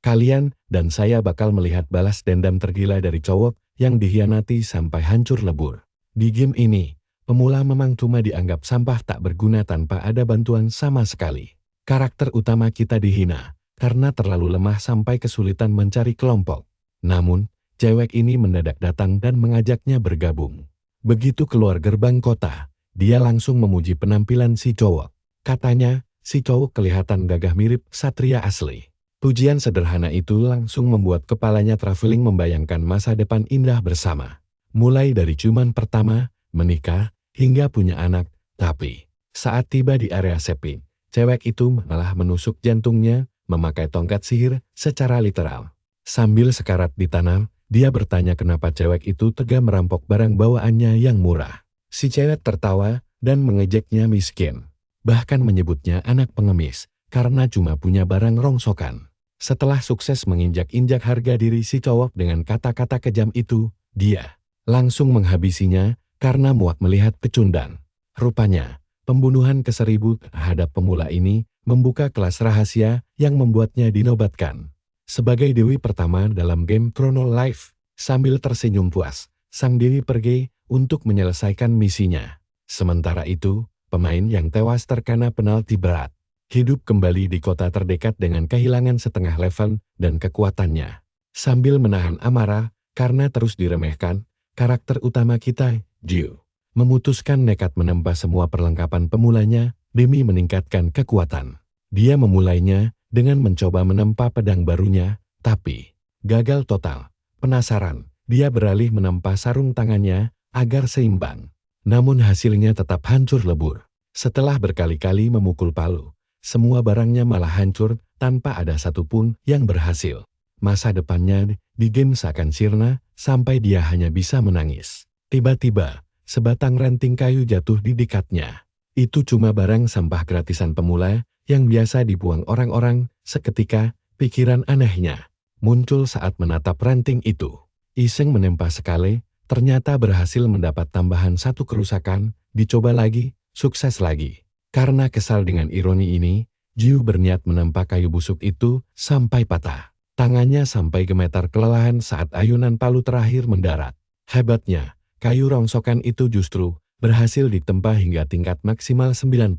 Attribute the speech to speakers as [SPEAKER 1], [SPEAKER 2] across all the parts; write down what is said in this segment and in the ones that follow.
[SPEAKER 1] Kalian dan saya bakal melihat balas dendam tergila dari cowok yang dikhianati sampai hancur lebur. Di game ini, pemula memang cuma dianggap sampah tak berguna tanpa ada bantuan sama sekali. Karakter utama kita dihina karena terlalu lemah sampai kesulitan mencari kelompok. Namun, cewek ini mendadak datang dan mengajaknya bergabung. Begitu keluar gerbang kota, dia langsung memuji penampilan si cowok. Katanya, si cowok kelihatan gagah mirip satria asli. Pujian sederhana itu langsung membuat kepalanya traveling membayangkan masa depan indah bersama. Mulai dari ciuman pertama, menikah, hingga punya anak. Tapi, saat tiba di area sepik, cewek itu malah menusuk jantungnya, memakai tongkat sihir secara literal. Sambil sekarat di tanah, dia bertanya kenapa cewek itu tega merampok barang bawaannya yang murah. Si cewek tertawa dan mengejeknya miskin. Bahkan menyebutnya anak pengemis, karena cuma punya barang rongsokan. Setelah sukses menginjak-injak harga diri si cowok dengan kata-kata kejam itu, dia langsung menghabisinya karena muak melihat pecundang. Rupanya, pembunuhan ke-1000 terhadap pemula ini membuka kelas rahasia yang membuatnya dinobatkan sebagai dewi pertama dalam game Chrono Life. Sambil tersenyum puas, sang dewi pergi untuk menyelesaikan misinya. Sementara itu, pemain yang tewas terkena penalti berat hidup kembali di kota terdekat dengan kehilangan setengah level dan kekuatannya. Sambil menahan amarah karena terus diremehkan, karakter utama kita, Jiu, memutuskan nekat menempa semua perlengkapan pemulanya demi meningkatkan kekuatan. Dia memulainya dengan mencoba menempa pedang barunya, tapi gagal total. Penasaran, dia beralih menempa sarung tangannya agar seimbang. Namun hasilnya tetap hancur lebur. Setelah berkali-kali memukul palu, semua barangnya malah hancur tanpa ada satupun yang berhasil. Masa depannya di game seakan sirna sampai dia hanya bisa menangis. Tiba-tiba, sebatang ranting kayu jatuh di dekatnya. Itu cuma barang sampah gratisan pemula yang biasa dibuang orang-orang. Seketika, pikiran anehnya muncul saat menatap ranting itu. Iseng menempa sekali, ternyata berhasil mendapat tambahan 1 kerusakan. Dicoba lagi, sukses lagi. Karena kesal dengan ironi ini, Jiu berniat menempa kayu busuk itu sampai patah. Tangannya sampai gemetar kelelahan saat ayunan palu terakhir mendarat. Hebatnya, kayu rongsokan itu justru berhasil ditempa hingga tingkat maksimal 99.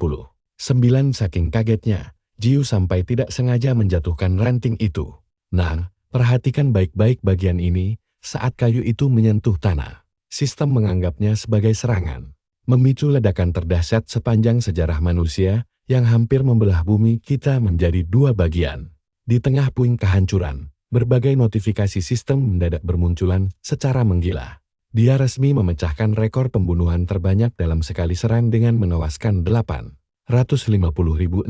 [SPEAKER 1] Saking kagetnya, Jiu sampai tidak sengaja menjatuhkan ranting itu. Nah, perhatikan baik-baik bagian ini saat kayu itu menyentuh tanah. Sistem menganggapnya sebagai serangan, memicu ledakan terdahsyat sepanjang sejarah manusia yang hampir membelah bumi kita menjadi 2 bagian. Di tengah puing kehancuran, berbagai notifikasi sistem mendadak bermunculan secara menggila. Dia resmi memecahkan rekor pembunuhan terbanyak dalam sekali serang dengan menewaskan 850.617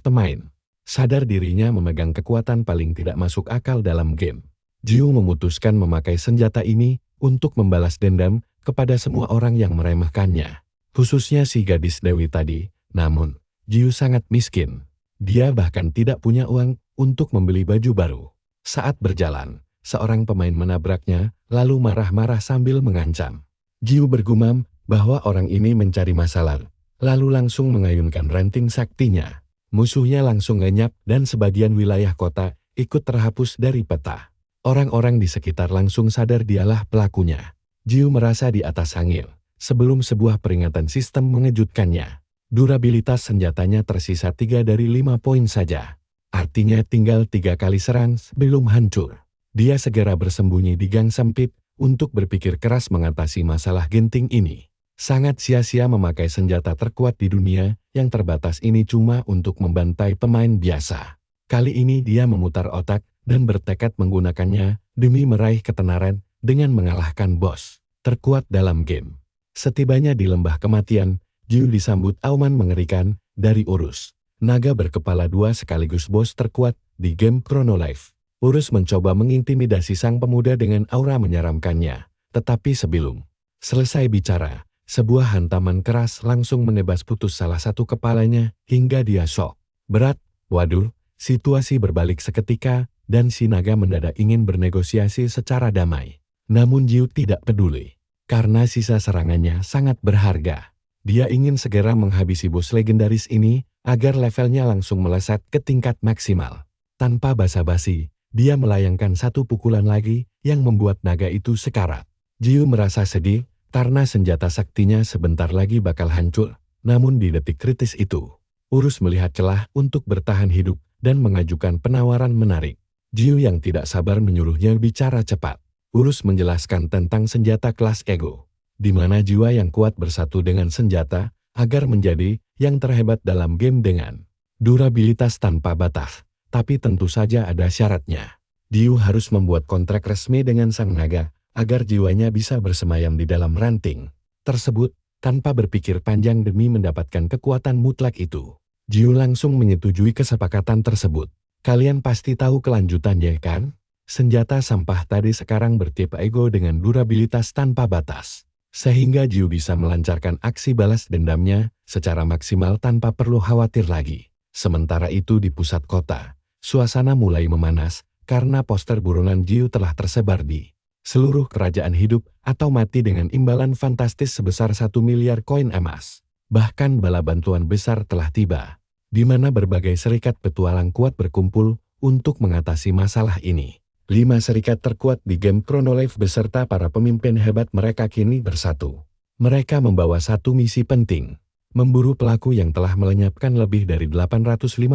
[SPEAKER 1] pemain. Sadar dirinya memegang kekuatan paling tidak masuk akal dalam game, Jiu memutuskan memakai senjata ini untuk membalas dendam kepada semua orang yang meremehkannya, khususnya si gadis Dewi tadi. Namun, Jiu sangat miskin. Dia bahkan tidak punya uang untuk membeli baju baru. Saat berjalan, seorang pemain menabraknya, lalu marah-marah sambil mengancam. Jiu bergumam bahwa orang ini mencari masalah, lalu langsung mengayunkan ranting saktinya. Musuhnya langsung lenyap dan sebagian wilayah kota ikut terhapus dari peta. Orang-orang di sekitar langsung sadar dialah pelakunya. Jiu merasa di atas angin, sebelum sebuah peringatan sistem mengejutkannya. Durabilitas senjatanya tersisa 3 dari 5 poin saja. Artinya tinggal 3 kali serang sebelum hancur. Dia segera bersembunyi di gang sempit untuk berpikir keras mengatasi masalah genting ini. Sangat sia-sia memakai senjata terkuat di dunia yang terbatas ini cuma untuk membantai pemain biasa. Kali ini dia memutar otak dan bertekad menggunakannya demi meraih ketenaran dengan mengalahkan bos terkuat dalam game. Setibanya di lembah kematian, Jiu disambut auman mengerikan dari Urus, naga berkepala 2 sekaligus bos terkuat di game Chrono Life. Urus mencoba mengintimidasi sang pemuda dengan aura menyeramkannya, tetapi sebelum selesai bicara, sebuah hantaman keras langsung menebas putus salah satu kepalanya hingga dia syok berat. Waduh, situasi berbalik seketika dan si naga mendadak ingin bernegosiasi secara damai. Namun Jiu tidak peduli, karena sisa serangannya sangat berharga. Dia ingin segera menghabisi bos legendaris ini agar levelnya langsung melesat ke tingkat maksimal. Tanpa basa-basi, dia melayangkan satu pukulan lagi yang membuat naga itu sekarat. Jiu merasa sedih karena senjata saktinya sebentar lagi bakal hancur. Namun di detik kritis itu, Urus melihat celah untuk bertahan hidup dan mengajukan penawaran menarik. Jiu yang tidak sabar menyuruhnya bicara cepat. Urus menjelaskan tentang senjata kelas ego, di mana jiwa yang kuat bersatu dengan senjata agar menjadi yang terhebat dalam game dengan durabilitas tanpa batas. Tapi tentu saja ada syaratnya. Jiu harus membuat kontrak resmi dengan sang naga agar jiwanya bisa bersemayam di dalam ranting tersebut tanpa berpikir panjang demi mendapatkan kekuatan mutlak itu. Jiu langsung menyetujui kesepakatan tersebut. Kalian pasti tahu kelanjutannya kan? Senjata sampah tadi sekarang bertipe ego dengan durabilitas tanpa batas. Sehingga Jiu bisa melancarkan aksi balas dendamnya secara maksimal tanpa perlu khawatir lagi. Sementara itu di pusat kota, suasana mulai memanas karena poster buronan Jiu telah tersebar di seluruh kerajaan hidup atau mati dengan imbalan fantastis sebesar 1 miliar koin emas. Bahkan bala bantuan besar telah tiba, di mana berbagai serikat petualang kuat berkumpul untuk mengatasi masalah ini. 5 serikat terkuat di game Chrono Life beserta para pemimpin hebat mereka kini bersatu. Mereka membawa satu misi penting, memburu pelaku yang telah melenyapkan lebih dari 850.000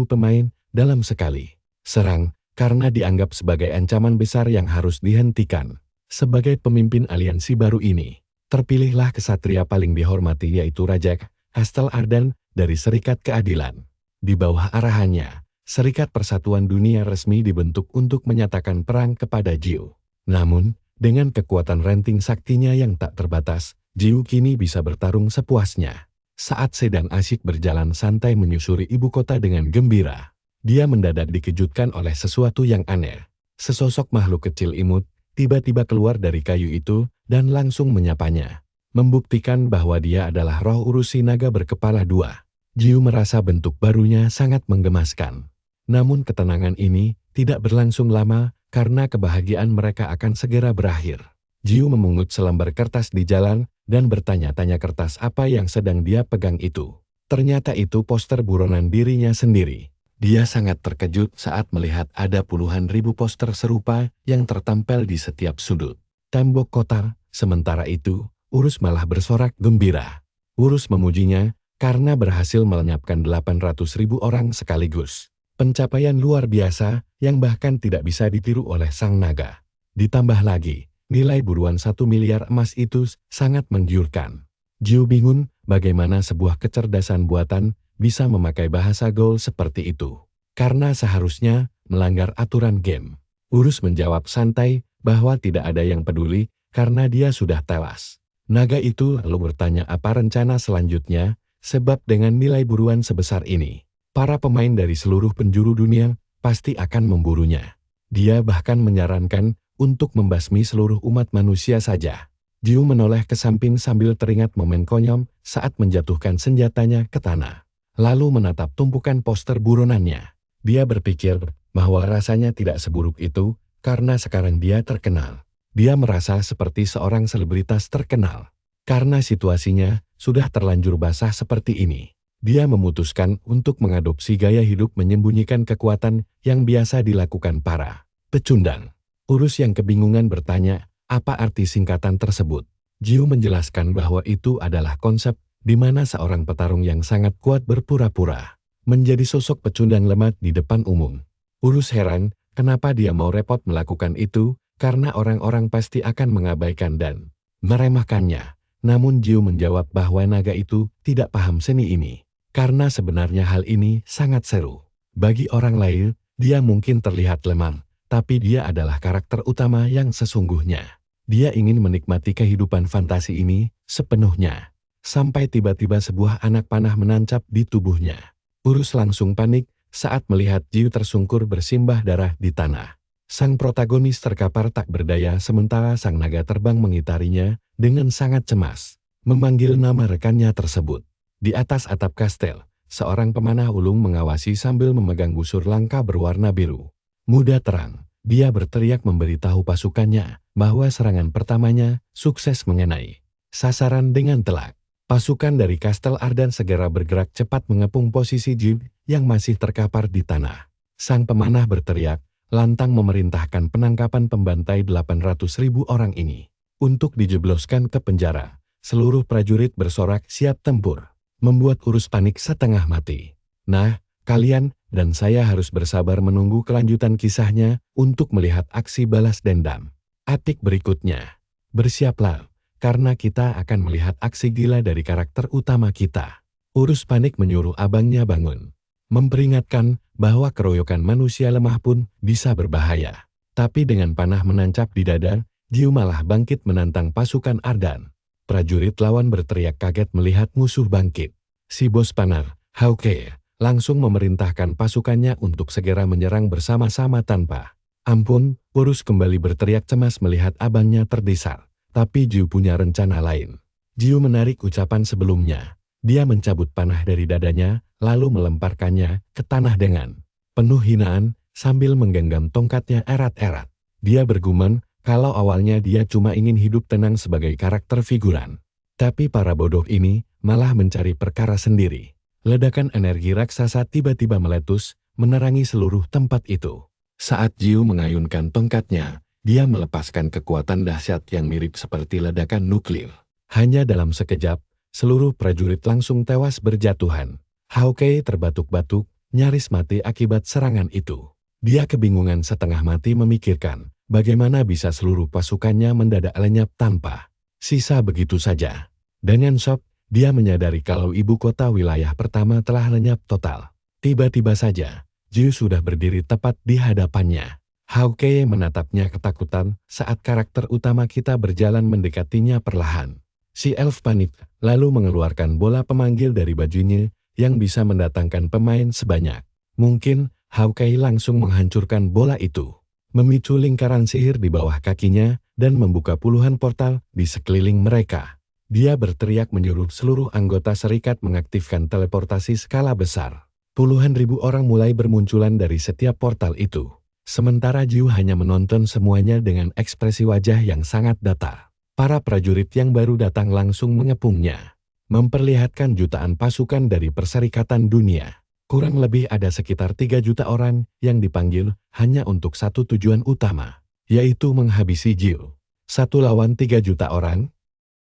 [SPEAKER 1] pemain dalam sekali serang, karena dianggap sebagai ancaman besar yang harus dihentikan. Sebagai pemimpin aliansi baru ini, terpilihlah kesatria paling dihormati yaitu Raja Castle Ardan dari Serikat Keadilan. Di bawah arahannya, Serikat Persatuan Dunia resmi dibentuk untuk menyatakan perang kepada Jiu. Namun, dengan kekuatan ranting saktinya yang tak terbatas, Jiu kini bisa bertarung sepuasnya. Saat sedang asyik berjalan santai menyusuri ibu kota dengan gembira, dia mendadak dikejutkan oleh sesuatu yang aneh. Sesosok makhluk kecil imut tiba-tiba keluar dari kayu itu dan langsung menyapanya, membuktikan bahwa dia adalah roh urusi naga berkepala dua. Jiu merasa bentuk barunya sangat menggemaskan. Namun ketenangan ini tidak berlangsung lama karena kebahagiaan mereka akan segera berakhir. Jiu memungut selembar kertas di jalan dan bertanya-tanya kertas apa yang sedang dia pegang itu. Ternyata itu poster buronan dirinya sendiri. Dia sangat terkejut saat melihat ada puluhan ribu poster serupa yang tertempel di setiap sudut tembok kota. Sementara itu, Urus malah bersorak gembira. Urus memujinya karena berhasil melenyapkan 800.000 orang sekaligus. Pencapaian luar biasa yang bahkan tidak bisa ditiru oleh sang naga. Ditambah lagi, nilai buruan 1 miliar emas itu sangat menggiurkan. Jiu bingung bagaimana sebuah kecerdasan buatan bisa memakai bahasa gaul seperti itu. Karena seharusnya melanggar aturan game. Urus menjawab santai bahwa tidak ada yang peduli karena dia sudah tewas. Naga itu lalu bertanya apa rencana selanjutnya, sebab dengan nilai buruan sebesar ini, para pemain dari seluruh penjuru dunia pasti akan memburunya. Dia bahkan menyarankan untuk membasmi seluruh umat manusia saja. Jiu menoleh ke samping sambil teringat momen konyol saat menjatuhkan senjatanya ke tanah. Lalu menatap tumpukan poster buronannya. Dia berpikir bahwa rasanya tidak seburuk itu karena sekarang dia terkenal. Dia merasa seperti seorang selebritas terkenal. Karena situasinya sudah terlanjur basah seperti ini. Dia memutuskan untuk mengadopsi gaya hidup menyembunyikan kekuatan yang biasa dilakukan para pecundang. Urus yang kebingungan bertanya, apa arti singkatan tersebut? Jiu menjelaskan bahwa itu adalah konsep di mana seorang petarung yang sangat kuat berpura-pura menjadi sosok pecundang lemah di depan umum. Urus heran, kenapa dia mau repot melakukan itu, karena orang-orang pasti akan mengabaikan dan meremehkannya. Namun Jiu menjawab bahwa naga itu tidak paham seni ini. Karena sebenarnya hal ini sangat seru. Bagi orang lain, dia mungkin terlihat lemah, tapi dia adalah karakter utama yang sesungguhnya. Dia ingin menikmati kehidupan fantasi ini sepenuhnya. Sampai tiba-tiba sebuah anak panah menancap di tubuhnya. Urus langsung panik saat melihat Jiu tersungkur bersimbah darah di tanah. Sang protagonis terkapar tak berdaya sementara sang naga terbang mengitarinya dengan sangat cemas, memanggil nama rekannya tersebut. Di atas atap kastel, seorang pemanah ulung mengawasi sambil memegang busur langka berwarna biru. Muda terang, dia berteriak memberitahu pasukannya bahwa serangan pertamanya sukses mengenai sasaran dengan telak. Pasukan dari Kastel Ardan segera bergerak cepat mengepung posisi Jiu yang masih terkapar di tanah. Sang pemanah berteriak, lantang memerintahkan penangkapan pembantai 800.000 orang ini. Untuk dijebloskan ke penjara, seluruh prajurit bersorak siap tempur, membuat Urus panik setengah mati. Nah, kalian dan saya harus bersabar menunggu kelanjutan kisahnya untuk melihat aksi balas dendam. Atik berikutnya. Bersiaplah, karena kita akan melihat aksi gila dari karakter utama kita. Urus panik menyuruh abangnya bangun, memperingatkan bahwa keroyokan manusia lemah pun bisa berbahaya. Tapi dengan panah menancap di dada, Jiu malah bangkit menantang pasukan Ardan. Prajurit lawan berteriak kaget melihat musuh bangkit. Si bos panah, Hawkeye, langsung memerintahkan pasukannya untuk segera menyerang bersama-sama tanpa ampun. Urus kembali berteriak cemas melihat abangnya terdesar. Tapi Jiu punya rencana lain. Jiu menarik ucapan sebelumnya. Dia mencabut panah dari dadanya, lalu melemparkannya ke tanah dengan penuh hinaan, sambil menggenggam tongkatnya erat-erat. Dia bergumam kalau awalnya dia cuma ingin hidup tenang sebagai karakter figuran. Tapi para bodoh ini malah mencari perkara sendiri. Ledakan energi raksasa tiba-tiba meletus, menerangi seluruh tempat itu. Saat Jiu mengayunkan tongkatnya, dia melepaskan kekuatan dahsyat yang mirip seperti ledakan nuklir. Hanya dalam sekejap, seluruh prajurit langsung tewas berjatuhan. Hawkeye terbatuk-batuk, nyaris mati akibat serangan itu. Dia kebingungan setengah mati memikirkan bagaimana bisa seluruh pasukannya mendadak lenyap tanpa sisa begitu saja. Dengan shock, dia menyadari kalau ibu kota wilayah pertama telah lenyap total. Tiba-tiba saja, Jiu sudah berdiri tepat di hadapannya. Hawkeye menatapnya ketakutan saat karakter utama kita berjalan mendekatinya perlahan. Si elf panik, lalu mengeluarkan bola pemanggil dari bajunya yang bisa mendatangkan pemain sebanyak mungkin. Hawkeye langsung menghancurkan bola itu, memicu lingkaran sihir di bawah kakinya, dan membuka puluhan portal di sekeliling mereka. Dia berteriak menyuruh seluruh anggota serikat mengaktifkan teleportasi skala besar. Puluhan ribu orang mulai bermunculan dari setiap portal itu. Sementara Jiu hanya menonton semuanya dengan ekspresi wajah yang sangat datar. Para prajurit yang baru datang langsung mengepungnya, memperlihatkan jutaan pasukan dari Perserikatan Dunia. Kurang lebih ada sekitar 3 juta orang yang dipanggil hanya untuk satu tujuan utama, yaitu menghabisi Jiu. 1 lawan 3 juta orang?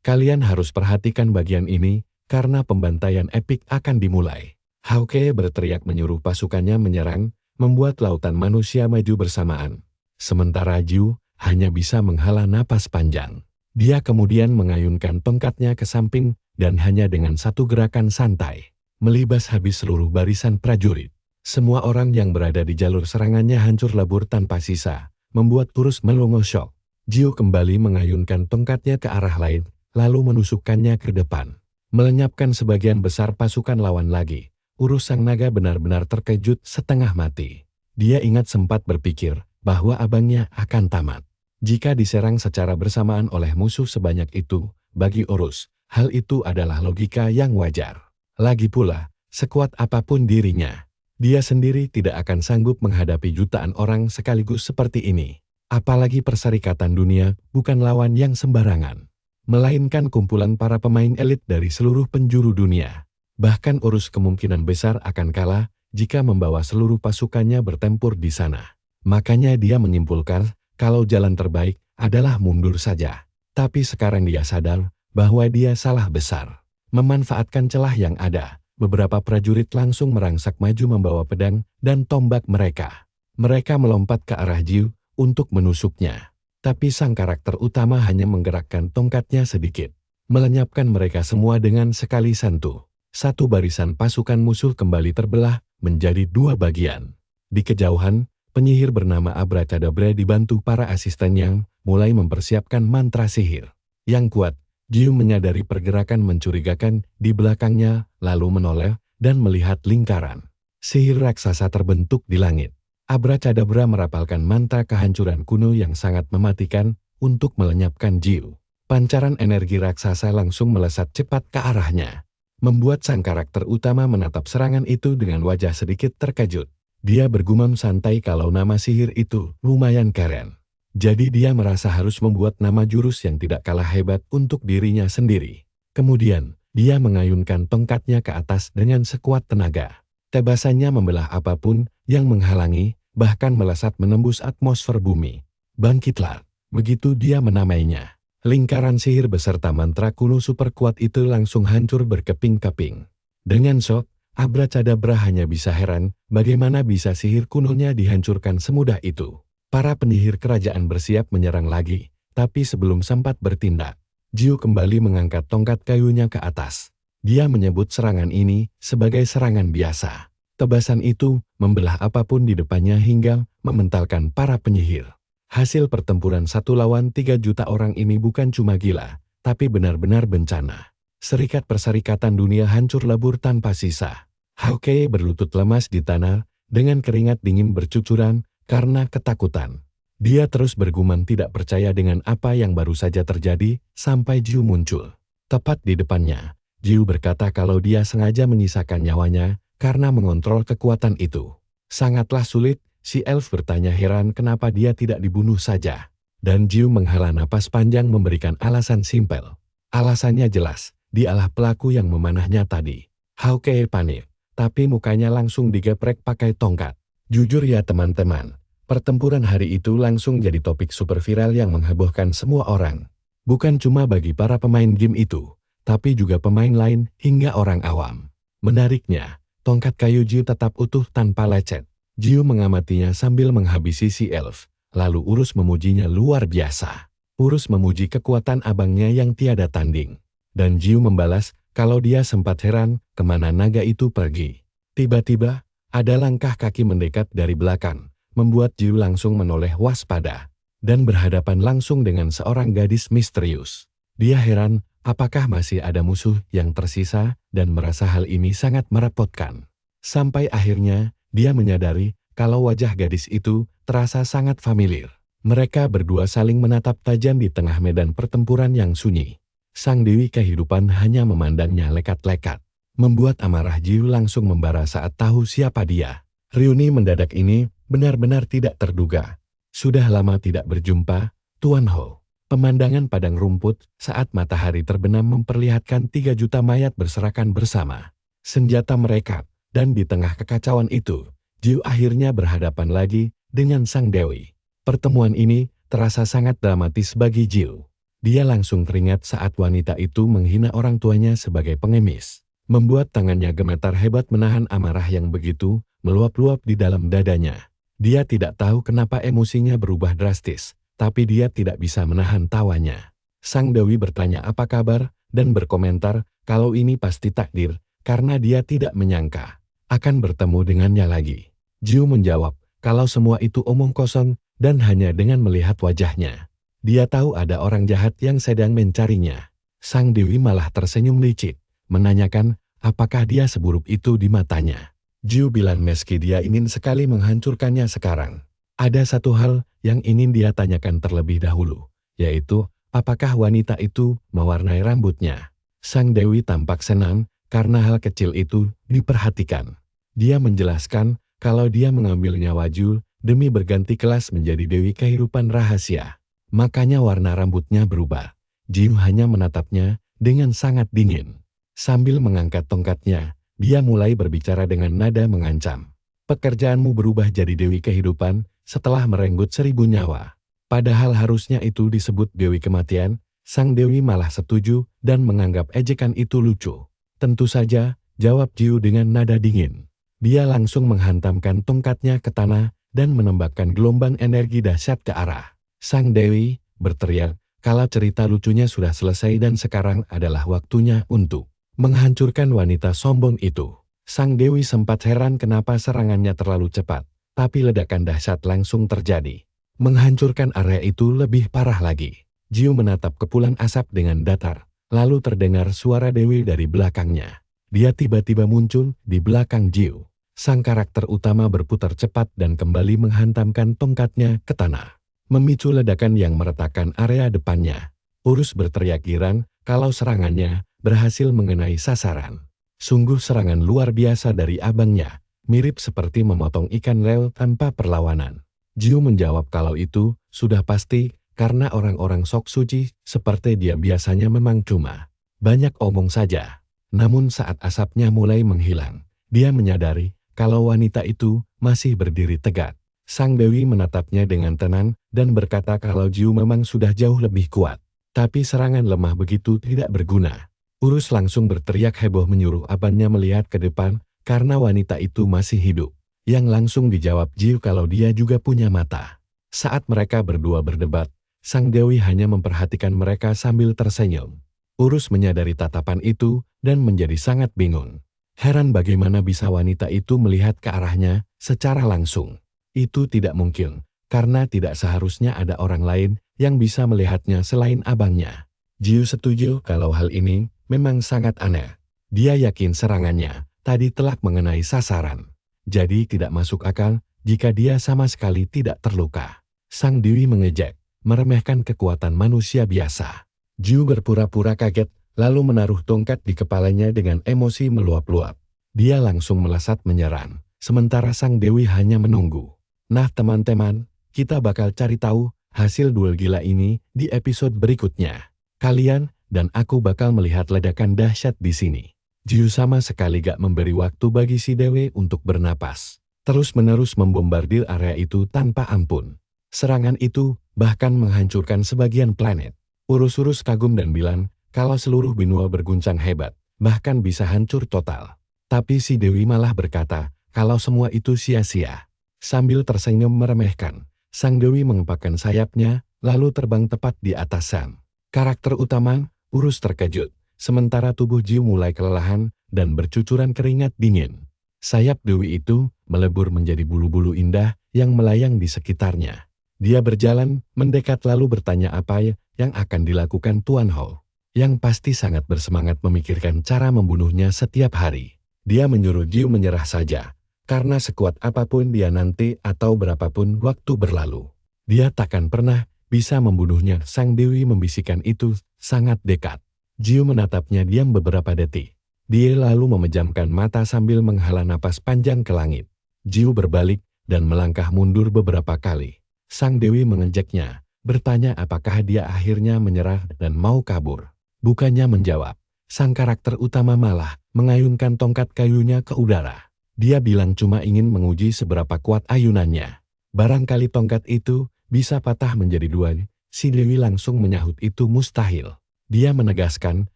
[SPEAKER 1] Kalian harus perhatikan bagian ini, karena pembantaian epik akan dimulai. Hawkeye berteriak menyuruh pasukannya menyerang, membuat lautan manusia maju bersamaan. Sementara Jiu hanya bisa menghela napas panjang. Dia kemudian mengayunkan tongkatnya ke samping, dan hanya dengan satu gerakan santai, melibas habis seluruh barisan prajurit. Semua orang yang berada di jalur serangannya hancur lebur tanpa sisa, membuat Urus melongo syok. Jiu kembali mengayunkan tongkatnya ke arah lain, lalu menusukkannya ke depan, melenyapkan sebagian besar pasukan lawan lagi. Urus sang naga benar-benar terkejut setengah mati. Dia ingat sempat berpikir bahwa abangnya akan tamat jika diserang secara bersamaan oleh musuh sebanyak itu. Bagi Urus, hal itu adalah logika yang wajar. Lagi pula, sekuat apapun dirinya, dia sendiri tidak akan sanggup menghadapi jutaan orang sekaligus seperti ini. Apalagi Perserikatan Dunia bukan lawan yang sembarangan, melainkan kumpulan para pemain elit dari seluruh penjuru dunia. Bahkan Urus kemungkinan besar akan kalah jika membawa seluruh pasukannya bertempur di sana. Makanya dia menyimpulkan kalau jalan terbaik adalah mundur saja. Tapi sekarang dia sadar bahwa dia salah besar. Memanfaatkan celah yang ada, beberapa prajurit langsung merangsak maju membawa pedang dan tombak mereka. Mereka melompat ke arah Jiu untuk menusuknya. Tapi sang karakter utama hanya menggerakkan tongkatnya sedikit, melenyapkan mereka semua dengan sekali sentuh. Satu barisan pasukan musuh kembali terbelah menjadi 2 bagian. Di kejauhan, penyihir bernama Abracadabra dibantu para asistennya mulai mempersiapkan mantra sihir. Yang kuat, Jiu menyadari pergerakan mencurigakan di belakangnya, lalu menoleh dan melihat lingkaran sihir raksasa terbentuk di langit. Abracadabra merapalkan mantra kehancuran kuno yang sangat mematikan untuk melenyapkan Jiu. Pancaran energi raksasa langsung melesat cepat ke arahnya, membuat sang karakter utama menatap serangan itu dengan wajah sedikit terkejut. Dia bergumam santai kalau nama sihir itu lumayan keren. Jadi dia merasa harus membuat nama jurus yang tidak kalah hebat untuk dirinya sendiri. Kemudian, dia mengayunkan tongkatnya ke atas dengan sekuat tenaga. Tebasannya membelah apapun yang menghalangi, bahkan melesat menembus atmosfer bumi. Bangkitlah, begitu dia menamainya. Lingkaran sihir beserta mantra kuno super kuat itu langsung hancur berkeping-keping. Dengan shock, Abracadabra hanya bisa heran, bagaimana bisa sihir kunonya dihancurkan semudah itu. Para penyihir kerajaan bersiap menyerang lagi, tapi sebelum sempat bertindak, Jiu kembali mengangkat tongkat kayunya ke atas. Dia menyebut serangan ini sebagai serangan biasa. Tebasan itu membelah apapun di depannya hingga mementalkan para penyihir. Hasil pertempuran 1 lawan 3 juta orang ini bukan cuma gila, tapi benar-benar bencana. Serikat perserikatan dunia hancur lebur tanpa sisa. Hawkeye berlutut lemas di tanah, dengan keringat dingin bercucuran karena ketakutan. Dia terus bergumam tidak percaya dengan apa yang baru saja terjadi, sampai Jiu muncul. Tepat di depannya, Jiu berkata kalau dia sengaja menyisakan nyawanya, karena mengontrol kekuatan itu. Sangatlah sulit, si elf bertanya heran kenapa dia tidak dibunuh saja. Dan Jiu menghela napas panjang memberikan alasan simpel. Alasannya jelas, dialah pelaku yang memanahnya tadi. Hawkeye panik, tapi mukanya langsung digeprek pakai tongkat. Jujur ya teman-teman, pertempuran hari itu langsung jadi topik super viral yang menghebohkan semua orang. Bukan cuma bagi para pemain game itu, tapi juga pemain lain hingga orang awam. Menariknya, tongkat kayu Jiu tetap utuh tanpa lecet. Jiu mengamatinya sambil menghabisi si elf, lalu Urus memujinya luar biasa. Urus memuji kekuatan abangnya yang tiada tanding. Dan Jiu membalas kalau dia sempat heran kemana naga itu pergi. Tiba-tiba, ada langkah kaki mendekat dari belakang, membuat Jiu langsung menoleh waspada, dan berhadapan langsung dengan seorang gadis misterius. Dia heran, apakah masih ada musuh yang tersisa, dan merasa hal ini sangat merepotkan. Sampai akhirnya, dia menyadari kalau wajah gadis itu terasa sangat familiar. Mereka berdua saling menatap tajam di tengah medan pertempuran yang sunyi. Sang Dewi Kehidupan hanya memandangnya lekat-lekat, membuat amarah Jiu langsung membara saat tahu siapa dia. Reuni mendadak ini benar-benar tidak terduga. Sudah lama tidak berjumpa, Tuan Ho. Pemandangan padang rumput saat matahari terbenam memperlihatkan 3 juta mayat berserakan bersama. Senjata mereka, dan di tengah kekacauan itu, Jiu akhirnya berhadapan lagi dengan Sang Dewi. Pertemuan ini terasa sangat dramatis bagi Jiu. Dia langsung teringat saat wanita itu menghina orang tuanya sebagai pengemis. Membuat tangannya gemetar hebat menahan amarah yang begitu meluap-luap di dalam dadanya. Dia tidak tahu kenapa emosinya berubah drastis, tapi dia tidak bisa menahan tawanya. Sang Dewi bertanya apa kabar, dan berkomentar kalau ini pasti takdir, karena dia tidak menyangka akan bertemu dengannya lagi. Jiu menjawab kalau semua itu omong kosong, dan hanya dengan melihat wajahnya. Dia tahu ada orang jahat yang sedang mencarinya. Sang Dewi malah tersenyum licik, menanyakan apakah dia seburuk itu di matanya. Jiu bilang meski dia ingin sekali menghancurkannya sekarang, ada satu hal yang ingin dia tanyakan terlebih dahulu, yaitu apakah wanita itu mewarnai rambutnya. Sang Dewi tampak senang karena hal kecil itu diperhatikan. Dia menjelaskan kalau dia mengambil nyawa Jiu demi berganti kelas menjadi Dewi Kehidupan Rahasia. Makanya warna rambutnya berubah. Jiu hanya menatapnya dengan sangat dingin. Sambil mengangkat tongkatnya, dia mulai berbicara dengan nada mengancam. Pekerjaanmu berubah jadi Dewi Kehidupan setelah merenggut 1000 nyawa. Padahal harusnya itu disebut Dewi Kematian. Sang Dewi malah setuju dan menganggap ejekan itu lucu. Tentu saja, jawab Jiu dengan nada dingin. Dia langsung menghantamkan tongkatnya ke tanah dan menembakkan gelombang energi dahsyat ke arah Sang Dewi, berteriak kalau cerita lucunya sudah selesai dan sekarang adalah waktunya untuk menghancurkan wanita sombong itu. Sang Dewi sempat heran kenapa serangannya terlalu cepat, tapi ledakan dahsyat langsung terjadi. Menghancurkan area itu lebih parah lagi. Jiu menatap kepulan asap dengan datar, lalu terdengar suara Dewi dari belakangnya. Dia tiba-tiba muncul di belakang Jiu. Sang karakter utama berputar cepat dan kembali menghantamkan tongkatnya ke tanah, memicu ledakan yang meretakan area depannya. Urus berteriak girang kalau serangannya berhasil mengenai sasaran. Sungguh serangan luar biasa dari abangnya, mirip seperti memotong ikan leo tanpa perlawanan. Jiu menjawab kalau itu sudah pasti karena orang-orang sok suci seperti dia biasanya memang cuma banyak omong saja. Namun saat asapnya mulai menghilang, dia menyadari kalau wanita itu masih berdiri tegak. Sang Dewi menatapnya dengan tenang dan berkata kalau Jiu memang sudah jauh lebih kuat. Tapi serangan lemah begitu tidak berguna. Urus langsung berteriak heboh menyuruh abannya melihat ke depan karena wanita itu masih hidup. Yang langsung dijawab Jiu kalau dia juga punya mata. Saat mereka berdua berdebat, Sang Dewi hanya memperhatikan mereka sambil tersenyum. Urus menyadari tatapan itu dan menjadi sangat bingung. Heran bagaimana bisa wanita itu melihat ke arahnya secara langsung. Itu tidak mungkin, karena tidak seharusnya ada orang lain yang bisa melihatnya selain abangnya. Jiu setuju kalau hal ini memang sangat aneh. Dia yakin serangannya tadi telak mengenai sasaran. Jadi tidak masuk akal jika dia sama sekali tidak terluka. Sang Dewi mengejek, meremehkan kekuatan manusia biasa. Jiu berpura-pura kaget, lalu menaruh tongkat di kepalanya dengan emosi meluap-luap. Dia langsung melesat menyerang, sementara Sang Dewi hanya menunggu. Nah teman-teman, kita bakal cari tahu hasil duel gila ini di episode berikutnya. Kalian dan aku bakal melihat ledakan dahsyat di sini. Jiu sama sekali gak memberi waktu bagi si Dewi untuk bernapas. Terus-menerus membombardir area itu tanpa ampun. Serangan itu bahkan menghancurkan sebagian planet. Urus-urus kagum dan bilang kalau seluruh benua berguncang hebat, bahkan bisa hancur total. Tapi si Dewi malah berkata kalau semua itu sia-sia. Sambil tersenyum meremehkan, Sang Dewi mengepakkan sayapnya, lalu terbang tepat di atas Sam. Karakter utama, Urus terkejut, sementara tubuh Jiu mulai kelelahan dan bercucuran keringat dingin. Sayap Dewi itu melebur menjadi bulu-bulu indah yang melayang di sekitarnya. Dia berjalan, mendekat lalu bertanya apa yang akan dilakukan Tuan Hou. Yang pasti sangat bersemangat memikirkan cara membunuhnya setiap hari. Dia menyuruh Jiu menyerah saja. Karena sekuat apapun dia nanti atau berapapun waktu berlalu, dia takkan pernah bisa membunuhnya. Sang Dewi membisikkan itu sangat dekat. Jiu menatapnya diam beberapa detik. Dia lalu memejamkan mata sambil menghela napas panjang ke langit. Jiu berbalik dan melangkah mundur beberapa kali. Sang Dewi mengejeknya, bertanya apakah dia akhirnya menyerah dan mau kabur. Bukannya menjawab, sang karakter utama malah mengayunkan tongkat kayunya ke udara. Dia bilang cuma ingin menguji seberapa kuat ayunannya. Barangkali tongkat itu bisa patah menjadi dua. Si Dewi langsung menyahut itu mustahil. Dia menegaskan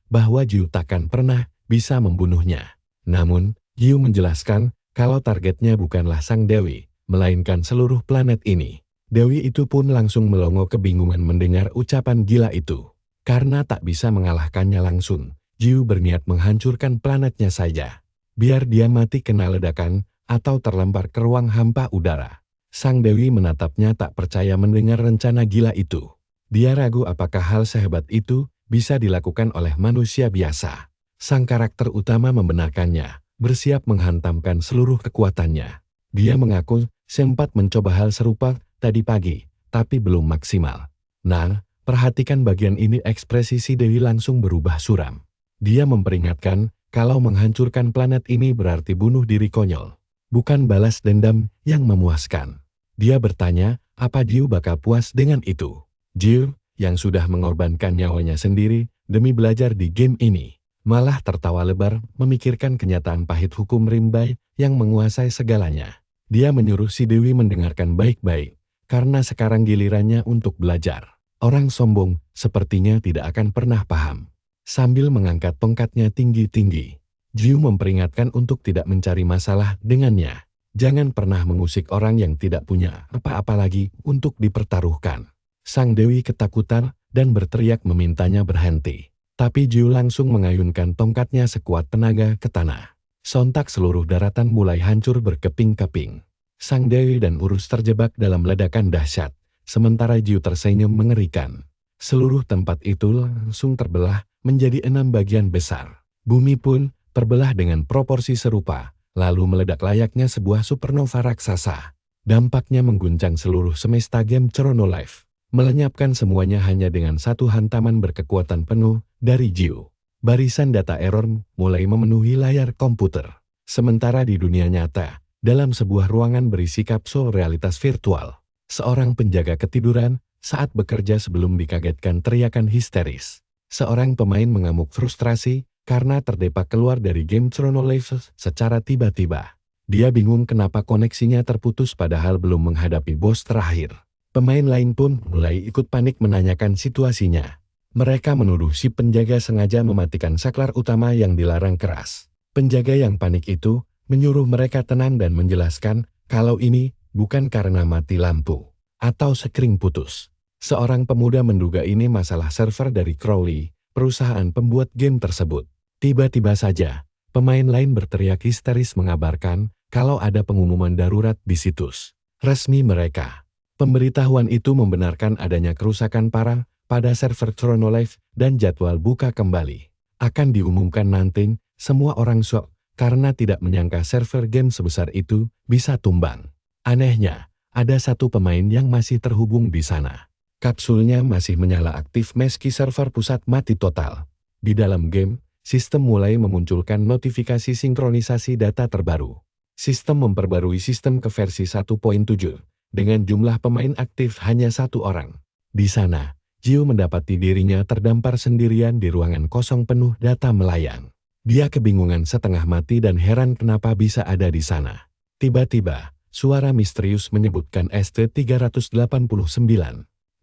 [SPEAKER 1] bahwa Jiu takkan pernah bisa membunuhnya. Namun, Jiu menjelaskan kalau targetnya bukanlah Sang Dewi, melainkan seluruh planet ini. Dewi itu pun langsung melongo kebingungan mendengar ucapan gila itu. Karena tak bisa mengalahkannya langsung, Jiu berniat menghancurkan planetnya saja. Biar dia mati kena ledakan atau terlempar ke ruang hampa udara. Sang Dewi menatapnya tak percaya mendengar rencana gila itu. Dia ragu apakah hal sehebat itu bisa dilakukan oleh manusia biasa. Sang karakter utama membenarkannya, bersiap menghantamkan seluruh kekuatannya. Dia mengaku sempat mencoba hal serupa tadi pagi, tapi belum maksimal. Nah, perhatikan bagian ini. Ekspresi si Dewi langsung berubah suram. Dia memperingatkan kalau menghancurkan planet ini berarti bunuh diri konyol. Bukan balas dendam yang memuaskan. Dia bertanya, apa Jiu bakal puas dengan itu? Jiu, yang sudah mengorbankan nyawanya sendiri demi belajar di game ini, malah tertawa lebar memikirkan kenyataan pahit hukum rimba yang menguasai segalanya. Dia menyuruh si Dewi mendengarkan baik-baik, karena sekarang gilirannya untuk belajar. Orang sombong sepertinya tidak akan pernah paham. Sambil mengangkat tongkatnya tinggi-tinggi, Jiu memperingatkan untuk tidak mencari masalah dengannya. Jangan pernah mengusik orang yang tidak punya apa-apa lagi untuk dipertaruhkan. Sang Dewi ketakutan dan berteriak memintanya berhenti. Tapi Jiu langsung mengayunkan tongkatnya sekuat tenaga ke tanah. Sontak seluruh daratan mulai hancur berkeping-keping. Sang Dewi dan Urus terjebak dalam ledakan dahsyat, sementara Jiu tersenyum mengerikan. Seluruh tempat itu langsung terbelah menjadi 6 bagian besar. Bumi pun terbelah dengan proporsi serupa, lalu meledak layaknya sebuah supernova raksasa. Dampaknya mengguncang seluruh semesta game Chronolife, melenyapkan semuanya hanya dengan satu hantaman berkekuatan penuh dari Jiu. Barisan data error mulai memenuhi layar komputer. Sementara di dunia nyata, dalam sebuah ruangan berisi kapsul realitas virtual, seorang penjaga ketiduran saat bekerja sebelum dikagetkan teriakan histeris. Seorang pemain mengamuk frustrasi karena terdepak keluar dari game Chronolife secara tiba-tiba. Dia bingung kenapa koneksinya terputus padahal belum menghadapi bos terakhir. Pemain lain pun mulai ikut panik menanyakan situasinya. Mereka menuduh si penjaga sengaja mematikan saklar utama yang dilarang keras. Penjaga yang panik itu menyuruh mereka tenang dan menjelaskan kalau ini bukan karena mati lampu atau sekring putus. Seorang pemuda menduga ini masalah server dari Crowley, perusahaan pembuat game tersebut. Tiba-tiba saja, pemain lain berteriak histeris mengabarkan kalau ada pengumuman darurat di situs resmi mereka. Pemberitahuan itu membenarkan adanya kerusakan parah pada server Chronolife dan jadwal buka kembali akan diumumkan nanti. Semua orang shock karena tidak menyangka server game sebesar itu bisa tumbang. Anehnya, ada satu pemain yang masih terhubung di sana. Kapsulnya masih menyala aktif meski server pusat mati total. Di dalam game, sistem mulai memunculkan notifikasi sinkronisasi data terbaru. Sistem memperbarui sistem ke versi 1.7, dengan jumlah pemain aktif hanya 1 orang. Di sana, Jiu mendapati dirinya terdampar sendirian di ruangan kosong penuh data melayang. Dia kebingungan setengah mati dan heran kenapa bisa ada di sana. Tiba-tiba, suara misterius menyebutkan ST-389,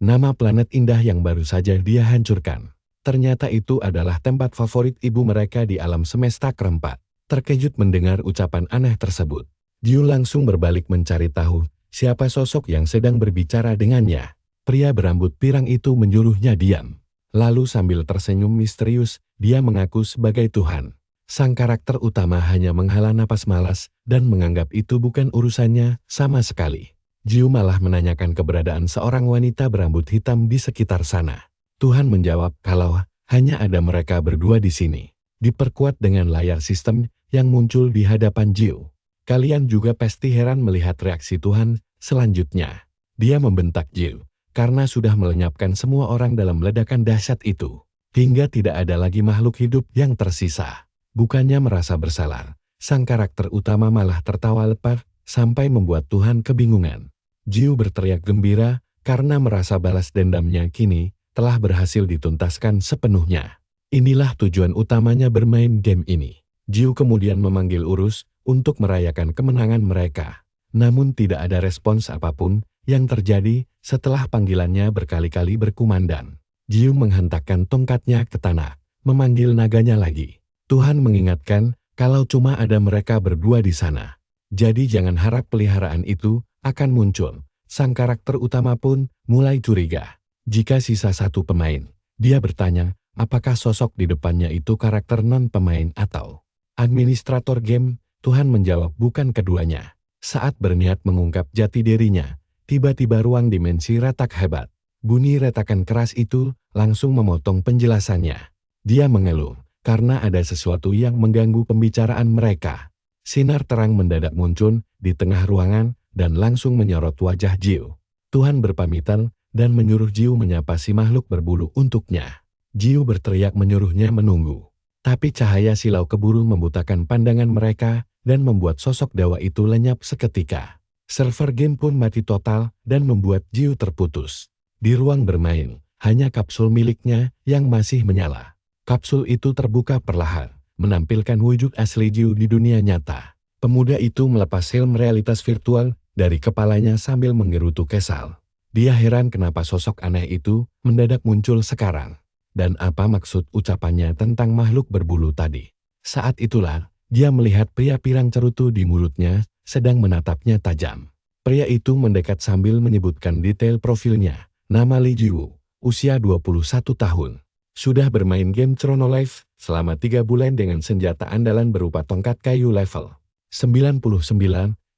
[SPEAKER 1] nama planet indah yang baru saja dia hancurkan. Ternyata itu adalah tempat favorit ibu mereka di alam semesta keempat. Terkejut mendengar ucapan aneh tersebut, Jiu langsung berbalik mencari tahu siapa sosok yang sedang berbicara dengannya. Pria berambut pirang itu menyuruhnya diam. Lalu sambil tersenyum misterius, dia mengaku sebagai Tuhan. Sang karakter utama hanya menghela napas malas dan menganggap itu bukan urusannya sama sekali. Jiu malah menanyakan keberadaan seorang wanita berambut hitam di sekitar sana. Tuhan menjawab kalau hanya ada mereka berdua di sini. Diperkuat dengan layar sistem yang muncul di hadapan Jiu. Kalian juga pasti heran melihat reaksi Tuhan selanjutnya. Dia membentak Jiu karena sudah melenyapkan semua orang dalam ledakan dahsyat itu. Hingga tidak ada lagi makhluk hidup yang tersisa. Bukannya merasa bersalah, sang karakter utama malah tertawa lepas sampai membuat Tuhan kebingungan. Jiu berteriak gembira karena merasa balas dendamnya kini telah berhasil dituntaskan sepenuhnya. Inilah tujuan utamanya bermain game ini. Jiu kemudian memanggil Urus untuk merayakan kemenangan mereka. Namun tidak ada respons apapun yang terjadi setelah panggilannya berkali-kali berkumandang. Jiu menghentakkan tongkatnya ke tanah, memanggil naganya lagi. Tuhan mengingatkan kalau cuma ada mereka berdua di sana. Jadi jangan harap peliharaan itu akan muncul. Sang karakter utama pun mulai curiga. Jika sisa satu pemain, dia bertanya apakah sosok di depannya itu karakter non-pemain atau administrator game. Tuhan menjawab bukan keduanya. Saat berniat mengungkap jati dirinya, tiba-tiba ruang dimensi retak hebat. Bunyi retakan keras itu langsung memotong penjelasannya. Dia mengeluh karena ada sesuatu yang mengganggu pembicaraan mereka. Sinar terang mendadak muncul di tengah ruangan dan langsung menyorot wajah Jiu. Tuhan berpamitan dan menyuruh Jiu menyapa si makhluk berbulu untuknya. Jiu berteriak menyuruhnya menunggu. Tapi cahaya silau keburu membutakan pandangan mereka dan membuat sosok dewa itu lenyap seketika. Server game pun mati total dan membuat Jiu terputus. Di ruang bermain, hanya kapsul miliknya yang masih menyala. Kapsul itu terbuka perlahan, menampilkan wujud asli Jiu di dunia nyata. Pemuda itu melepas helm realitas virtual dari kepalanya sambil menggerutu kesal. Dia heran kenapa sosok aneh itu mendadak muncul sekarang. Dan apa maksud ucapannya tentang makhluk berbulu tadi. Saat itulah, dia melihat pria pirang cerutu di mulutnya sedang menatapnya tajam. Pria itu mendekat sambil menyebutkan detail profilnya. Nama Li Jiu, usia 21 tahun. Sudah bermain game Chronolife selama 3 bulan dengan senjata andalan berupa tongkat kayu level 99.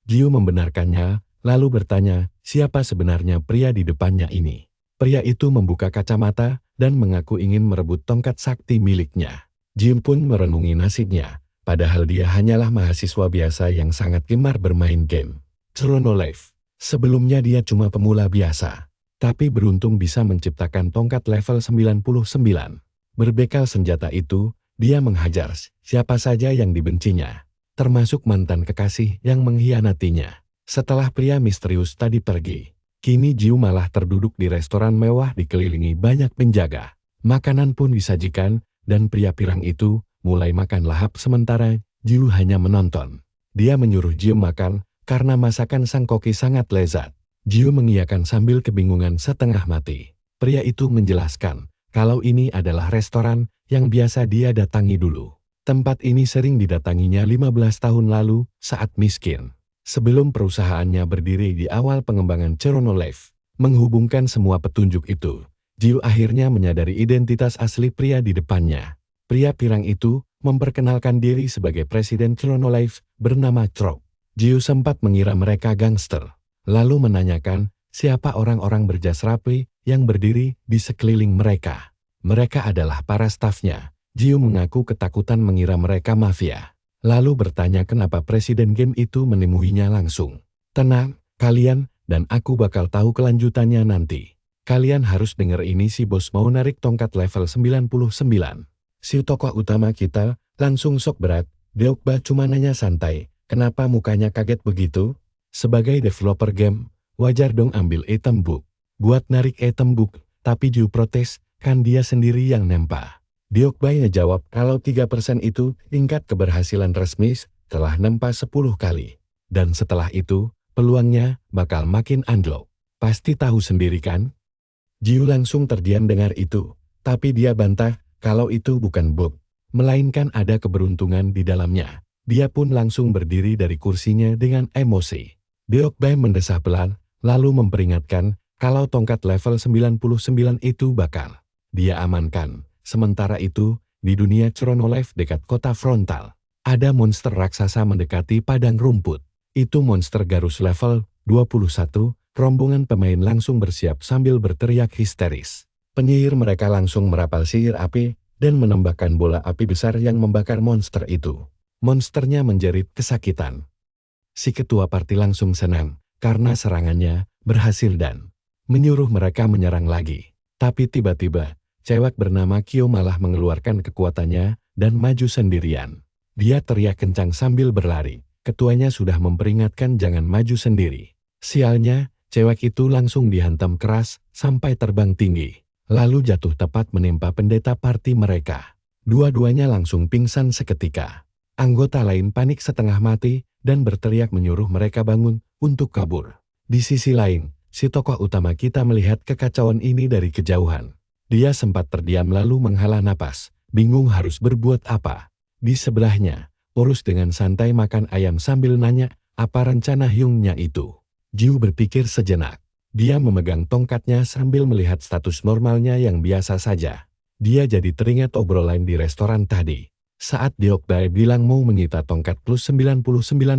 [SPEAKER 1] Jiu membenarkannya, lalu bertanya siapa sebenarnya pria di depannya ini. Pria itu membuka kacamata dan mengaku ingin merebut tongkat sakti miliknya. Jiu pun merenungi nasibnya, padahal dia hanyalah mahasiswa biasa yang sangat gemar bermain game Chronolife. Sebelumnya dia cuma pemula biasa. Tapi beruntung bisa menciptakan tongkat level 99. Berbekal senjata itu, dia menghajar siapa saja yang dibencinya, termasuk mantan kekasih yang mengkhianatinya. Setelah pria misterius tadi pergi, kini Jiu malah terduduk di restoran mewah dikelilingi banyak penjaga. Makanan pun disajikan, dan pria pirang itu mulai makan lahap sementara Jiu hanya menonton. Dia menyuruh Jiu makan, karena masakan sang koki sangat lezat. Jiu mengiyakan sambil kebingungan setengah mati. Pria itu menjelaskan, kalau ini adalah restoran yang biasa dia datangi dulu. Tempat ini sering didatanginya 15 tahun lalu saat miskin. Sebelum perusahaannya berdiri di awal pengembangan Chronolove, menghubungkan semua petunjuk itu, Jiu akhirnya menyadari identitas asli pria di depannya. Pria pirang itu memperkenalkan diri sebagai Presiden Chronolove bernama Trop. Jiu sempat mengira mereka gangster, lalu menanyakan siapa orang-orang berjas rapi yang berdiri di sekeliling mereka. Mereka adalah para stafnya. Jiu mengaku ketakutan mengira mereka mafia. Lalu bertanya kenapa presiden game itu menemuinya langsung. Tenang, kalian dan aku bakal tahu kelanjutannya nanti. Kalian harus denger ini, si bos mau narik tongkat level 99. Si tokoh utama kita langsung sok berat. Deokba cuma nanya santai, kenapa mukanya kaget begitu? Sebagai developer game, wajar dong ambil item book. Buat narik item book, tapi Jiu protes, kan dia sendiri yang nempa. Deokba jawab kalau 3% itu tingkat keberhasilan resmi telah nempa 10 kali. Dan setelah itu, peluangnya bakal makin unlock. Pasti tahu sendiri kan? Jiu langsung terdiam dengar itu, tapi dia bantah kalau itu bukan bug, melainkan ada keberuntungan di dalamnya. Dia pun langsung berdiri dari kursinya dengan emosi. Deokba mendesah pelan, lalu memperingatkan kalau tongkat level 99 itu bakal dia amankan. Sementara itu, di dunia Chronolove dekat kota Frontal, ada monster raksasa mendekati padang rumput. Itu monster Garus level 21, rombongan pemain langsung bersiap sambil berteriak histeris. Penyihir mereka langsung merapal sihir api dan menembakkan bola api besar yang membakar monster itu. Monsternya menjerit kesakitan. Si ketua parti langsung senang karena serangannya berhasil dan menyuruh mereka menyerang lagi. Tapi tiba-tiba, cewek bernama Kyo malah mengeluarkan kekuatannya dan maju sendirian. Dia teriak kencang sambil berlari. Ketuanya sudah memperingatkan jangan maju sendiri. Sialnya, cewek itu langsung dihantam keras sampai terbang tinggi. Lalu jatuh tepat menimpa pendeta parti mereka. Dua-duanya langsung pingsan seketika. Anggota lain panik setengah mati dan berteriak menyuruh mereka bangun untuk kabur. Di sisi lain, si tokoh utama kita melihat kekacauan ini dari kejauhan. Dia sempat terdiam lalu menghela napas, bingung harus berbuat apa. Di sebelahnya, Urus dengan santai makan ayam sambil nanya, apa rencana Hyungnya itu? Jiu berpikir sejenak. Dia memegang tongkatnya sambil melihat status normalnya yang biasa saja. Dia jadi teringat obrolan di restoran tadi. Saat Deokba bilang mau menyita tongkat plus 99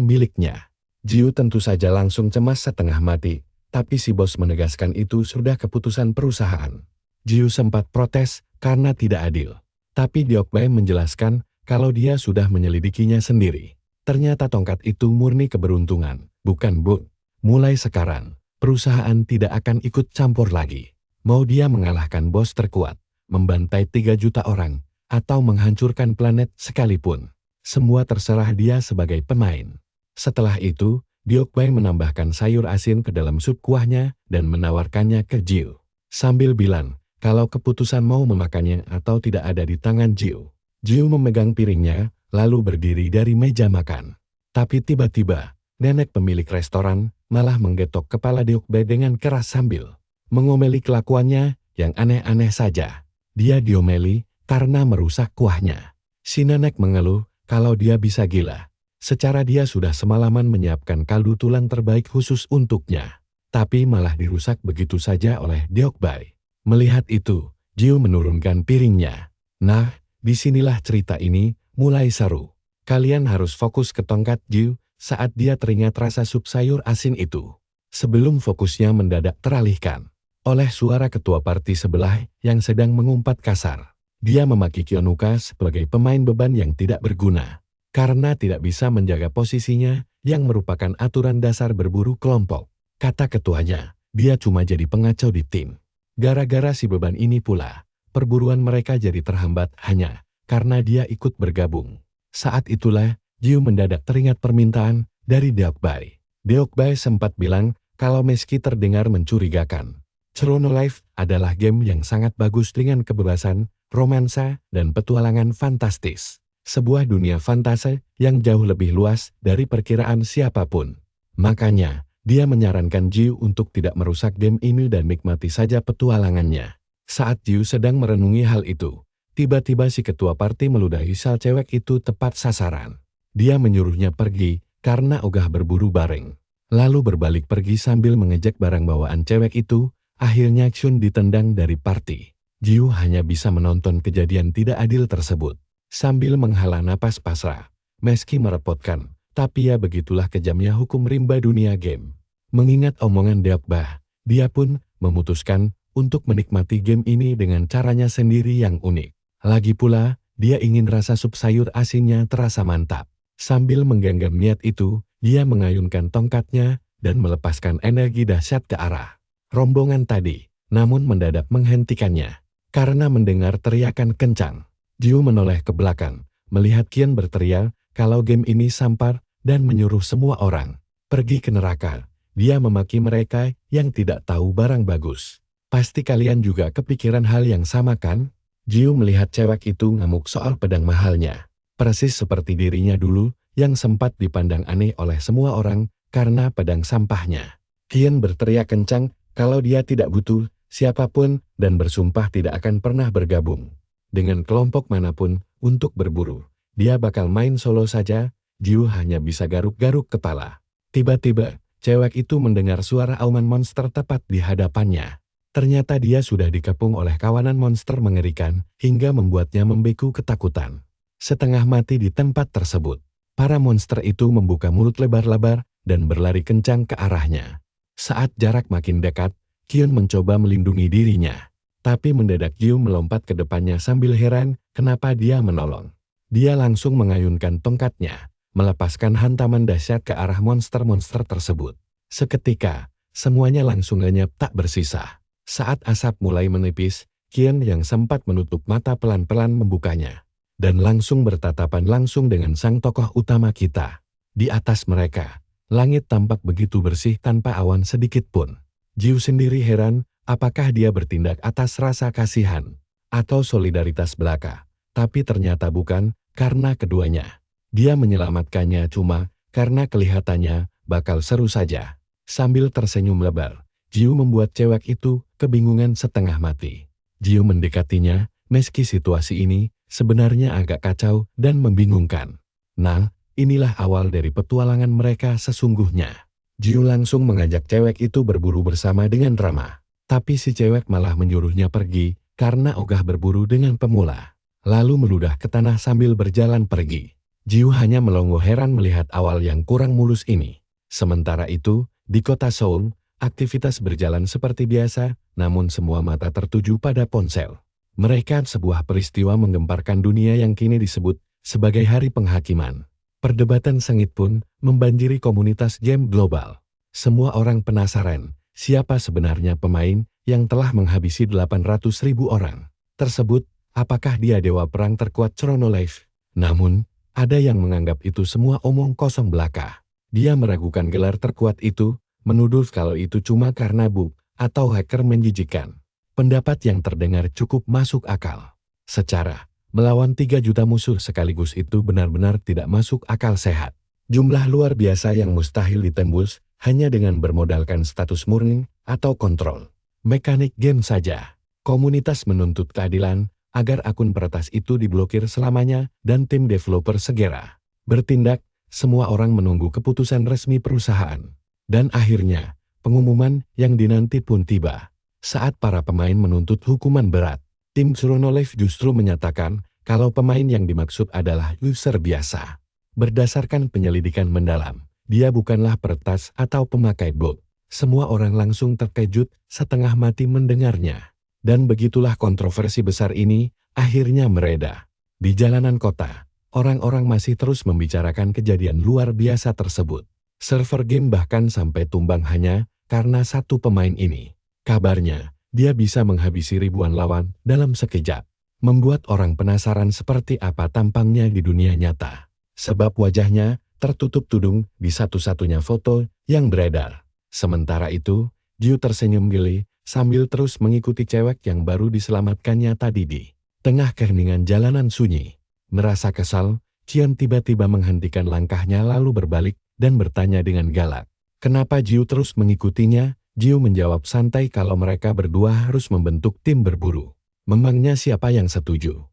[SPEAKER 1] miliknya. Jiu tentu saja langsung cemas setengah mati, tapi si bos menegaskan itu sudah keputusan perusahaan. Jiu sempat protes karena tidak adil. Tapi Deokba menjelaskan kalau dia sudah menyelidikinya sendiri. Ternyata tongkat itu murni keberuntungan, bukan bug. Mulai sekarang, perusahaan tidak akan ikut campur lagi. Mau dia mengalahkan bos terkuat, membantai 3 juta orang, atau menghancurkan planet sekalipun. Semua terserah dia sebagai pemain. Setelah itu, Deokba menambahkan sayur asin ke dalam sup kuahnya dan menawarkannya ke Jiu. Sambil bilang, kalau keputusan mau memakannya atau tidak ada di tangan Jiu. Jiu memegang piringnya, lalu berdiri dari meja makan. Tapi tiba-tiba, nenek pemilik restoran malah menggetok kepala Deokba dengan keras sambil mengomeli kelakuannya yang aneh-aneh saja. Dia diomeli karena merusak kuahnya. Si nenek mengeluh kalau dia bisa gila. Secara dia sudah semalaman menyiapkan kaldu tulang terbaik khusus untuknya. Tapi malah dirusak begitu saja oleh Deokba. Melihat itu, Jiu menurunkan piringnya. Nah, disinilah cerita ini mulai seru. Kalian harus fokus ke tongkat Jiu saat dia teringat rasa sup sayur asin itu. Sebelum fokusnya mendadak teralihkan oleh suara ketua parti sebelah yang sedang mengumpat kasar. Dia memaki Kyonuka sebagai pemain beban yang tidak berguna. Karena tidak bisa menjaga posisinya yang merupakan aturan dasar berburu kelompok. Kata ketuanya, dia cuma jadi pengacau di tim. Gara-gara si beban ini pula, perburuan mereka jadi terhambat hanya karena dia ikut bergabung. Saat itulah, Jiu mendadak teringat permintaan dari Deokba. Deokba sempat bilang kalau meski terdengar mencurigakan, Chronolove adalah game yang sangat bagus dengan kebebasan, romansa, dan petualangan fantastis. Sebuah dunia fantasi yang jauh lebih luas dari perkiraan siapapun. Makanya, dia menyarankan Jiu untuk tidak merusak game ini dan nikmati saja petualangannya. Saat Jiu sedang merenungi hal itu, tiba-tiba si ketua party meludahi sal cewek itu tepat sasaran. Dia menyuruhnya pergi karena ogah berburu bareng. Lalu berbalik pergi sambil mengejek barang bawaan cewek itu. Akhirnya Xun ditendang dari party. Jiu hanya bisa menonton kejadian tidak adil tersebut sambil menghela napas pasrah. Meski merepotkan, tapi ya begitulah kejamnya hukum rimba dunia game. Mengingat omongan Deokbah, dia pun memutuskan untuk menikmati game ini dengan caranya sendiri yang unik. Lagi pula, dia ingin rasa sup sayur asinnya terasa mantap. Sambil menggenggam niat itu, dia mengayunkan tongkatnya dan melepaskan energi dahsyat ke arah rombongan tadi, namun mendadak menghentikannya karena mendengar teriakan kencang. Jiu menoleh ke belakang, melihat Qian berteriak kalau game ini sampar dan menyuruh semua orang pergi ke neraka. Dia memaki mereka yang tidak tahu barang bagus. Pasti kalian juga kepikiran hal yang sama kan? Jiu melihat cewek itu ngamuk soal pedang mahalnya. Persis seperti dirinya dulu yang sempat dipandang aneh oleh semua orang karena pedang sampahnya. Qian berteriak kencang kalau dia tidak butuh siapapun dan bersumpah tidak akan pernah bergabung dengan kelompok manapun untuk berburu. Dia bakal main solo saja. Jiu hanya bisa garuk-garuk kepala. Tiba-tiba, cewek itu mendengar suara auman monster tepat di hadapannya. Ternyata dia sudah dikepung oleh kawanan monster mengerikan hingga membuatnya membeku ketakutan. Setengah mati di tempat tersebut, para monster itu membuka mulut lebar-lebar dan berlari kencang ke arahnya. Saat jarak makin dekat, Qian mencoba melindungi dirinya. Tapi mendadak Jiu melompat ke depannya sambil heran kenapa dia menolong. Dia langsung mengayunkan tongkatnya, melepaskan hantaman dahsyat ke arah monster-monster tersebut. Seketika, semuanya langsung lenyap tak bersisa. Saat asap mulai menipis, Qian yang sempat menutup mata pelan-pelan membukanya. Dan langsung bertatapan langsung dengan sang tokoh utama kita. Di atas mereka, langit tampak begitu bersih tanpa awan sedikit pun. Jiu sendiri heran, apakah dia bertindak atas rasa kasihan atau solidaritas belaka? Tapi ternyata bukan, karena keduanya. Dia menyelamatkannya cuma karena kelihatannya bakal seru saja. Sambil tersenyum lebar, Jiu membuat cewek itu kebingungan setengah mati. Jiu mendekatinya, meski situasi ini sebenarnya agak kacau dan membingungkan. Nah, inilah awal dari petualangan mereka sesungguhnya. Jiu langsung mengajak cewek itu berburu bersama dengan ramah. Tapi si cewek malah menyuruhnya pergi karena ogah berburu dengan pemula. Lalu meludah ke tanah sambil berjalan pergi. Jiu hanya melongo heran melihat awal yang kurang mulus ini. Sementara itu, di kota Seoul, aktivitas berjalan seperti biasa, namun semua mata tertuju pada ponsel. Mereka sebuah peristiwa menggemparkan dunia yang kini disebut sebagai Hari Penghakiman. Perdebatan sengit pun membanjiri komunitas game global. Semua orang penasaran, siapa sebenarnya pemain yang telah menghabisi 800.000 orang tersebut, apakah dia dewa perang terkuat Chronolife? Namun, ada yang menganggap itu semua omong kosong belaka. Dia meragukan gelar terkuat itu, menuduh kalau itu cuma karena bug atau hacker menjijikan. Pendapat yang terdengar cukup masuk akal. Secara melawan 3 juta musuh sekaligus itu benar-benar tidak masuk akal sehat. Jumlah luar biasa yang mustahil ditembus hanya dengan bermodalkan status murni atau kontrol mekanik game saja. Komunitas menuntut keadilan agar akun peretas itu diblokir selamanya dan tim developer segera bertindak. Semua orang menunggu keputusan resmi perusahaan. Dan akhirnya, pengumuman yang dinanti pun tiba. Saat para pemain menuntut hukuman berat, tim Chronolife justru menyatakan kalau pemain yang dimaksud adalah user biasa. Berdasarkan penyelidikan mendalam, dia bukanlah peretas atau pemakai bot. Semua orang langsung terkejut setengah mati mendengarnya. Dan begitulah kontroversi besar ini akhirnya mereda. Di jalanan kota, orang-orang masih terus membicarakan kejadian luar biasa tersebut. Server game bahkan sampai tumbang hanya karena satu pemain ini. Kabarnya, dia bisa menghabisi ribuan lawan dalam sekejap, membuat orang penasaran seperti apa tampangnya di dunia nyata. Sebab wajahnya tertutup tudung di satu-satunya foto yang beredar. Sementara itu, Jiu tersenyum geli sambil terus mengikuti cewek yang baru diselamatkannya tadi di tengah keheningan jalanan sunyi. Merasa kesal, Qian tiba-tiba menghentikan langkahnya lalu berbalik dan bertanya dengan galak. Kenapa Jiu terus mengikutinya? Jiu menjawab santai kalau mereka berdua harus membentuk tim berburu. Memangnya siapa yang setuju?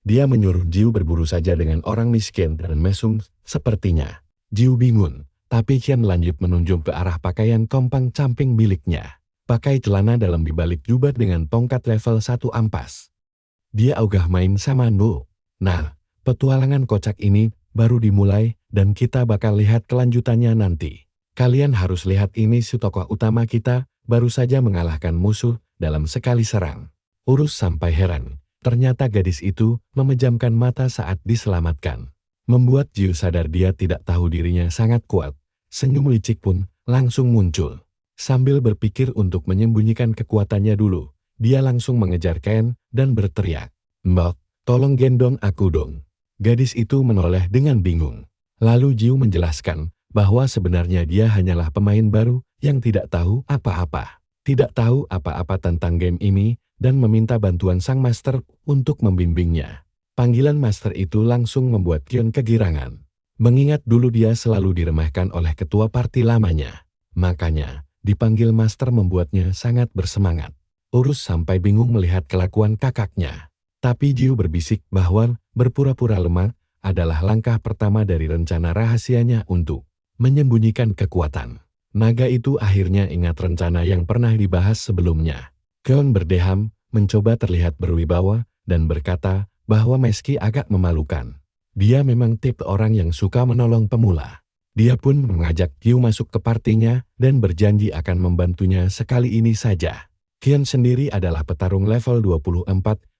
[SPEAKER 1] Dia menyuruh Jiu berburu saja dengan orang miskin dan mesum sepertinya. Jiu bingung, tapi Qian lanjut menunjuk ke arah pakaian kompang camping miliknya. Pakai celana dalam dibalik jubah dengan tongkat level 1 ampas. Dia ogah main sama No. Nah, petualangan kocak ini baru dimulai dan kita bakal lihat kelanjutannya nanti. Kalian harus lihat ini, si tokoh utama kita baru saja mengalahkan musuh dalam sekali serang. Urus sampai heran. Ternyata gadis itu memejamkan mata saat diselamatkan. Membuat Jiu sadar dia tidak tahu dirinya sangat kuat. Senyum licik pun langsung muncul. Sambil berpikir untuk menyembunyikan kekuatannya dulu, dia langsung mengejar Ken dan berteriak, "Mbok, tolong gendong aku dong." Gadis itu menoleh dengan bingung. Lalu Jiu menjelaskan bahwa sebenarnya dia hanyalah pemain baru yang tidak tahu apa-apa. Tidak tahu apa-apa tentang game ini dan meminta bantuan sang master untuk membimbingnya. Panggilan master itu langsung membuat Qian kegirangan. Mengingat dulu dia selalu diremehkan oleh ketua parti lamanya. Makanya, dipanggil master membuatnya sangat bersemangat. Urus sampai bingung melihat kelakuan kakaknya. Tapi Jiu berbisik bahwa berpura-pura lemah adalah langkah pertama dari rencana rahasianya untuk menyembunyikan kekuatan. Naga itu akhirnya ingat rencana yang pernah dibahas sebelumnya. Qian berdeham, mencoba terlihat berwibawa, dan berkata bahwa meski agak memalukan, dia memang tipe orang yang suka menolong pemula. Dia pun mengajak Jiu masuk ke partinya dan berjanji akan membantunya sekali ini saja. Qian sendiri adalah petarung level 24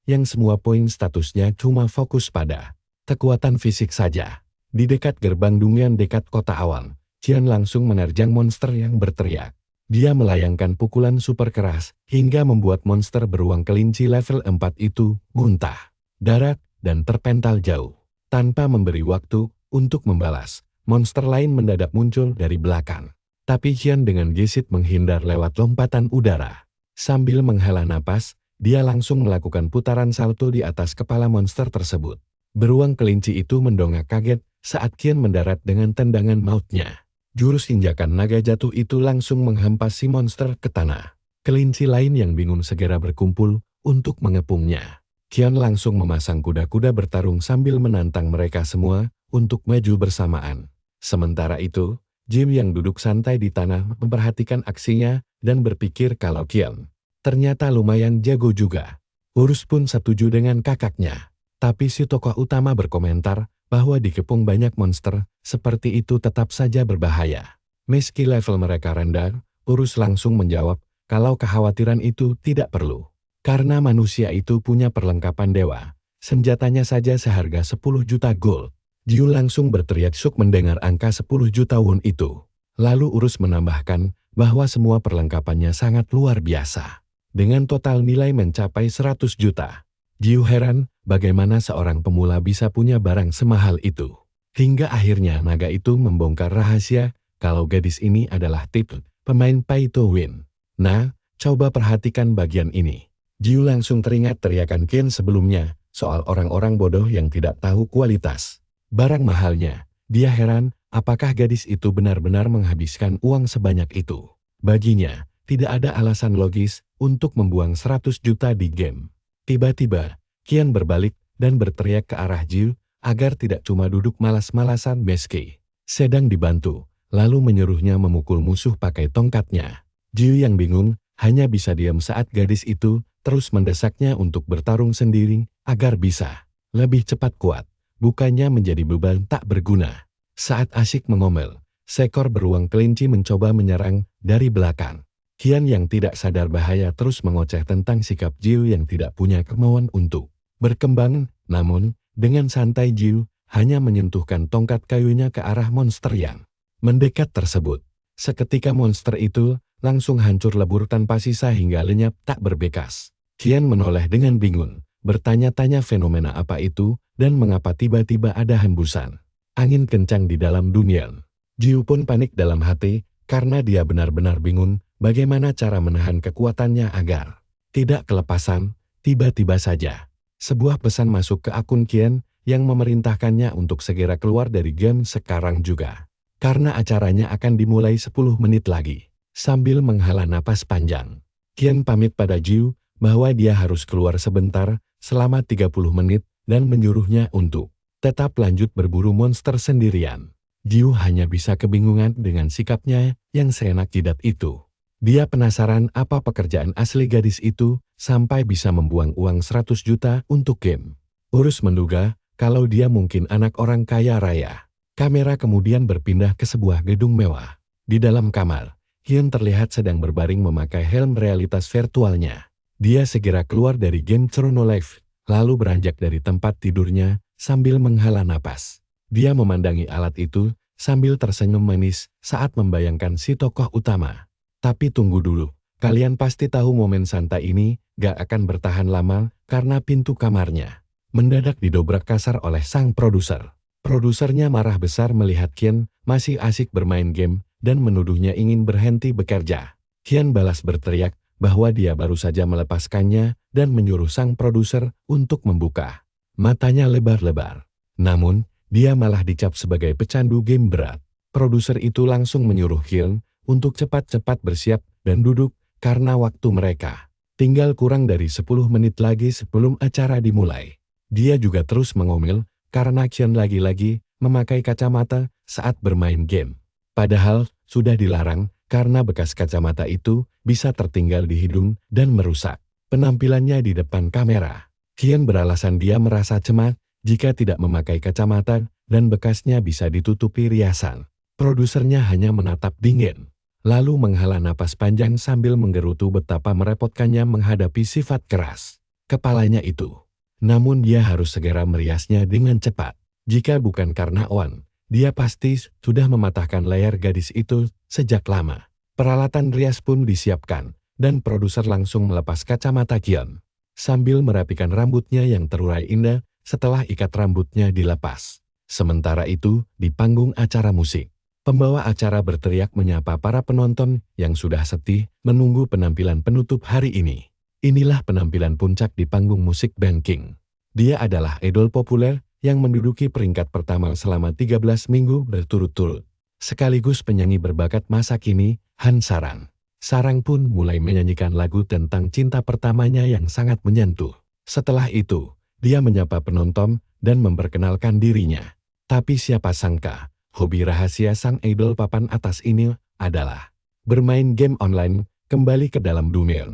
[SPEAKER 1] yang semua poin statusnya cuma fokus pada kekuatan fisik saja. Di dekat gerbang Dungeon dekat kota awal, Qian langsung menerjang monster yang berteriak. Dia melayangkan pukulan super keras hingga membuat monster beruang kelinci level 4 itu muntah, darah, dan terpental jauh. Tanpa memberi waktu untuk membalas, monster lain mendadak muncul dari belakang. Tapi Qian dengan gesit menghindar lewat lompatan udara. Sambil menghela napas, dia langsung melakukan putaran salto di atas kepala monster tersebut. Beruang kelinci itu mendongak kaget saat Qian mendarat dengan tendangan mautnya. Jurus injakan naga jatuh itu langsung menghempas si monster ke tanah. Kelinci lain yang bingung segera berkumpul untuk mengepungnya. Qian langsung memasang kuda-kuda bertarung sambil menantang mereka semua untuk maju bersamaan. Sementara itu, Jim yang duduk santai di tanah memperhatikan aksinya dan berpikir kalau Qian ternyata lumayan jago juga. Urus pun setuju dengan kakaknya. Tapi si tokoh utama berkomentar bahwa dikepung banyak monster seperti itu tetap saja berbahaya. Meski level mereka rendah, Urus langsung menjawab kalau kekhawatiran itu tidak perlu. Karena manusia itu punya perlengkapan dewa, senjatanya saja seharga 10 juta gold. Jiu langsung berteriak syuk mendengar angka 10 juta won itu. Lalu Urus menambahkan bahwa semua perlengkapannya sangat luar biasa. Dengan total nilai mencapai 100 juta. Jiu heran bagaimana seorang pemula bisa punya barang semahal itu. Hingga akhirnya naga itu membongkar rahasia kalau gadis ini adalah tipe pemain pay to win. Nah, coba perhatikan bagian ini. Jiu langsung teringat teriakan Qian sebelumnya soal orang-orang bodoh yang tidak tahu kualitas barang mahalnya. Dia heran apakah gadis itu benar-benar menghabiskan uang sebanyak itu. Baginya, tidak ada alasan logis untuk membuang 100 juta di game. Tiba-tiba, Qian berbalik dan berteriak ke arah Jiu agar tidak cuma duduk malas-malasan meski sedang dibantu, lalu menyuruhnya memukul musuh pakai tongkatnya. Jiu yang bingung hanya bisa diam saat gadis itu terus mendesaknya untuk bertarung sendiri agar bisa lebih cepat kuat, bukannya menjadi beban tak berguna. Saat asyik mengomel, seekor beruang kelinci mencoba menyerang dari belakang. Qian yang tidak sadar bahaya terus mengoceh tentang sikap Jiu yang tidak punya kemauan untuk berkembang, namun dengan santai Jiu hanya menyentuhkan tongkat kayunya ke arah monster yang mendekat tersebut. Seketika monster itu langsung hancur lebur tanpa sisa hingga lenyap tak berbekas. Qian menoleh dengan bingung, bertanya-tanya fenomena apa itu dan mengapa tiba-tiba ada hembusan angin kencang di dalam dunia. Jiu pun panik dalam hati karena dia benar-benar bingung bagaimana cara menahan kekuatannya agar tidak kelepasan. Tiba-tiba saja sebuah pesan masuk ke akun Qian yang memerintahkannya untuk segera keluar dari game sekarang juga. Karena acaranya akan dimulai 10 menit lagi. Sambil menghela napas panjang, Qian pamit pada Jiu bahwa dia harus keluar sebentar selama 30 menit dan menyuruhnya untuk tetap lanjut berburu monster sendirian. Jiu hanya bisa kebingungan dengan sikapnya yang seenak jidat itu. Dia penasaran apa pekerjaan asli gadis itu sampai bisa membuang uang 100 juta untuk game. Urus menduga kalau dia mungkin anak orang kaya raya. Kamera kemudian berpindah ke sebuah gedung mewah. Di dalam kamar, Qian terlihat sedang berbaring memakai helm realitas virtualnya. Dia segera keluar dari game Chrono Life, lalu beranjak dari tempat tidurnya sambil menghela napas. Dia memandangi alat itu sambil tersenyum manis saat membayangkan si tokoh utama. Tapi tunggu dulu, kalian pasti tahu momen santai ini gak akan bertahan lama karena pintu kamarnya mendadak didobrak kasar oleh sang produser. Produsernya marah besar melihat Qian masih asik bermain game dan menuduhnya ingin berhenti bekerja. Qian balas berteriak bahwa dia baru saja melepaskannya dan menyuruh sang produser untuk membuka matanya lebar-lebar. Namun, dia malah dicap sebagai pecandu game berat. Produser itu langsung menyuruh Qian untuk cepat-cepat bersiap dan duduk karena waktu mereka tinggal kurang dari 10 menit lagi sebelum acara dimulai. Dia juga terus mengomel karena Qian lagi-lagi memakai kacamata saat bermain game. Padahal sudah dilarang karena bekas kacamata itu bisa tertinggal di hidung dan merusak penampilannya di depan kamera. Qian beralasan dia merasa cemas jika tidak memakai kacamata dan bekasnya bisa ditutupi riasan. Produsernya hanya menatap dingin, lalu menghela napas panjang sambil menggerutu betapa merepotkannya menghadapi sifat keras kepalanya itu. Namun dia harus segera meriasnya dengan cepat. Jika bukan karena Oan, dia pasti sudah mematahkan leher gadis itu sejak lama. Peralatan rias pun disiapkan, dan produser langsung melepas kacamata Qian sambil merapikan rambutnya yang terurai indah setelah ikat rambutnya dilepas. Sementara itu, di panggung acara musik, pembawa acara berteriak menyapa para penonton yang sudah setih menunggu penampilan penutup hari ini. Inilah penampilan puncak di panggung musik Banking. Dia adalah idol populer yang menduduki peringkat pertama selama 13 minggu berturut-turut. Sekaligus penyanyi berbakat masa kini, Han Sarang. Sarang pun mulai menyanyikan lagu tentang cinta pertamanya yang sangat menyentuh. Setelah itu, dia menyapa penonton dan memperkenalkan dirinya. Tapi siapa sangka, hobi rahasia sang idol papan atas ini adalah bermain game online kembali ke dalam dunia.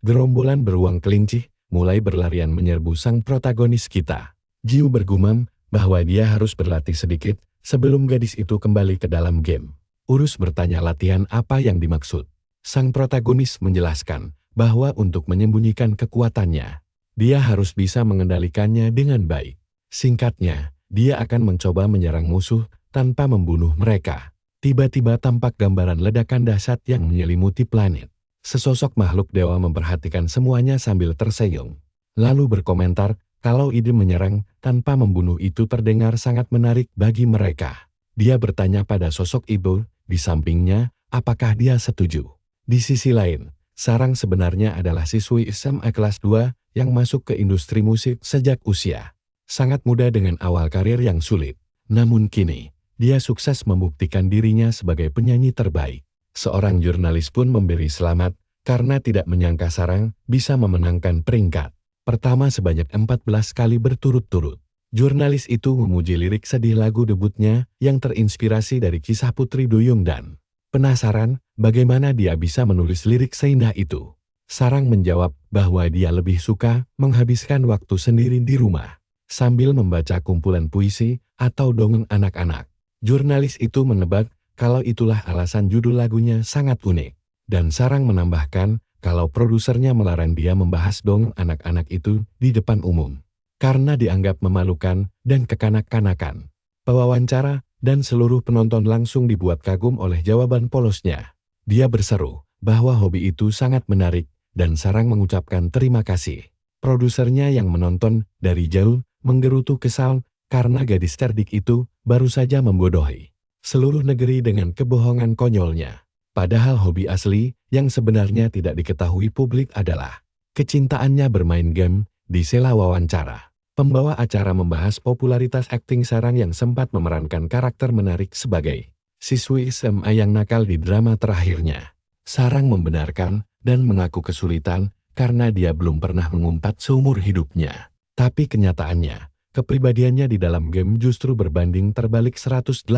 [SPEAKER 1] Gerombolan beruang kelinci mulai berlarian menyerbu sang protagonis kita. Jiu bergumam bahwa dia harus berlatih sedikit sebelum gadis itu kembali ke dalam game. Urus bertanya latihan apa yang dimaksud. Sang protagonis menjelaskan bahwa untuk menyembunyikan kekuatannya, dia harus bisa mengendalikannya dengan baik. Singkatnya, dia akan mencoba menyerang musuh tanpa membunuh mereka. Tiba-tiba tampak gambaran ledakan dahsyat yang menyelimuti planet. Sesosok makhluk dewa memperhatikan semuanya sambil tersenyum. Lalu berkomentar kalau ide menyerang tanpa membunuh itu terdengar sangat menarik bagi mereka. Dia bertanya pada sosok ibu di sampingnya apakah dia setuju. Di sisi lain, Sarang sebenarnya adalah siswi SMA kelas 2 yang masuk ke industri musik sejak usia sangat muda dengan awal karir yang sulit. Namun kini, dia sukses membuktikan dirinya sebagai penyanyi terbaik. Seorang jurnalis pun memberi selamat karena tidak menyangka Sarang bisa memenangkan peringkat pertama sebanyak 14 kali berturut-turut. Jurnalis itu memuji lirik sedih lagu debutnya yang terinspirasi dari kisah Putri Duyung dan penasaran bagaimana dia bisa menulis lirik seindah itu. Sarang menjawab bahwa dia lebih suka menghabiskan waktu sendiri di rumah sambil membaca kumpulan puisi atau dongeng anak-anak. Jurnalis itu menebak kalau itulah alasan judul lagunya sangat unik. Dan Sarang menambahkan kalau produsernya melarang dia membahas dongeng anak-anak itu di depan umum. Karena dianggap memalukan dan kekanak-kanakan. Pewawancara dan seluruh penonton langsung dibuat kagum oleh jawaban polosnya. Dia berseru bahwa hobi itu sangat menarik dan Sarang mengucapkan terima kasih. Produsernya yang menonton dari jauh menggerutu kesal karena gadis cerdik itu baru saja membodohi seluruh negeri dengan kebohongan konyolnya. Padahal hobi asli yang sebenarnya tidak diketahui publik adalah kecintaannya bermain game di sela wawancara. Pembawa acara membahas popularitas akting Sarang yang sempat memerankan karakter menarik sebagai siswi SMA yang nakal di drama terakhirnya. Sarang membenarkan dan mengaku kesulitan karena dia belum pernah mengumpat seumur hidupnya. Tapi kenyataannya, kepribadiannya di dalam game justru berbanding terbalik 180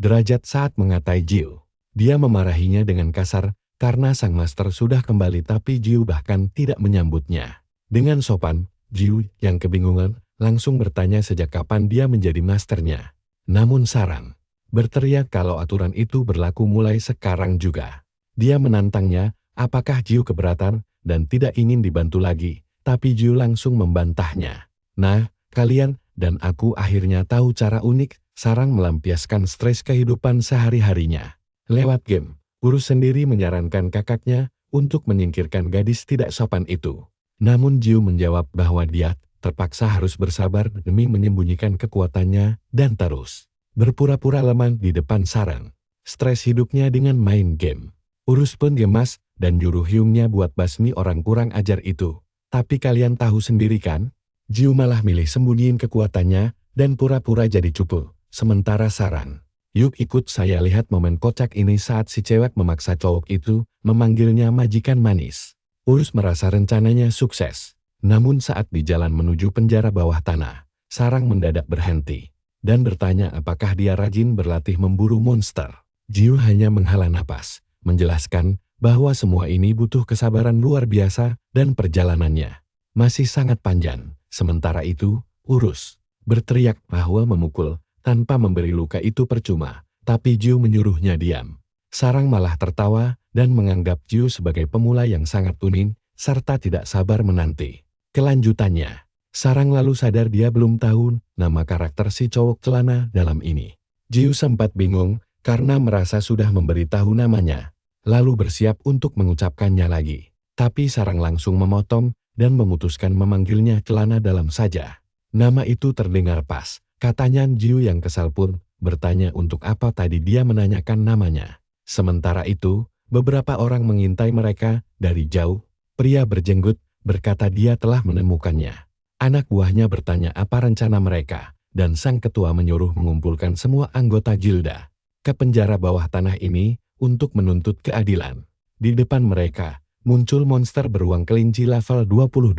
[SPEAKER 1] derajat saat mengatai Jiu. Dia memarahinya dengan kasar karena sang master sudah kembali tapi Jiu bahkan tidak menyambutnya. Dengan sopan, Jiu yang kebingungan langsung bertanya sejak kapan dia menjadi masternya. Namun Sarang berteriak kalau aturan itu berlaku mulai sekarang juga. Dia menantangnya apakah Jiu keberatan dan tidak ingin dibantu lagi, tapi Jiu langsung membantahnya. Nah, kalian dan aku akhirnya tahu cara unik Sarang melampiaskan stres kehidupan sehari-harinya. Lewat game, Urus sendiri menyarankan kakaknya untuk menyingkirkan gadis tidak sopan itu. Namun Jiu menjawab bahwa dia terpaksa harus bersabar demi menyembunyikan kekuatannya dan terus berpura-pura lemah di depan Sarang. Stres hidupnya dengan main game. Urus pun gemas dan nyuruh Hyungnya buat basmi orang kurang ajar itu. Tapi kalian tahu sendiri kan? Jiu malah milih sembunyiin kekuatannya dan pura-pura jadi cupu. Sementara Sarang, yuk ikut saya lihat momen kocak ini saat si cewek memaksa cowok itu memanggilnya majikan manis. Urus merasa rencananya sukses. Namun saat di jalan menuju penjara bawah tanah, Sarang mendadak berhenti dan bertanya apakah dia rajin berlatih memburu monster. Jiu hanya menghela napas, menjelaskan bahwa semua ini butuh kesabaran luar biasa dan perjalanannya masih sangat panjang. Sementara itu, Urus berteriak bahwa memukul tanpa memberi luka itu percuma, tapi Jiu menyuruhnya diam. Sarang malah tertawa dan menganggap Jiu sebagai pemula yang sangat tuning, serta tidak sabar menanti kelanjutannya. Sarang lalu sadar dia belum tahu nama karakter si cowok celana dalam ini. Jiu sempat bingung karena merasa sudah memberitahu namanya, lalu bersiap untuk mengucapkannya lagi. Tapi Sarang langsung memotong dan memutuskan memanggilnya celana dalam saja. Nama itu terdengar pas, katanya Jiu yang kesal pun bertanya untuk apa tadi dia menanyakan namanya. Sementara itu, beberapa orang mengintai mereka dari jauh. Pria berjenggot berkata dia telah menemukannya. Anak buahnya bertanya apa rencana mereka, dan sang ketua menyuruh mengumpulkan semua anggota Gilda ke penjara bawah tanah ini untuk menuntut keadilan. Di depan mereka, muncul monster beruang kelinci level 22.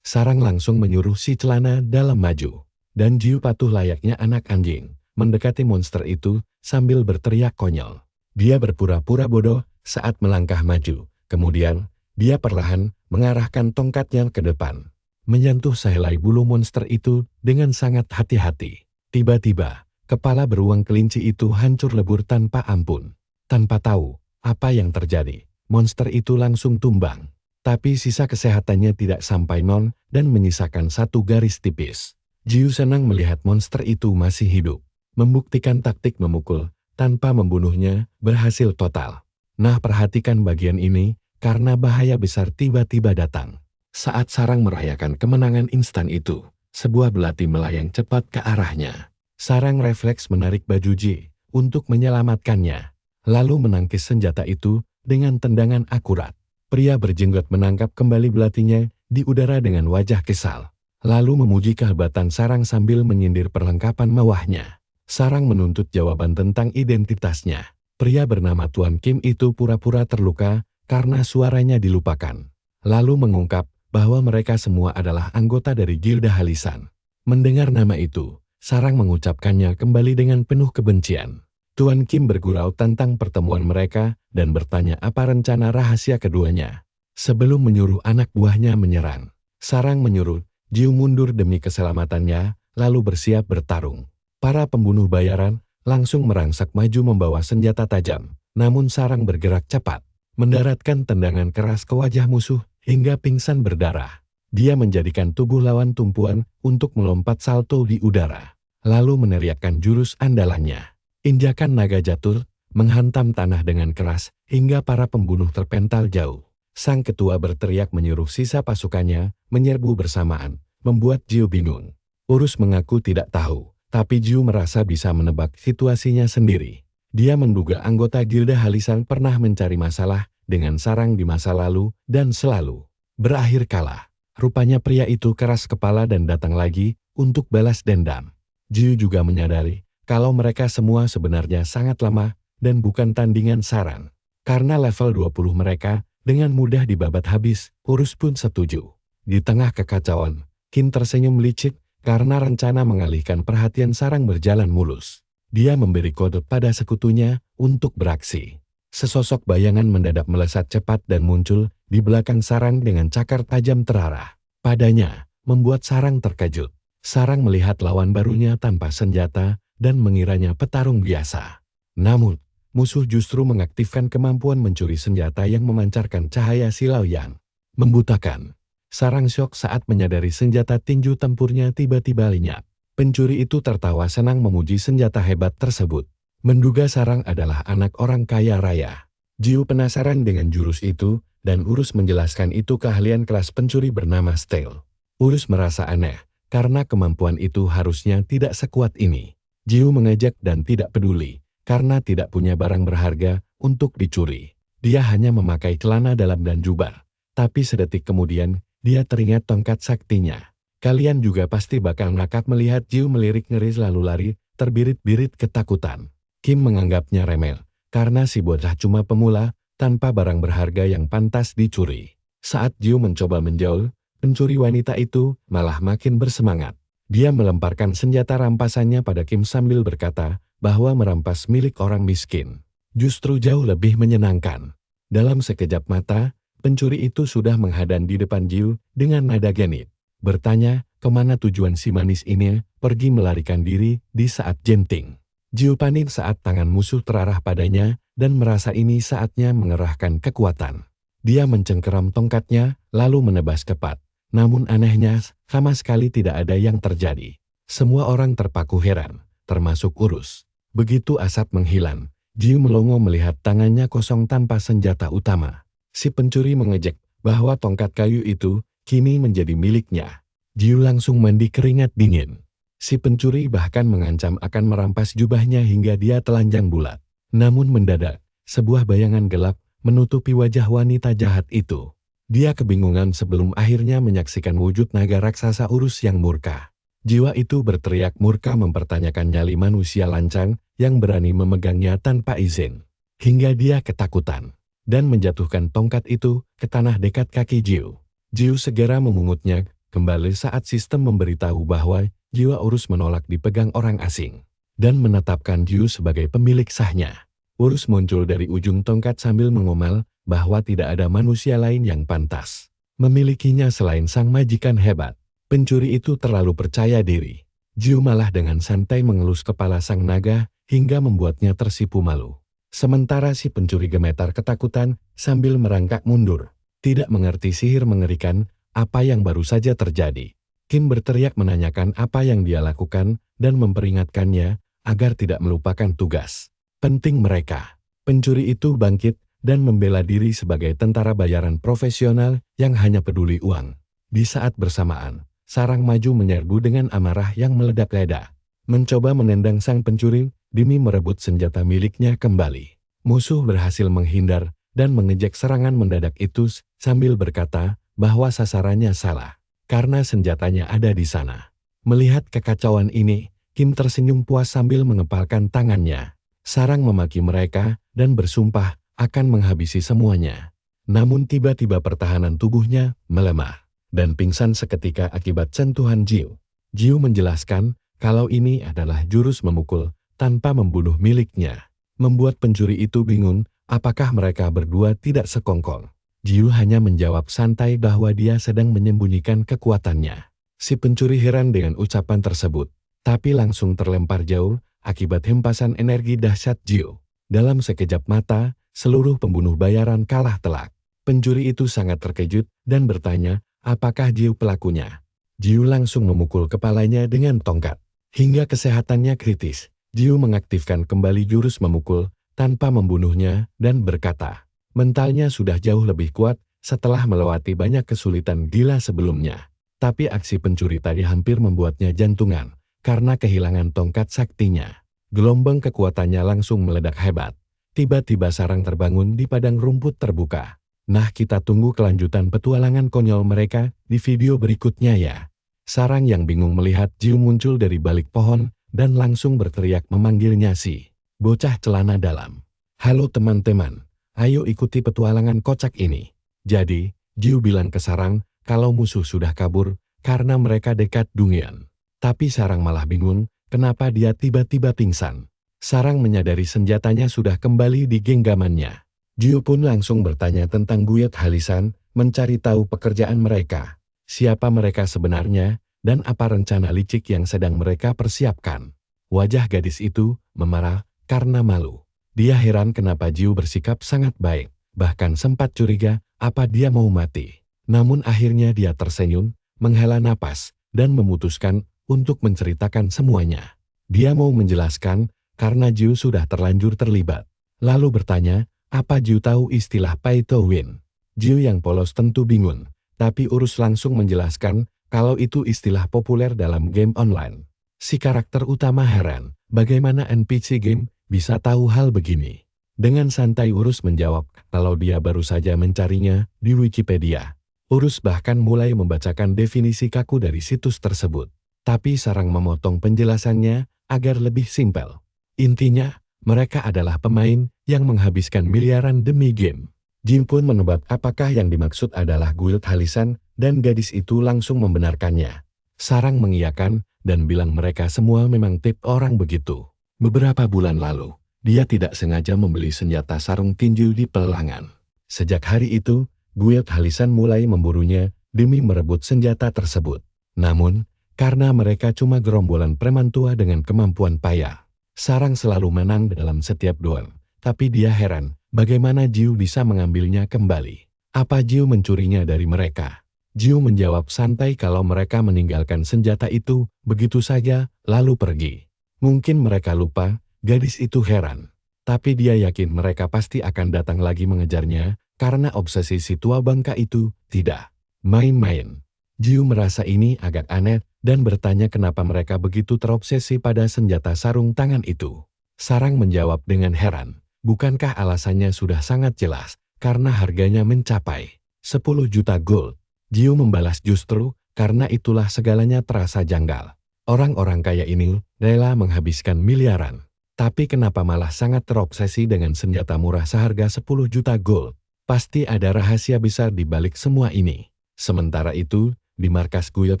[SPEAKER 1] Sarang langsung menyuruh si celana dalam maju, dan Jiu patuh layaknya anak anjing, mendekati monster itu sambil berteriak konyol. Dia berpura-pura bodoh saat melangkah maju. Kemudian, dia perlahan mengarahkan tongkatnya ke depan, menyentuh sehelai bulu monster itu dengan sangat hati-hati. Tiba-tiba, kepala beruang kelinci itu hancur lebur tanpa ampun. Tanpa tahu apa yang terjadi, monster itu langsung tumbang. Tapi sisa kesehatannya tidak sampai nol dan menyisakan satu garis tipis. Jiu senang melihat monster itu masih hidup, membuktikan taktik memukul tanpa membunuhnya berhasil total. Nah, perhatikan bagian ini, karena bahaya besar tiba-tiba datang. Saat Sarang merayakan kemenangan instan itu, sebuah belati melayang cepat ke arahnya. Sarang refleks menarik baju Ji untuk menyelamatkannya, lalu menangkis senjata itu dengan tendangan akurat. Pria berjenggot menangkap kembali belatinya di udara dengan wajah kesal, lalu memuji kehebatan Sarang sambil menyindir perlengkapan mewahnya. Sarang menuntut jawaban tentang identitasnya. Pria bernama Tuan Kim itu pura-pura terluka karena suaranya dilupakan. Lalu mengungkap bahwa mereka semua adalah anggota dari Gilda Halisan. Mendengar nama itu, Sarang mengucapkannya kembali dengan penuh kebencian. Tuan Kim bergurau tentang pertemuan mereka dan bertanya apa rencana rahasia keduanya. Sebelum menyuruh anak buahnya menyerang, Sarang menyuruh Jiu mundur demi keselamatannya, lalu bersiap bertarung. Para pembunuh bayaran langsung merangsak maju membawa senjata tajam, namun Sarang bergerak cepat, mendaratkan tendangan keras ke wajah musuh hingga pingsan berdarah. Dia menjadikan tubuh lawan tumpuan untuk melompat salto di udara, lalu meneriakkan jurus andalannya. Injakan naga jatuh, menghantam tanah dengan keras hingga para pembunuh terpental jauh. Sang ketua berteriak menyuruh sisa pasukannya menyerbu bersamaan, membuat Jiu bingung. Urus mengaku tidak tahu, tapi Jiu merasa bisa menebak situasinya sendiri. Dia menduga anggota Gilda Halisan pernah mencari masalah dengan Sarang di masa lalu dan selalu berakhir kalah. Rupanya pria itu keras kepala dan datang lagi untuk balas dendam. Jiu juga menyadari kalau mereka semua sebenarnya sangat lemah dan bukan tandingan Sarang. Karena level 20 mereka dengan mudah dibabat habis, Urus pun setuju. Di tengah kekacauan, Kim tersenyum licik karena rencana mengalihkan perhatian Sarang berjalan mulus. Dia memberi kode pada sekutunya untuk beraksi. Sesosok bayangan mendadak melesat cepat dan muncul di belakang Sarang dengan cakar tajam terarah padanya, membuat Sarang terkejut. Sarang melihat lawan barunya tanpa senjata dan mengiranya petarung biasa. Namun, musuh justru mengaktifkan kemampuan mencuri senjata yang memancarkan cahaya silau yang membutakan. Sarang syok saat menyadari senjata tinju tempurnya tiba-tiba lenyap. Pencuri itu tertawa senang memuji senjata hebat tersebut. Menduga Sarang adalah anak orang kaya raya. Jiu penasaran dengan jurus itu, dan Urus menjelaskan itu keahlian kelas pencuri bernama Steel. Urus merasa aneh, karena kemampuan itu harusnya tidak sekuat ini. Jiu mengejek dan tidak peduli, karena tidak punya barang berharga untuk dicuri. Dia hanya memakai celana dalam dan jubah. Tapi sedetik kemudian, dia teringat tongkat saktinya. Kalian juga pasti bakal ngakak melihat Jiu melirik ngeris lalu lari, terbirit-birit ketakutan. Kim menganggapnya remeh, karena si bocah cuma pemula, tanpa barang berharga yang pantas dicuri. Saat Jiu mencoba menjauh, pencuri wanita itu malah makin bersemangat. Dia melemparkan senjata rampasannya pada Kim sambil berkata bahwa merampas milik orang miskin justru jauh lebih menyenangkan. Dalam sekejap mata, pencuri itu sudah menghadang di depan Jiu dengan nada genit. Bertanya, kemana tujuan si manis ini pergi melarikan diri di saat jenting. Jiu panik saat tangan musuh terarah padanya dan merasa ini saatnya mengerahkan kekuatan. Dia mencengkeram tongkatnya lalu menebas cepat. Namun anehnya, sama sekali tidak ada yang terjadi. Semua orang terpaku heran, termasuk Urus. Begitu asap menghilang, Jiu melongo melihat tangannya kosong tanpa senjata utama. Si pencuri mengejek bahwa tongkat kayu itu kini menjadi miliknya. Jiu langsung mandi keringat dingin. Si pencuri bahkan mengancam akan merampas jubahnya hingga dia telanjang bulat. Namun mendadak, sebuah bayangan gelap menutupi wajah wanita jahat itu. Dia kebingungan sebelum akhirnya menyaksikan wujud naga raksasa Urus yang murka. Jiwa itu berteriak murka mempertanyakan nyali manusia lancang yang berani memegangnya tanpa izin. Hingga dia ketakutan dan menjatuhkan tongkat itu ke tanah dekat kaki Jiu. Jiu segera memungutnya kembali saat sistem memberitahu bahwa jiwa Urus menolak dipegang orang asing dan menetapkan Jiu sebagai pemilik sahnya. Urus muncul dari ujung tongkat sambil mengomel bahwa tidak ada manusia lain yang pantas memilikinya selain sang majikan hebat. Pencuri itu terlalu percaya diri. Jiu malah dengan santai mengelus kepala sang naga hingga membuatnya tersipu malu. Sementara si pencuri gemetar ketakutan sambil merangkak mundur. Tidak mengerti sihir mengerikan apa yang baru saja terjadi. Kim berteriak menanyakan apa yang dia lakukan dan memperingatkannya agar tidak melupakan tugas penting mereka. Pencuri itu bangkit dan membela diri sebagai tentara bayaran profesional yang hanya peduli uang. Di saat bersamaan, Sarang maju menyerbu dengan amarah yang meledak-ledak, mencoba menendang sang pencuri demi merebut senjata miliknya kembali. Musuh berhasil menghindar dan mengejek serangan mendadak itu sambil berkata bahwa sasarannya salah, karena senjatanya ada di sana. Melihat kekacauan ini, Kim tersenyum puas sambil mengepalkan tangannya. Sarang memaki mereka dan bersumpah akan menghabisi semuanya. Namun tiba-tiba pertahanan tubuhnya melemah dan pingsan seketika akibat sentuhan Jiu. Jiu menjelaskan kalau ini adalah jurus memukul tanpa membunuh miliknya. Membuat pencuri itu bingung apakah mereka berdua tidak sekongkol. Jiu hanya menjawab santai bahwa dia sedang menyembunyikan kekuatannya. Si pencuri heran dengan ucapan tersebut, tapi langsung terlempar jauh akibat hempasan energi dahsyat Jiu. Dalam sekejap mata, seluruh pembunuh bayaran kalah telak. Pencuri itu sangat terkejut dan bertanya, apakah Jiu pelakunya? Jiu langsung memukul kepalanya dengan tongkat. Hingga kesehatannya kritis, Jiu mengaktifkan kembali jurus memukul tanpa membunuhnya dan berkata, mentalnya sudah jauh lebih kuat setelah melewati banyak kesulitan gila sebelumnya. Tapi aksi pencuri tadi hampir membuatnya jantungan karena kehilangan tongkat saktinya. Gelombang kekuatannya langsung meledak hebat. Tiba-tiba Sarang terbangun di padang rumput terbuka. Nah, kita tunggu kelanjutan petualangan konyol mereka di video berikutnya ya. Sarang yang bingung melihat Jiu muncul dari balik pohon dan langsung berteriak memanggilnya si bocah celana dalam. Halo teman-teman, ayo ikuti petualangan kocak ini. Jadi, Jiu bilang ke Sarang kalau musuh sudah kabur karena mereka dekat Dungeon. Tapi Sarang malah bingung kenapa dia tiba-tiba pingsan. Sarang menyadari senjatanya sudah kembali di genggamannya. Jiu pun langsung bertanya tentang Buyut Halisan, mencari tahu pekerjaan mereka. Siapa mereka sebenarnya, dan apa rencana licik yang sedang mereka persiapkan. Wajah gadis itu memerah karena malu. Dia heran kenapa Jiu bersikap sangat baik, bahkan sempat curiga apa dia mau mati. Namun akhirnya dia tersenyum, menghela napas, dan memutuskan untuk menceritakan semuanya. Dia mau menjelaskan karena Jiu sudah terlanjur terlibat. Lalu bertanya, apa Jiu tahu istilah pay to win? Jiu yang polos tentu bingung, tapi Urus langsung menjelaskan kalau itu istilah populer dalam game online. Si karakter utama heran, bagaimana NPC game bisa tahu hal begini. Dengan santai Urus menjawab kalau dia baru saja mencarinya di Wikipedia. Urus bahkan mulai membacakan definisi kaku dari situs tersebut. Tapi Sarang memotong penjelasannya agar lebih simpel. Intinya, mereka adalah pemain yang menghabiskan miliaran demi game. Jim pun menebak apakah yang dimaksud adalah Guild Halisan dan gadis itu langsung membenarkannya. Sarang mengiyakan dan bilang mereka semua memang tip orang begitu. Beberapa bulan lalu, dia tidak sengaja membeli senjata sarung tinju di pelelangan. Sejak hari itu, Guild Halisan mulai memburunya demi merebut senjata tersebut. Namun, karena mereka cuma gerombolan preman tua dengan kemampuan payah, Sarang selalu menang dalam setiap duel. Tapi dia heran, bagaimana Jiu bisa mengambilnya kembali. Apa Jiu mencurinya dari mereka? Jiu menjawab santai kalau mereka meninggalkan senjata itu begitu saja, lalu pergi. Mungkin mereka lupa, gadis itu heran. Tapi dia yakin mereka pasti akan datang lagi mengejarnya, karena obsesi si tua bangka itu tidak main-main. Jiu merasa ini agak aneh dan bertanya kenapa mereka begitu terobsesi pada senjata sarung tangan itu. Sarang menjawab dengan heran, bukankah alasannya sudah sangat jelas, karena harganya mencapai 10 juta gold. Jiu membalas justru, karena itulah segalanya terasa janggal. Orang-orang kaya ini rela menghabiskan miliaran. Tapi kenapa malah sangat terobsesi dengan senjata murah seharga 10 juta gold? Pasti ada rahasia besar di balik semua ini. Sementara itu, di markas Guild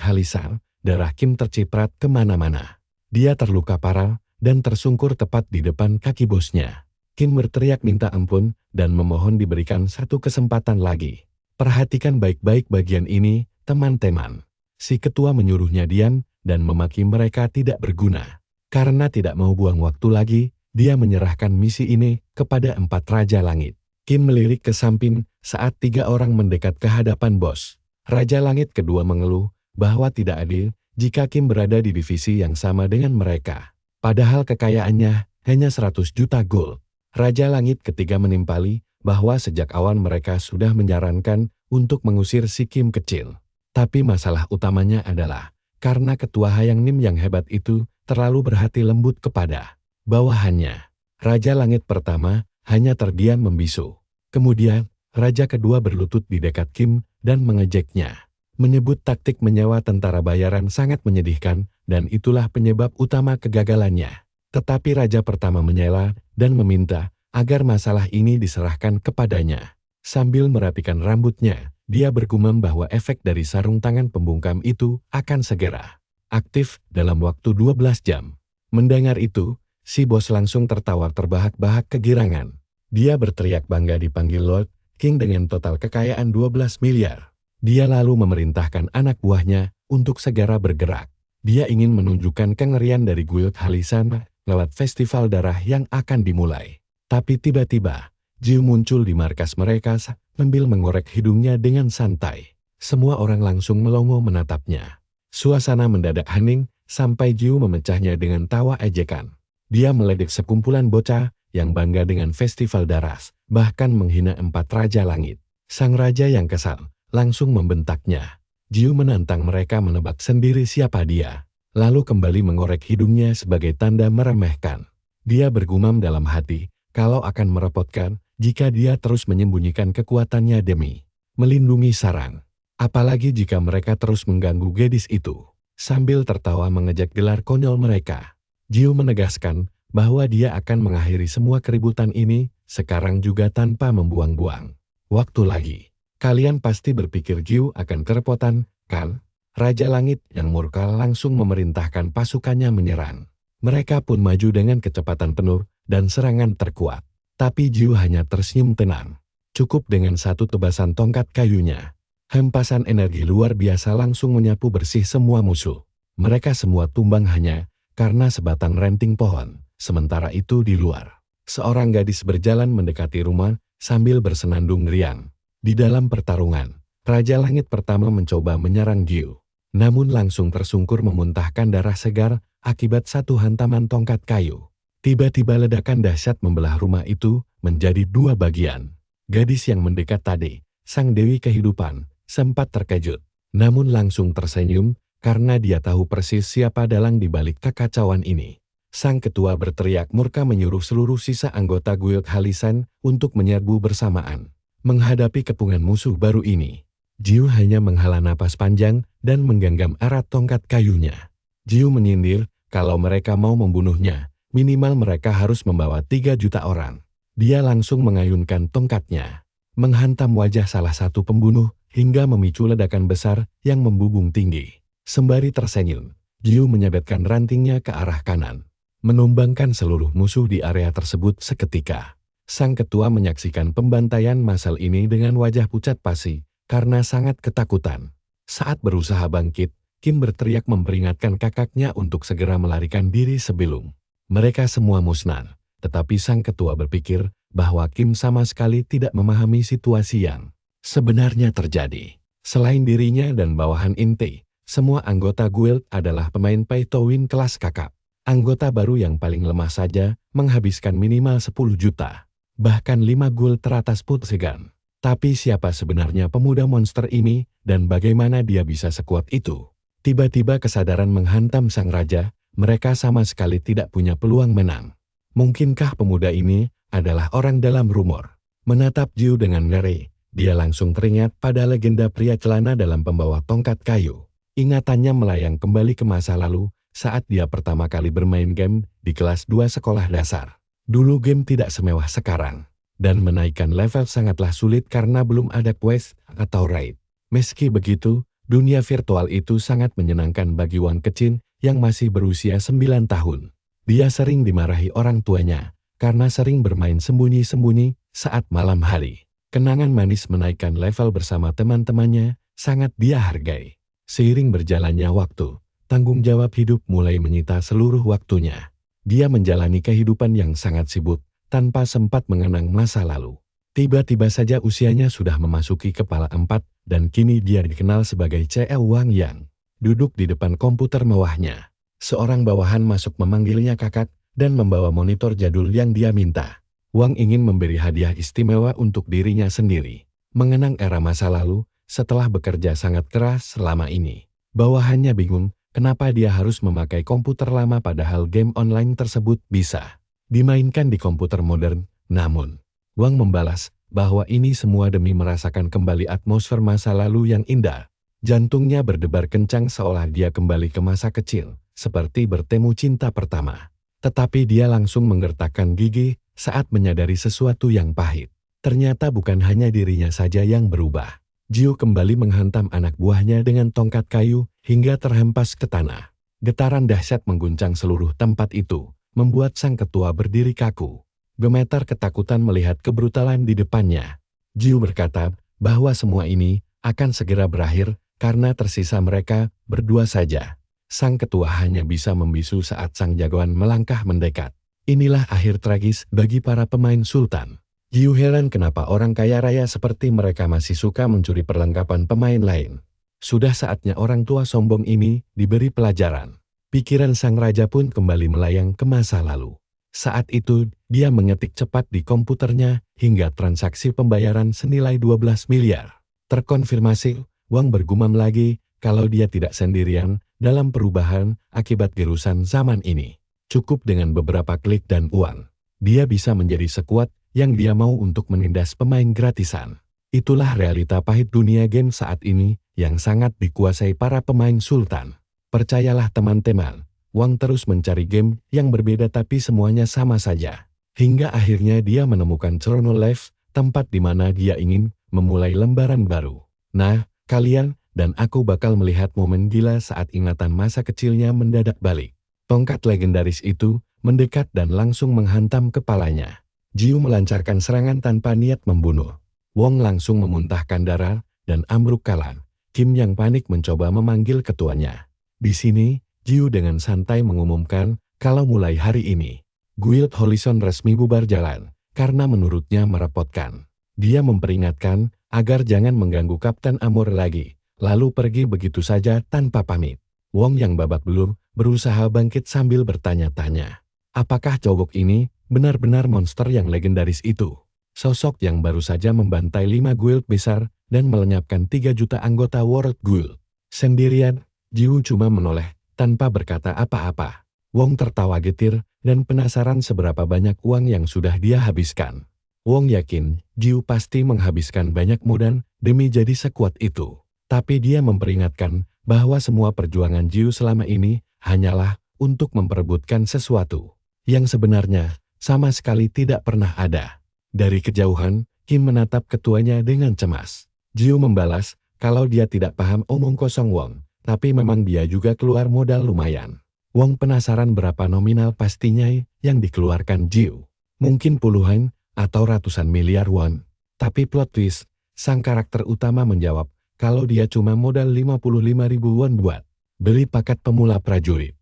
[SPEAKER 1] Halisan, darah Kim terciprat kemana-mana. Dia terluka parah dan tersungkur tepat di depan kaki bosnya. Kim berteriak minta ampun dan memohon diberikan satu kesempatan lagi. Perhatikan baik-baik bagian ini, teman-teman. Si ketua menyuruhnya diam dan memaki mereka tidak berguna. Karena tidak mau buang waktu lagi, dia menyerahkan misi ini kepada 4 Raja Langit. Kim melirik ke samping saat 3 orang mendekat ke hadapan bos. Raja Langit kedua mengeluh bahwa tidak adil jika Kim berada di divisi yang sama dengan mereka. Padahal kekayaannya hanya 100 juta gold. Raja Langit ketiga menimpali bahwa sejak awal mereka sudah menyarankan untuk mengusir si Kim kecil. Tapi masalah utamanya adalah karena ketua Hayang Nim yang hebat itu terlalu berhati lembut kepada bawahannya. Raja Langit pertama hanya terdiam membisu. Kemudian, Raja kedua berlutut di dekat Kim dan mengejeknya. Menyebut taktik menyewa tentara bayaran sangat menyedihkan dan itulah penyebab utama kegagalannya. Tetapi Raja pertama menyela dan meminta agar masalah ini diserahkan kepadanya. Sambil merapikan rambutnya, dia bergumam bahwa efek dari sarung tangan pembungkam itu akan segera aktif dalam waktu 12 jam. Mendengar itu, si bos langsung tertawa terbahak-bahak kegirangan. Dia berteriak bangga dipanggil Lord King dengan total kekayaan 12 miliar. Dia lalu memerintahkan anak buahnya untuk segera bergerak. Dia ingin menunjukkan kengerian dari Guild Halisan lewat festival darah yang akan dimulai. Tapi tiba-tiba, Jiu muncul di markas mereka sambil mengorek hidungnya dengan santai. Semua orang langsung melongo menatapnya. Suasana mendadak hening sampai Jiu memecahnya dengan tawa ejekan. Dia meledek sekumpulan bocah yang bangga dengan festival darah, bahkan menghina 4 Raja Langit. Sang Raja yang kesal langsung membentaknya. Jiu menantang mereka menebak sendiri siapa dia, lalu kembali mengorek hidungnya sebagai tanda meremehkan. Dia bergumam dalam hati, kalau akan merepotkan jika dia terus menyembunyikan kekuatannya demi melindungi sarang. Apalagi jika mereka terus mengganggu gadis itu. Sambil tertawa mengejek gelar konyol mereka, Jiu menegaskan bahwa dia akan mengakhiri semua keributan ini sekarang juga tanpa membuang-buang waktu lagi. Kalian pasti berpikir Jiu akan kerepotan, kan? Raja Langit yang murka langsung memerintahkan pasukannya menyerang. Mereka pun maju dengan kecepatan penuh dan serangan terkuat. Tapi Jiu hanya tersenyum tenang. Cukup dengan satu tebasan tongkat kayunya. Hempasan energi luar biasa langsung menyapu bersih semua musuh. Mereka semua tumbang hanya karena sebatang ranting pohon. Sementara itu di luar, seorang gadis berjalan mendekati rumah sambil bersenandung riang. Di dalam pertarungan, Raja Langit pertama mencoba menyerang Jiu. Namun langsung tersungkur memuntahkan darah segar akibat satu hantaman tongkat kayu. Tiba-tiba ledakan dahsyat membelah rumah itu menjadi dua bagian. Gadis yang mendekat tadi, sang Dewi Kehidupan, sempat terkejut, namun langsung tersenyum karena dia tahu persis siapa dalang di balik kekacauan ini. Sang ketua berteriak murka menyuruh seluruh sisa anggota Guild Halisan untuk menyerbu bersamaan. Menghadapi kepungan musuh baru ini, Jiu hanya menghela napas panjang dan menggenggam erat tongkat kayunya. Jiu menyindir kalau mereka mau membunuhnya, minimal mereka harus membawa 3 juta orang. Dia langsung mengayunkan tongkatnya, menghantam wajah salah satu pembunuh, hingga memicu ledakan besar yang membubung tinggi. Sembari tersenyum, Jiu menyabetkan rantingnya ke arah kanan, menumbangkan seluruh musuh di area tersebut seketika. Sang ketua menyaksikan pembantaian massal ini dengan wajah pucat pasi, karena sangat ketakutan. Saat berusaha bangkit, Kim berteriak memperingatkan kakaknya untuk segera melarikan diri sebelum mereka semua musnah. Tetapi sang ketua berpikir bahwa Kim sama sekali tidak memahami situasi yang sebenarnya terjadi. Selain dirinya dan bawahan inti, semua anggota guild adalah pemain pay to win kelas kakap. Anggota baru yang paling lemah saja menghabiskan minimal 10 juta. Bahkan 5 guild teratas pun segan. Tapi siapa sebenarnya pemuda monster ini dan bagaimana dia bisa sekuat itu? Tiba-tiba kesadaran menghantam sang raja, mereka sama sekali tidak punya peluang menang. Mungkinkah pemuda ini adalah orang dalam rumor? Menatap Jiu dengan ngeri. Dia langsung teringat pada legenda pria celana dalam pembawa tongkat kayu. Ingatannya melayang kembali ke masa lalu saat dia pertama kali bermain game di kelas 2 sekolah dasar. Dulu game tidak semewah sekarang, dan menaikkan level sangatlah sulit karena belum ada quest atau raid. Meski begitu, dunia virtual itu sangat menyenangkan bagi Wang Kecin yang masih berusia 9 tahun. Dia sering dimarahi orang tuanya karena sering bermain sembunyi-sembunyi saat malam hari. Kenangan manis menaikkan level bersama teman-temannya sangat dia hargai. Seiring berjalannya waktu, tanggung jawab hidup mulai menyita seluruh waktunya. Dia menjalani kehidupan yang sangat sibuk tanpa sempat mengenang masa lalu. Tiba-tiba saja usianya sudah memasuki kepala 4 dan kini dia dikenal sebagai C.L. Wang yang duduk di depan komputer mewahnya. Seorang bawahan masuk memanggilnya kakak dan membawa monitor jadul yang dia minta. Wang ingin memberi hadiah istimewa untuk dirinya sendiri. Mengenang era masa lalu, setelah bekerja sangat keras selama ini. Bawahannya bingung, kenapa dia harus memakai komputer lama padahal game online tersebut bisa dimainkan di komputer modern. Namun, Wang membalas bahwa ini semua demi merasakan kembali atmosfer masa lalu yang indah. Jantungnya berdebar kencang seolah dia kembali ke masa kecil, seperti bertemu cinta pertama. Tetapi dia langsung menggertakkan gigi saat menyadari sesuatu yang pahit. Ternyata bukan hanya dirinya saja yang berubah. Jiu kembali menghantam anak buahnya dengan tongkat kayu hingga terhempas ke tanah. Getaran dahsyat mengguncang seluruh tempat itu, membuat sang ketua berdiri kaku. Gemetar ketakutan melihat kebrutalan di depannya. Jiu berkata bahwa semua ini akan segera berakhir karena tersisa mereka berdua saja. Sang ketua hanya bisa membisu saat sang jagoan melangkah mendekat. Inilah akhir tragis bagi para pemain sultan. Jiu heran kenapa orang kaya raya seperti mereka masih suka mencuri perlengkapan pemain lain. Sudah saatnya orang tua sombong ini diberi pelajaran. Pikiran sang raja pun kembali melayang ke masa lalu. Saat itu, dia mengetik cepat di komputernya hingga transaksi pembayaran senilai 12 miliar. Terkonfirmasi, Wang bergumam lagi kalau dia tidak sendirian dalam perubahan akibat virusan zaman ini. Cukup dengan beberapa klik dan uang, dia bisa menjadi sekuat yang dia mau untuk menindas pemain gratisan. Itulah realita pahit dunia game saat ini yang sangat dikuasai para pemain sultan. Percayalah teman-teman, Wang terus mencari game yang berbeda tapi semuanya sama saja. Hingga akhirnya dia menemukan Chrono Life, tempat di mana dia ingin memulai lembaran baru. Nah, kalian dan aku bakal melihat momen gila saat ingatan masa kecilnya mendadak balik. Tongkat legendaris itu mendekat dan langsung menghantam kepalanya. Jiu melancarkan serangan tanpa niat membunuh. Wong langsung memuntahkan darah dan ambruk kalah. Kim yang panik mencoba memanggil ketuanya. Di sini, Jiu dengan santai mengumumkan kalau mulai hari ini, Guild Horizon resmi bubar jalan karena menurutnya merepotkan. Dia memperingatkan agar jangan mengganggu Kapten Amor lagi, lalu pergi begitu saja tanpa pamit. Wong yang babak belur berusaha bangkit sambil bertanya-tanya. Apakah cowok ini benar-benar monster yang legendaris itu? Sosok yang baru saja membantai 5 guild besar dan melenyapkan 3 juta anggota World Guild. Sendirian, Jiu cuma menoleh tanpa berkata apa-apa. Wong tertawa getir dan penasaran seberapa banyak uang yang sudah dia habiskan. Wong yakin Jiu pasti menghabiskan banyak modal demi jadi sekuat itu. Tapi dia memperingatkan bahwa semua perjuangan Jiu selama ini hanyalah untuk memperebutkan sesuatu yang sebenarnya sama sekali tidak pernah ada. Dari kejauhan, Kim menatap ketuanya dengan cemas. Jiu membalas kalau dia tidak paham omong kosong Wong, tapi memang dia juga keluar modal lumayan. Wong penasaran berapa nominal pastinya yang dikeluarkan Jiu. Mungkin puluhan atau ratusan miliar won. Tapi plot twist, sang karakter utama menjawab kalau dia cuma modal 55.000 won buat beli paket pemula prajurit.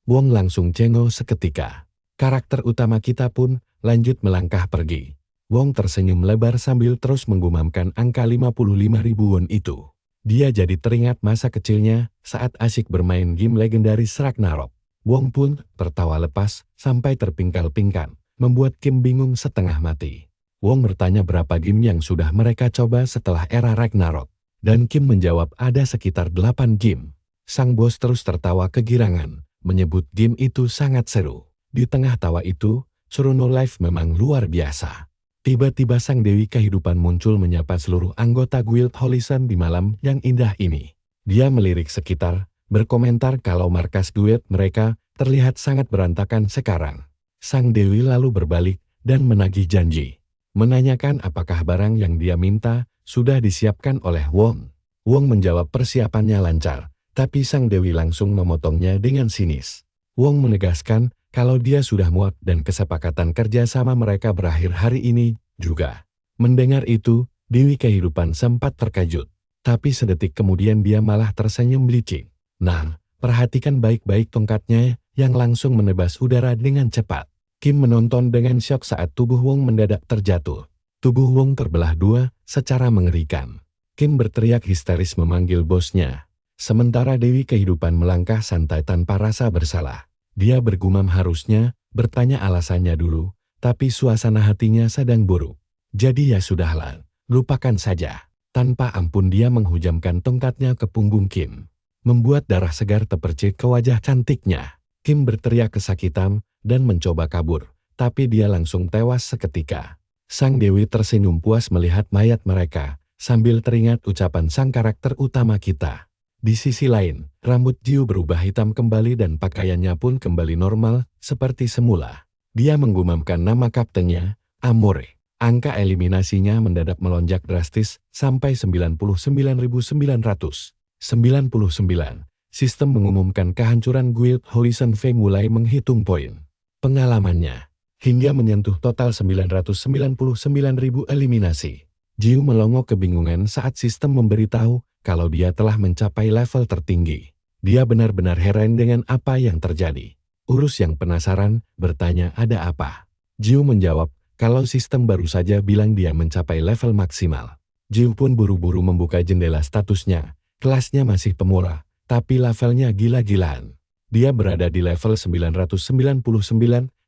[SPEAKER 1] Wong langsung cengok seketika. Karakter utama kita pun lanjut melangkah pergi. Wong tersenyum lebar sambil terus menggumamkan angka 55.000 won itu. Dia jadi teringat masa kecilnya saat asyik bermain game legendaris Ragnarok. Wong pun tertawa lepas sampai terpingkal-pingkal, membuat Kim bingung setengah mati. Wong bertanya berapa game yang sudah mereka coba setelah era Ragnarok. Dan Kim menjawab ada sekitar 8 game. Sang bos terus tertawa kegirangan, menyebut game itu sangat seru. Di tengah tawa itu, Chrono Life memang luar biasa. Tiba-tiba sang dewi kehidupan muncul menyapa seluruh anggota Guild Horizon di malam yang indah ini. Dia melirik sekitar, berkomentar kalau markas Guild mereka terlihat sangat berantakan sekarang. Sang dewi lalu berbalik dan menagih janji. Menanyakan apakah barang yang dia minta sudah disiapkan oleh Wong. Wong menjawab persiapannya lancar, tapi sang dewi langsung memotongnya dengan sinis. Wong menegaskan kalau dia sudah muak dan kesepakatan kerja sama mereka berakhir hari ini juga. Mendengar itu, Dewi Kehidupan sempat terkejut. Tapi sedetik kemudian dia malah tersenyum licik. Nah, perhatikan baik-baik tongkatnya yang langsung menebas udara dengan cepat. Kim menonton dengan syok saat tubuh Wong mendadak terjatuh. Tubuh Wong terbelah dua secara mengerikan. Kim berteriak histeris memanggil bosnya. Sementara Dewi Kehidupan melangkah santai tanpa rasa bersalah. Dia bergumam harusnya bertanya alasannya dulu, tapi suasana hatinya sedang buruk. Jadi ya sudahlah, lupakan saja. Tanpa ampun dia menghujamkan tongkatnya ke punggung Kim, membuat darah segar terpercik ke wajah cantiknya. Kim berteriak kesakitan dan mencoba kabur, tapi dia langsung tewas seketika. Sang dewi tersenyum puas melihat mayat mereka, sambil teringat ucapan sang karakter utama kita. Di sisi lain, rambut Jiu berubah hitam kembali dan pakaiannya pun kembali normal seperti semula. Dia menggumamkan nama kaptennya, Amore. Angka eliminasinya mendadak melonjak drastis sampai 99.999. Sistem mengumumkan kehancuran Guild Horizon V mulai menghitung poin pengalamannya hingga menyentuh total 999.000 eliminasi. Jiu melongo kebingungan saat sistem memberitahu kalau dia telah mencapai level tertinggi. Dia benar-benar heran dengan apa yang terjadi. Urus yang penasaran bertanya ada apa. Jiu menjawab kalau sistem baru saja bilang dia mencapai level maksimal. Jiu pun buru-buru membuka jendela statusnya. Kelasnya masih pemula, tapi levelnya gila-gilaan. Dia berada di level 999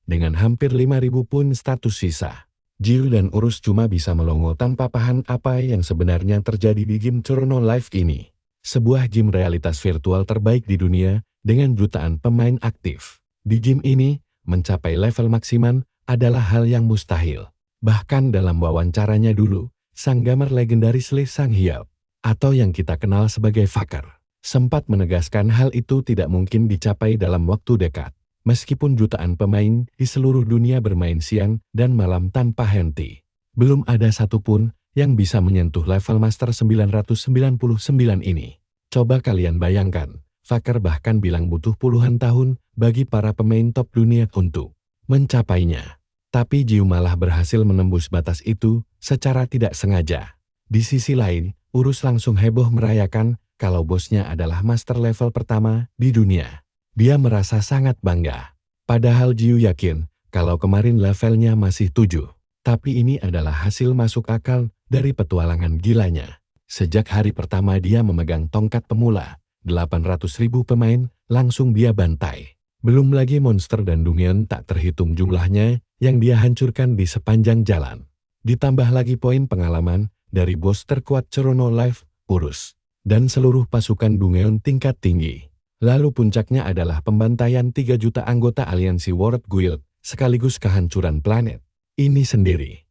[SPEAKER 1] dengan hampir 5.000 pun status sisa. Jiu dan Urus cuma bisa melongo tanpa paham apa yang sebenarnya terjadi di game Chrono Life ini. Sebuah game realitas virtual terbaik di dunia dengan jutaan pemain aktif. Di game ini, mencapai level maksimal adalah hal yang mustahil. Bahkan dalam wawancaranya dulu, sang gamer legendaris Lee Sang-hyuk, atau yang kita kenal sebagai Faker, sempat menegaskan hal itu tidak mungkin dicapai dalam waktu dekat. Meskipun jutaan pemain di seluruh dunia bermain siang dan malam tanpa henti, belum ada satupun yang bisa menyentuh level Master 999 ini. Coba kalian bayangkan, Faker bahkan bilang butuh puluhan tahun bagi para pemain top dunia untuk mencapainya. Tapi Jiu malah berhasil menembus batas itu secara tidak sengaja. Di sisi lain, Urus langsung heboh merayakan kalau bosnya adalah master level pertama di dunia. Dia merasa sangat bangga. Padahal Jiu yakin kalau kemarin levelnya masih 7. Tapi ini adalah hasil masuk akal dari petualangan gilanya. Sejak hari pertama dia memegang tongkat pemula, 800.000 pemain langsung dia bantai. Belum lagi monster dan Dungeon tak terhitung jumlahnya yang dia hancurkan di sepanjang jalan. Ditambah lagi poin pengalaman dari bos terkuat Chrono Life, Urus, dan seluruh pasukan Dungeon tingkat tinggi. Lalu puncaknya adalah pembantaian 3 juta anggota aliansi World Guild, sekaligus kehancuran planet ini sendiri.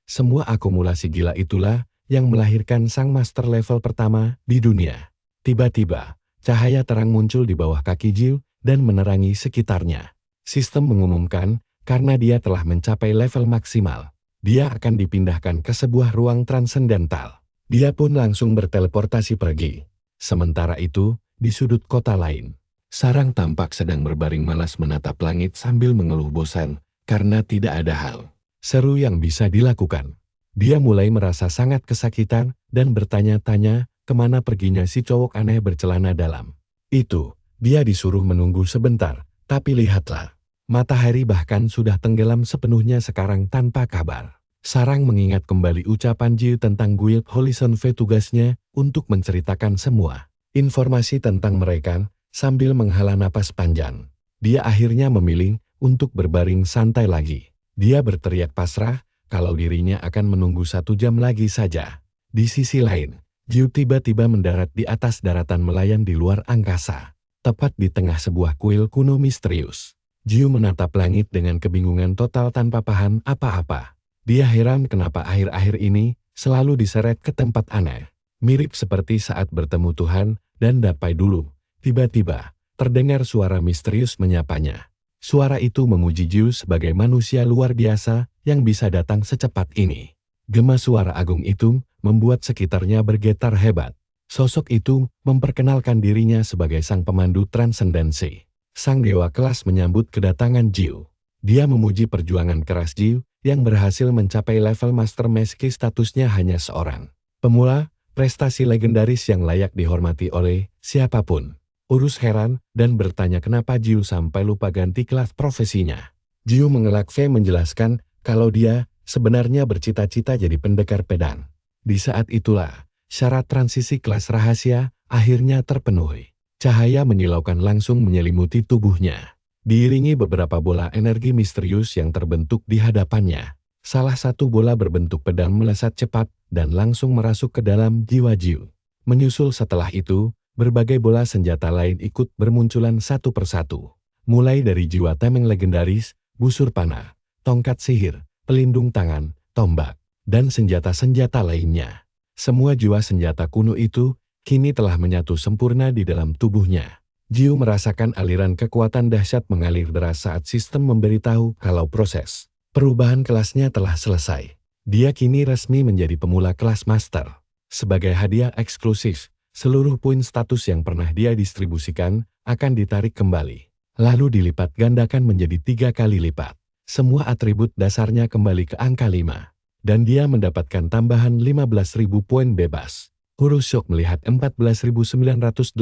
[SPEAKER 1] Semua akumulasi gila itulah yang melahirkan sang master level pertama di dunia. Tiba-tiba, cahaya terang muncul di bawah kaki Jiu dan menerangi sekitarnya. Sistem mengumumkan, karena dia telah mencapai level maksimal, dia akan dipindahkan ke sebuah ruang transendental. Dia pun langsung berteleportasi pergi. Sementara itu, di sudut kota lain, Sarang tampak sedang berbaring malas menatap langit sambil mengeluh bosan karena tidak ada hal seru yang bisa dilakukan. Dia mulai merasa sangat kesakitan dan bertanya-tanya kemana perginya si cowok aneh bercelana dalam. Itu, dia disuruh menunggu sebentar, tapi lihatlah. Matahari bahkan sudah tenggelam sepenuhnya sekarang tanpa kabar. Sarang mengingat kembali ucapan Jiu tentang Guild Horizon V, tugasnya untuk menceritakan semua informasi tentang mereka sambil menghela napas panjang. Dia akhirnya memilih untuk berbaring santai lagi. Dia berteriak pasrah kalau dirinya akan menunggu 1 jam lagi saja. Di sisi lain, Jiu tiba-tiba mendarat di atas daratan melayang di luar angkasa, tepat di tengah sebuah kuil kuno misterius. Jiu menatap langit dengan kebingungan total tanpa paham apa-apa. Dia heran kenapa akhir-akhir ini selalu diseret ke tempat aneh. Mirip seperti saat bertemu Tuhan dan dapai dulu. Tiba-tiba, terdengar suara misterius menyapanya. Suara itu memuji Jiu sebagai manusia luar biasa yang bisa datang secepat ini. Gema suara agung itu membuat sekitarnya bergetar hebat. Sosok itu memperkenalkan dirinya sebagai sang pemandu transendensi. Sang dewa kelas menyambut kedatangan Jiu. Dia memuji perjuangan keras Jiu yang berhasil mencapai level master meski statusnya hanya seorang pemula, prestasi legendaris yang layak dihormati oleh siapapun. Urus heran dan bertanya kenapa Jiu sampai lupa ganti kelas profesinya. Jiu mengelak menjelaskan kalau dia sebenarnya bercita-cita jadi pendekar pedang. Di saat itulah, syarat transisi kelas rahasia akhirnya terpenuhi. Cahaya menyilaukan langsung menyelimuti tubuhnya. Diiringi beberapa bola energi misterius yang terbentuk di hadapannya. Salah satu bola berbentuk pedang melesat cepat dan langsung merasuk ke dalam jiwa Jiu. Menyusul setelah itu, berbagai bola senjata lain ikut bermunculan satu persatu. Mulai dari jiwa tameng legendaris, busur panah, tongkat sihir, pelindung tangan, tombak, dan senjata-senjata lainnya. Semua jiwa senjata kuno itu kini telah menyatu sempurna di dalam tubuhnya. Jiu merasakan aliran kekuatan dahsyat mengalir deras saat sistem memberitahu kalau proses perubahan kelasnya telah selesai. Dia kini resmi menjadi pemula kelas master. Sebagai hadiah eksklusif, seluruh poin status yang pernah dia distribusikan akan ditarik kembali, lalu dilipat gandakan menjadi 3 kali lipat. Semua atribut dasarnya kembali ke angka 5, dan dia mendapatkan tambahan 15.000 poin bebas. Urus shock melihat 14.985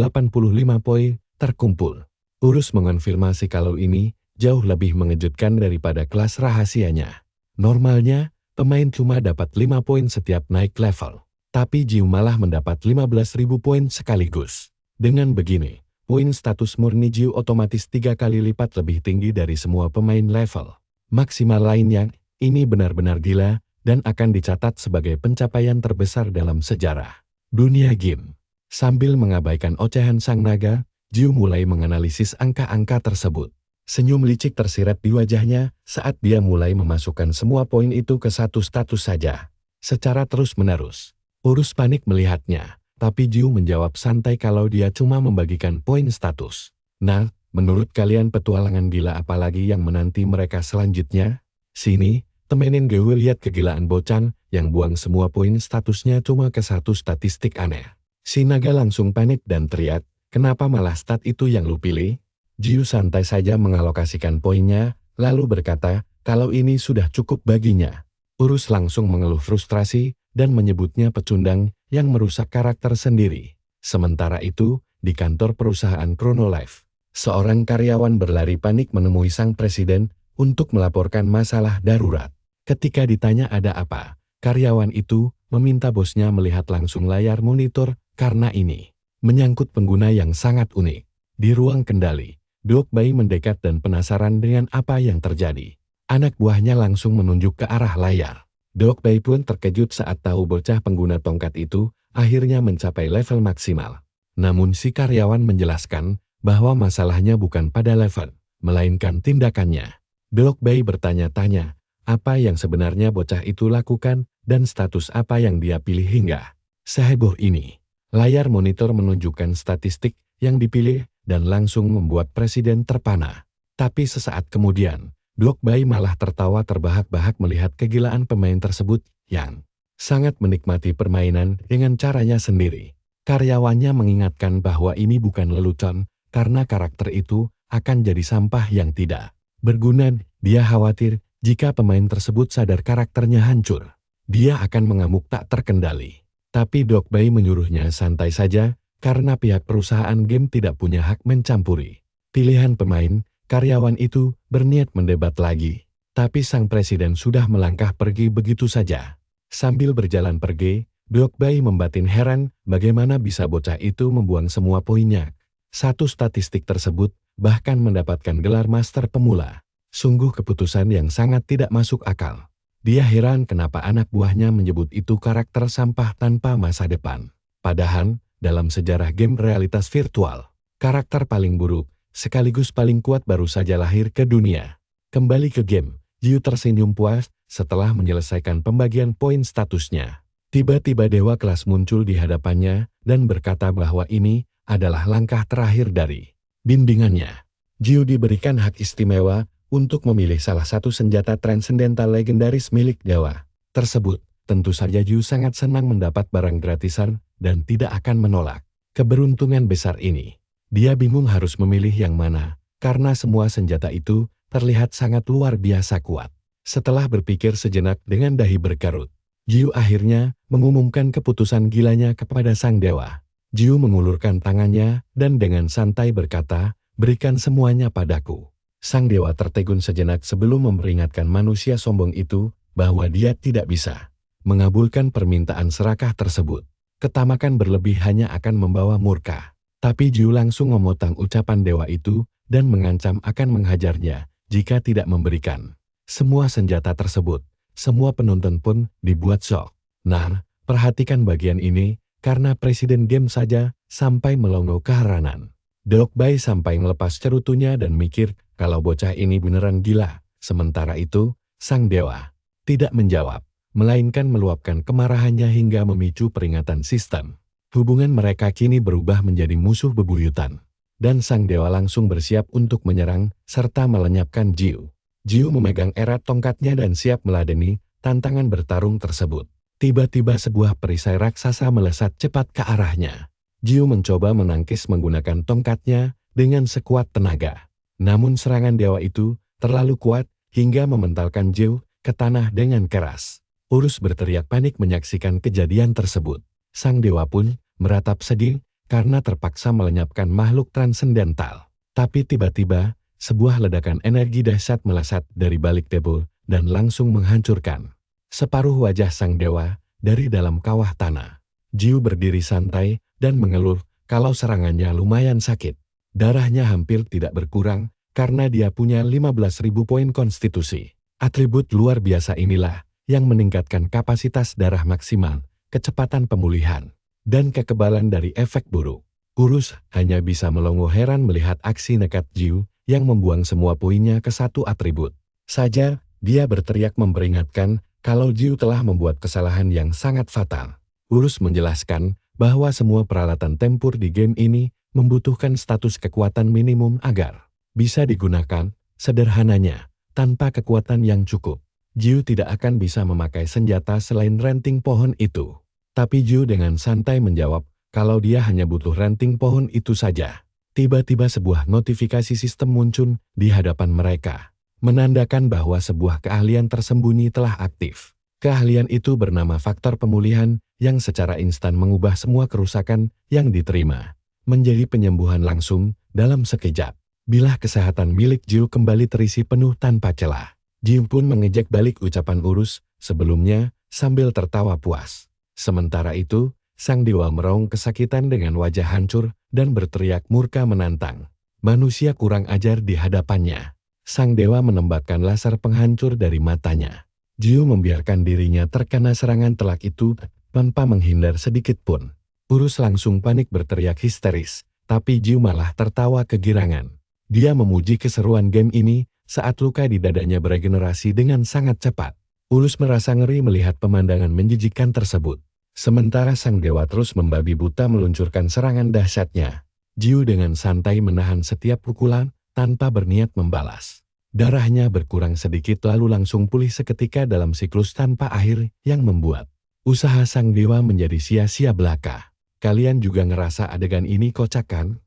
[SPEAKER 1] poin terkumpul. Urus mengonfirmasi kalau ini jauh lebih mengejutkan daripada kelas rahasianya. Normalnya, pemain cuma dapat 5 poin setiap naik level. Tapi Jiu malah mendapat 15.000 poin sekaligus. Dengan begini, poin status murni Jiu otomatis 3 kali lipat lebih tinggi dari semua pemain level maksimal lainnya. Ini benar-benar gila dan akan dicatat sebagai pencapaian terbesar dalam sejarah dunia game. Sambil mengabaikan ocehan sang naga, Jiu mulai menganalisis angka-angka tersebut. Senyum licik tersirat di wajahnya saat dia mulai memasukkan semua poin itu ke satu status saja. Secara terus-menerus. Urus panik melihatnya, tapi Jiu menjawab santai kalau dia cuma membagikan poin status. Nah, menurut kalian petualangan gila apalagi yang menanti mereka selanjutnya? Sini, temenin gue lihat kegilaan Bocan yang buang semua poin statusnya cuma ke satu statistik aneh. Si naga langsung panik dan teriak, kenapa malah stat itu yang lu pilih? Jiu santai saja mengalokasikan poinnya, lalu berkata, kalau ini sudah cukup baginya. Urus langsung mengeluh frustrasi dan menyebutnya pecundang yang merusak karakter sendiri. Sementara itu, di kantor perusahaan Chronolife, seorang karyawan berlari panik menemui sang presiden untuk melaporkan masalah darurat. Ketika ditanya ada apa, karyawan itu meminta bosnya melihat langsung layar monitor karena ini menyangkut pengguna yang sangat unik. Di ruang kendali, Doc Bai mendekat dan penasaran dengan apa yang terjadi. Anak buahnya langsung menunjuk ke arah layar. Doc Bai pun terkejut saat tahu bocah pengguna tongkat itu akhirnya mencapai level maksimal. Namun si karyawan menjelaskan bahwa masalahnya bukan pada level, melainkan tindakannya. Doc Bai bertanya-tanya, apa yang sebenarnya bocah itu lakukan dan status apa yang dia pilih hingga seheboh ini. Layar monitor menunjukkan statistik yang dipilih dan langsung membuat presiden terpana. Tapi sesaat kemudian, Doc Bai malah tertawa terbahak-bahak melihat kegilaan pemain tersebut yang sangat menikmati permainan dengan caranya sendiri. Karyawannya mengingatkan bahwa ini bukan lelucon, karena karakter itu akan jadi sampah yang tidak berguna. Dia khawatir jika pemain tersebut sadar karakternya hancur, dia akan mengamuk tak terkendali. Tapi Doc Bai menyuruhnya santai saja, karena pihak perusahaan game tidak punya hak mencampuri pilihan pemain. Karyawan itu berniat mendebat lagi, tapi sang presiden sudah melangkah pergi begitu saja. Sambil berjalan pergi, Doc Bai membatin heran bagaimana bisa bocah itu membuang semua poinnya. Satu statistik tersebut bahkan mendapatkan gelar master pemula. Sungguh keputusan yang sangat tidak masuk akal. Dia heran kenapa anak buahnya menyebut itu karakter sampah tanpa masa depan. Padahal, dalam sejarah game realitas virtual, karakter paling buruk, sekaligus paling kuat baru saja lahir ke dunia. Kembali ke game, Jiu tersenyum puas setelah menyelesaikan pembagian poin statusnya. Tiba-tiba dewa kelas muncul di hadapannya dan berkata bahwa ini adalah langkah terakhir dari bimbingannya. Jiu diberikan hak istimewa untuk memilih salah satu senjata transendental legendaris milik dewa tersebut. Tentu saja Jiu sangat senang mendapat barang gratisan dan tidak akan menolak keberuntungan besar ini. Dia bingung harus memilih yang mana, karena semua senjata itu terlihat sangat luar biasa kuat. Setelah berpikir sejenak dengan dahi berkerut, Jiu akhirnya mengumumkan keputusan gilanya kepada sang dewa. Jiu mengulurkan tangannya dan dengan santai berkata, berikan semuanya padaku. Sang dewa tertegun sejenak sebelum memperingatkan manusia sombong itu bahwa dia tidak bisa mengabulkan permintaan serakah tersebut. Ketamakan berlebih hanya akan membawa murka. Tapi Jiu langsung memotong ucapan dewa itu dan mengancam akan menghajarnya jika tidak memberikan semua senjata tersebut. Semua penonton pun dibuat shock. Nah, perhatikan bagian ini, karena presiden game saja sampai melongo keheranan. Doc Bai sampai melepas cerutunya dan mikir kalau bocah ini beneran gila. Sementara itu, sang dewa tidak menjawab, melainkan meluapkan kemarahannya hingga memicu peringatan sistem. Hubungan mereka kini berubah menjadi musuh bebuyutan. Dan sang dewa langsung bersiap untuk menyerang serta melenyapkan Jiu. Jiu memegang erat tongkatnya dan siap meladeni tantangan bertarung tersebut. Tiba-tiba sebuah perisai raksasa melesat cepat ke arahnya. Jiu mencoba menangkis menggunakan tongkatnya dengan sekuat tenaga. Namun serangan dewa itu terlalu kuat hingga mementalkan Jiu ke tanah dengan keras. Urus berteriak panik menyaksikan kejadian tersebut. Sang dewa pun meratap sedih karena terpaksa melenyapkan makhluk transendental. Tapi tiba-tiba, sebuah ledakan energi dahsyat melesat dari balik tebel dan langsung menghancurkan separuh wajah sang dewa dari dalam kawah tanah. Jiu berdiri santai dan mengeluh kalau serangannya lumayan sakit. Darahnya hampir tidak berkurang karena dia punya 15.000 poin konstitusi. Atribut luar biasa inilah yang meningkatkan kapasitas darah maksimal, kecepatan pemulihan, dan kekebalan dari efek buruk. Urus hanya bisa melongo heran melihat aksi nekat Jiu yang membuang semua poinnya ke satu atribut saja. Dia berteriak memperingatkan kalau Jiu telah membuat kesalahan yang sangat fatal. Urus menjelaskan bahwa semua peralatan tempur di game ini membutuhkan status kekuatan minimum agar bisa digunakan. Sederhananya, tanpa kekuatan yang cukup, Jiu tidak akan bisa memakai senjata selain ranting pohon itu. Tapi Jiu dengan santai menjawab kalau dia hanya butuh ranting pohon itu saja. Tiba-tiba sebuah notifikasi sistem muncul di hadapan mereka, menandakan bahwa sebuah keahlian tersembunyi telah aktif. Keahlian itu bernama faktor pemulihan yang secara instan mengubah semua kerusakan yang diterima menjadi penyembuhan langsung dalam sekejap. Bilah kesehatan milik Jiu kembali terisi penuh tanpa celah. Jiu pun mengejek balik ucapan Urus sebelumnya sambil tertawa puas. Sementara itu, sang dewa meraung kesakitan dengan wajah hancur dan berteriak murka menantang manusia kurang ajar di hadapannya. Sang dewa menembakkan laser penghancur dari matanya. Jiu membiarkan dirinya terkena serangan telak itu tanpa menghindar sedikit pun. Urus langsung panik berteriak histeris, tapi Jiu malah tertawa kegirangan. Dia memuji keseruan game ini saat luka di dadanya beregenerasi dengan sangat cepat. Urus merasa ngeri melihat pemandangan menjijikkan tersebut. Sementara sang dewa terus membabi buta meluncurkan serangan dahsyatnya. Jiu dengan santai menahan setiap pukulan tanpa berniat membalas. Darahnya berkurang sedikit lalu langsung pulih seketika dalam siklus tanpa akhir yang membuat usaha sang dewa menjadi sia-sia belaka. Kalian juga ngerasa adegan ini kocak kan?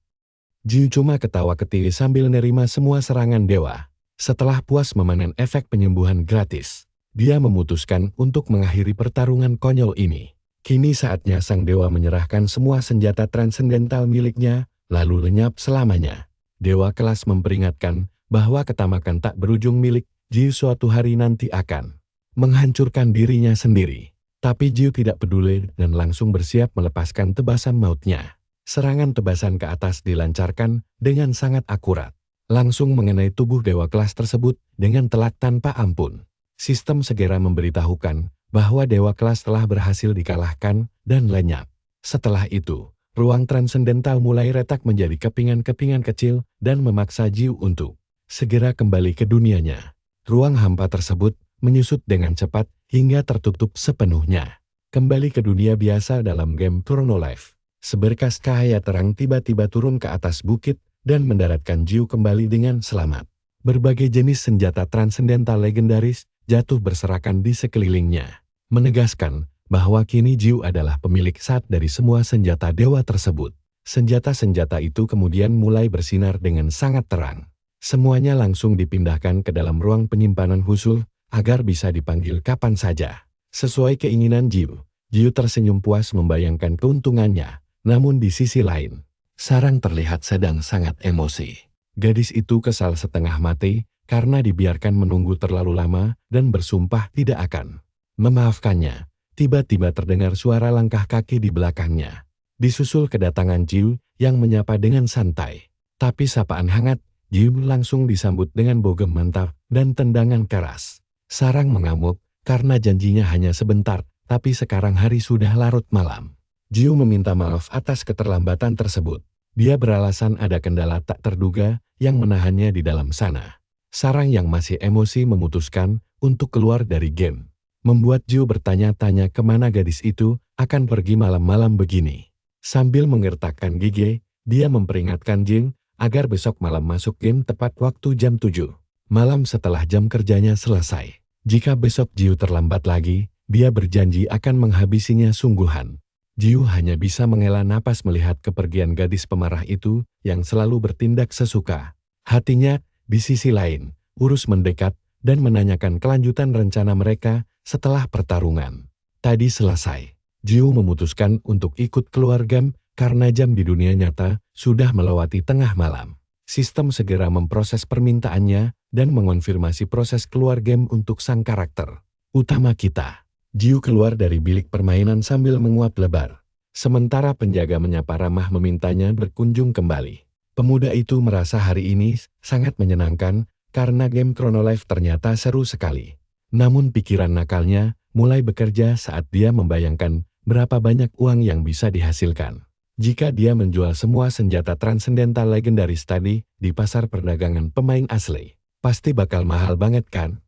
[SPEAKER 1] Jiu cuma ketawa ketiri sambil nerima semua serangan dewa. Setelah puas memanen efek penyembuhan gratis, dia memutuskan untuk mengakhiri pertarungan konyol ini. Kini saatnya sang dewa menyerahkan semua senjata transendental miliknya, lalu lenyap selamanya. Dewa kelas memperingatkan bahwa ketamakan tak berujung milik Jiu suatu hari nanti akan menghancurkan dirinya sendiri. Tapi Jiu tidak peduli dan langsung bersiap melepaskan tebasan mautnya. Serangan tebasan ke atas dilancarkan dengan sangat akurat, langsung mengenai tubuh dewa kelas tersebut dengan telak tanpa ampun. Sistem segera memberitahukan bahwa dewa kelas telah berhasil dikalahkan dan lenyap. Setelah itu, ruang transendental mulai retak menjadi kepingan-kepingan kecil dan memaksa Jiu untuk segera kembali ke dunianya. Ruang hampa tersebut menyusut dengan cepat hingga tertutup sepenuhnya. Kembali ke dunia biasa dalam game Chronolife. Seberkas cahaya terang tiba-tiba turun ke atas bukit dan mendaratkan Jiu kembali dengan selamat. Berbagai jenis senjata transendental legendaris jatuh berserakan di sekelilingnya, menegaskan bahwa kini Jiu adalah pemilik sat dari semua senjata dewa tersebut. Senjata-senjata itu kemudian mulai bersinar dengan sangat terang. Semuanya langsung dipindahkan ke dalam ruang penyimpanan khusus agar bisa dipanggil kapan saja. Sesuai keinginan Jiu, Jiu tersenyum puas membayangkan keuntungannya. Namun di sisi lain, Sarang terlihat sedang sangat emosi. Gadis itu kesal setengah mati karena dibiarkan menunggu terlalu lama dan bersumpah tidak akan memaafkannya. Tiba-tiba terdengar suara langkah kaki di belakangnya. Disusul kedatangan Jiu yang menyapa dengan santai. Tapi sapaan hangat, Jiu langsung disambut dengan bogem mantap dan tendangan keras. Sarang mengamuk karena janjinya hanya sebentar, tapi sekarang hari sudah larut malam. Jiu meminta maaf atas keterlambatan tersebut. Dia beralasan ada kendala tak terduga yang menahannya di dalam sana. Sarang yang masih emosi memutuskan untuk keluar dari game. Membuat Jiu bertanya-tanya kemana gadis itu akan pergi malam-malam begini. Sambil mengertakkan gigi, dia memperingatkan Jing agar besok malam masuk game tepat waktu jam 7 malam setelah jam kerjanya selesai. Jika besok Jiu terlambat lagi, dia berjanji akan menghabisinya sungguhan. Jiu hanya bisa menghela napas melihat kepergian gadis pemarah itu yang selalu bertindak sesuka hatinya. Di sisi lain, Urus mendekat dan menanyakan kelanjutan rencana mereka setelah pertarungan tadi selesai. Jiu memutuskan untuk ikut keluar game karena jam di dunia nyata sudah melewati tengah malam. Sistem segera memproses permintaannya dan mengonfirmasi proses keluar game untuk sang karakter utama kita. Jiu keluar dari bilik permainan sambil menguap lebar. Sementara penjaga menyapa ramah memintanya berkunjung kembali. Pemuda itu merasa hari ini sangat menyenangkan karena game Chronolife ternyata seru sekali. Namun pikiran nakalnya mulai bekerja saat dia membayangkan berapa banyak uang yang bisa dihasilkan Jika dia menjual semua senjata transendental legendaris tadi di pasar perdagangan pemain asli, pasti bakal mahal banget kan?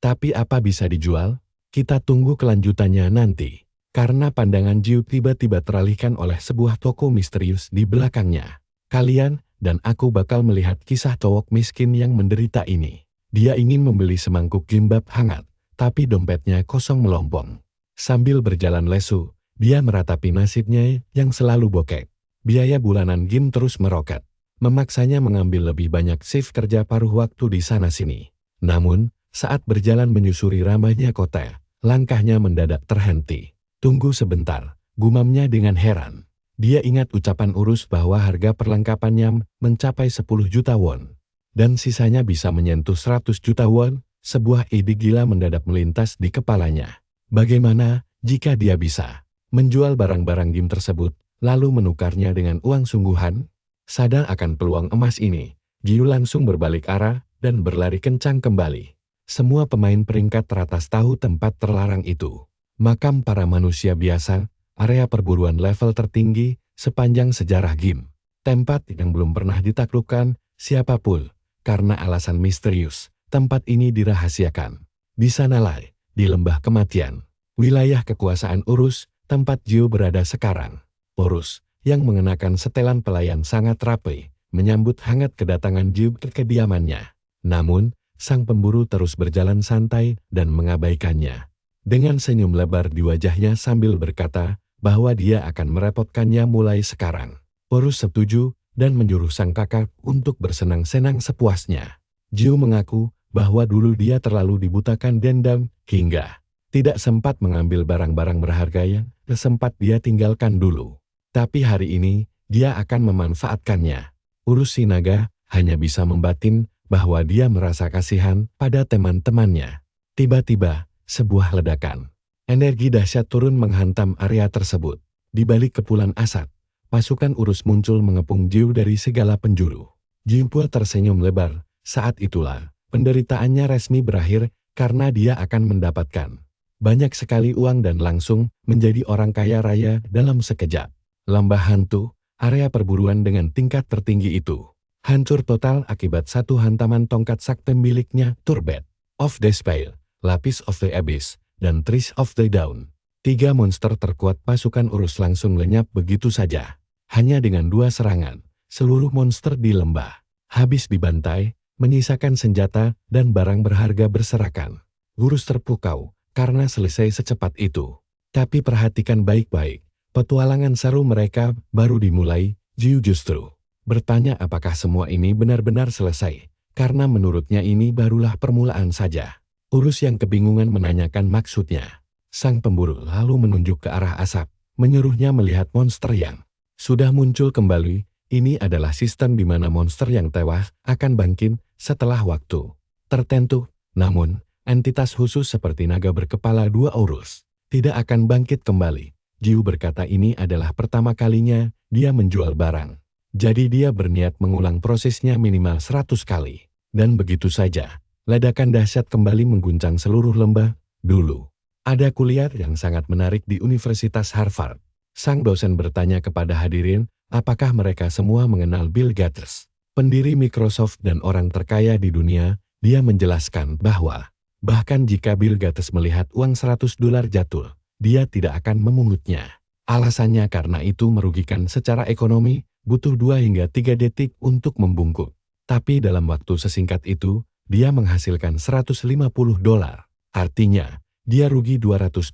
[SPEAKER 1] Tapi apa bisa dijual? Kita tunggu kelanjutannya nanti. Karena pandangan Jiu tiba-tiba teralihkan oleh sebuah toko misterius di belakangnya. Kalian dan aku bakal melihat kisah cowok miskin yang menderita ini. Dia ingin membeli semangkuk gimbap hangat, tapi dompetnya kosong melompong. Sambil berjalan lesu, dia meratapi nasibnya yang selalu bokek. Biaya bulanan Gim terus meroket, memaksanya mengambil lebih banyak shift kerja paruh waktu di sana-sini. Namun, saat berjalan menyusuri ramainya kota, langkahnya mendadak terhenti. Tunggu sebentar, gumamnya dengan heran. Dia ingat ucapan Urus bahwa harga perlengkapannya mencapai 10 juta won. Dan sisanya bisa menyentuh 100 juta won, sebuah ide gila mendadak melintas di kepalanya. Bagaimana jika dia bisa menjual barang-barang Gim tersebut, lalu menukarnya dengan uang sungguhan? Sadar akan peluang emas ini, Jiu langsung berbalik arah dan berlari kencang kembali. Semua pemain peringkat teratas tahu tempat terlarang itu. Makam para manusia biasa, area perburuan level tertinggi sepanjang sejarah Gim. Tempat yang belum pernah ditaklukkan siapapun, karena alasan misterius, tempat ini dirahasiakan. Di sanalah, di lembah kematian, wilayah kekuasaan Urus, tempat Jiu berada sekarang. Urus, yang mengenakan setelan pelayan sangat rapi, menyambut hangat kedatangan Jiu ke kediamannya. Namun, sang pemburu terus berjalan santai dan mengabaikannya. Dengan senyum lebar di wajahnya sambil berkata bahwa dia akan merepotkannya mulai sekarang. Urus setuju dan menyuruh sang kakak untuk bersenang-senang sepuasnya. Jiu mengaku bahwa dulu dia terlalu dibutakan dendam hingga tidak sempat mengambil barang-barang berharga yang sempat dia tinggalkan dulu. Tapi hari ini, dia akan memanfaatkannya. Urus si naga hanya bisa membatin bahwa dia merasa kasihan pada teman-temannya. Tiba-tiba, sebuah ledakan. Energi dahsyat turun menghantam area tersebut. Di balik kepulan asap, pasukan Urus muncul mengepung Jiu dari segala penjuru. Jiu pun tersenyum lebar. Saat itulah, penderitaannya resmi berakhir karena dia akan mendapatkan banyak sekali uang dan langsung menjadi orang kaya raya dalam sekejap. Lembah hantu, area perburuan dengan tingkat tertinggi itu, hancur total akibat satu hantaman tongkat sakti miliknya Turbet of Despair, Lapis of the Abyss, dan Trish of the Dawn. 3 monster terkuat pasukan Urus langsung lenyap begitu saja. Hanya dengan 2 serangan, seluruh monster di lembah habis dibantai, menyisakan senjata dan barang berharga berserakan. Urus terpukau karena selesai secepat itu. Tapi perhatikan baik-baik, petualangan seru mereka baru dimulai. Jiu justru bertanya apakah semua ini benar-benar selesai, karena menurutnya ini barulah permulaan saja. Urus yang kebingungan menanyakan maksudnya. Sang pemburu lalu menunjuk ke arah asap, menyuruhnya melihat monster yang sudah muncul kembali. Ini adalah sistem di mana monster yang tewas akan bangkit setelah waktu tertentu. Namun, entitas khusus seperti naga berkepala 2 Urus tidak akan bangkit kembali. Jiu berkata ini adalah pertama kalinya dia menjual barang. Jadi dia berniat mengulang prosesnya minimal 100 kali. Dan begitu saja, ledakan dahsyat kembali mengguncang seluruh lembah. Dulu, ada kuliah yang sangat menarik di Universitas Harvard. Sang dosen bertanya kepada hadirin, apakah mereka semua mengenal Bill Gates, pendiri Microsoft dan orang terkaya di dunia. Dia menjelaskan bahwa bahkan jika Bill Gates melihat uang $100 jatuh, dia tidak akan memungutnya. Alasannya karena itu merugikan secara ekonomi, butuh 2 hingga 3 detik untuk membungkuk. Tapi dalam waktu sesingkat itu, dia menghasilkan $150. Artinya, dia rugi $200.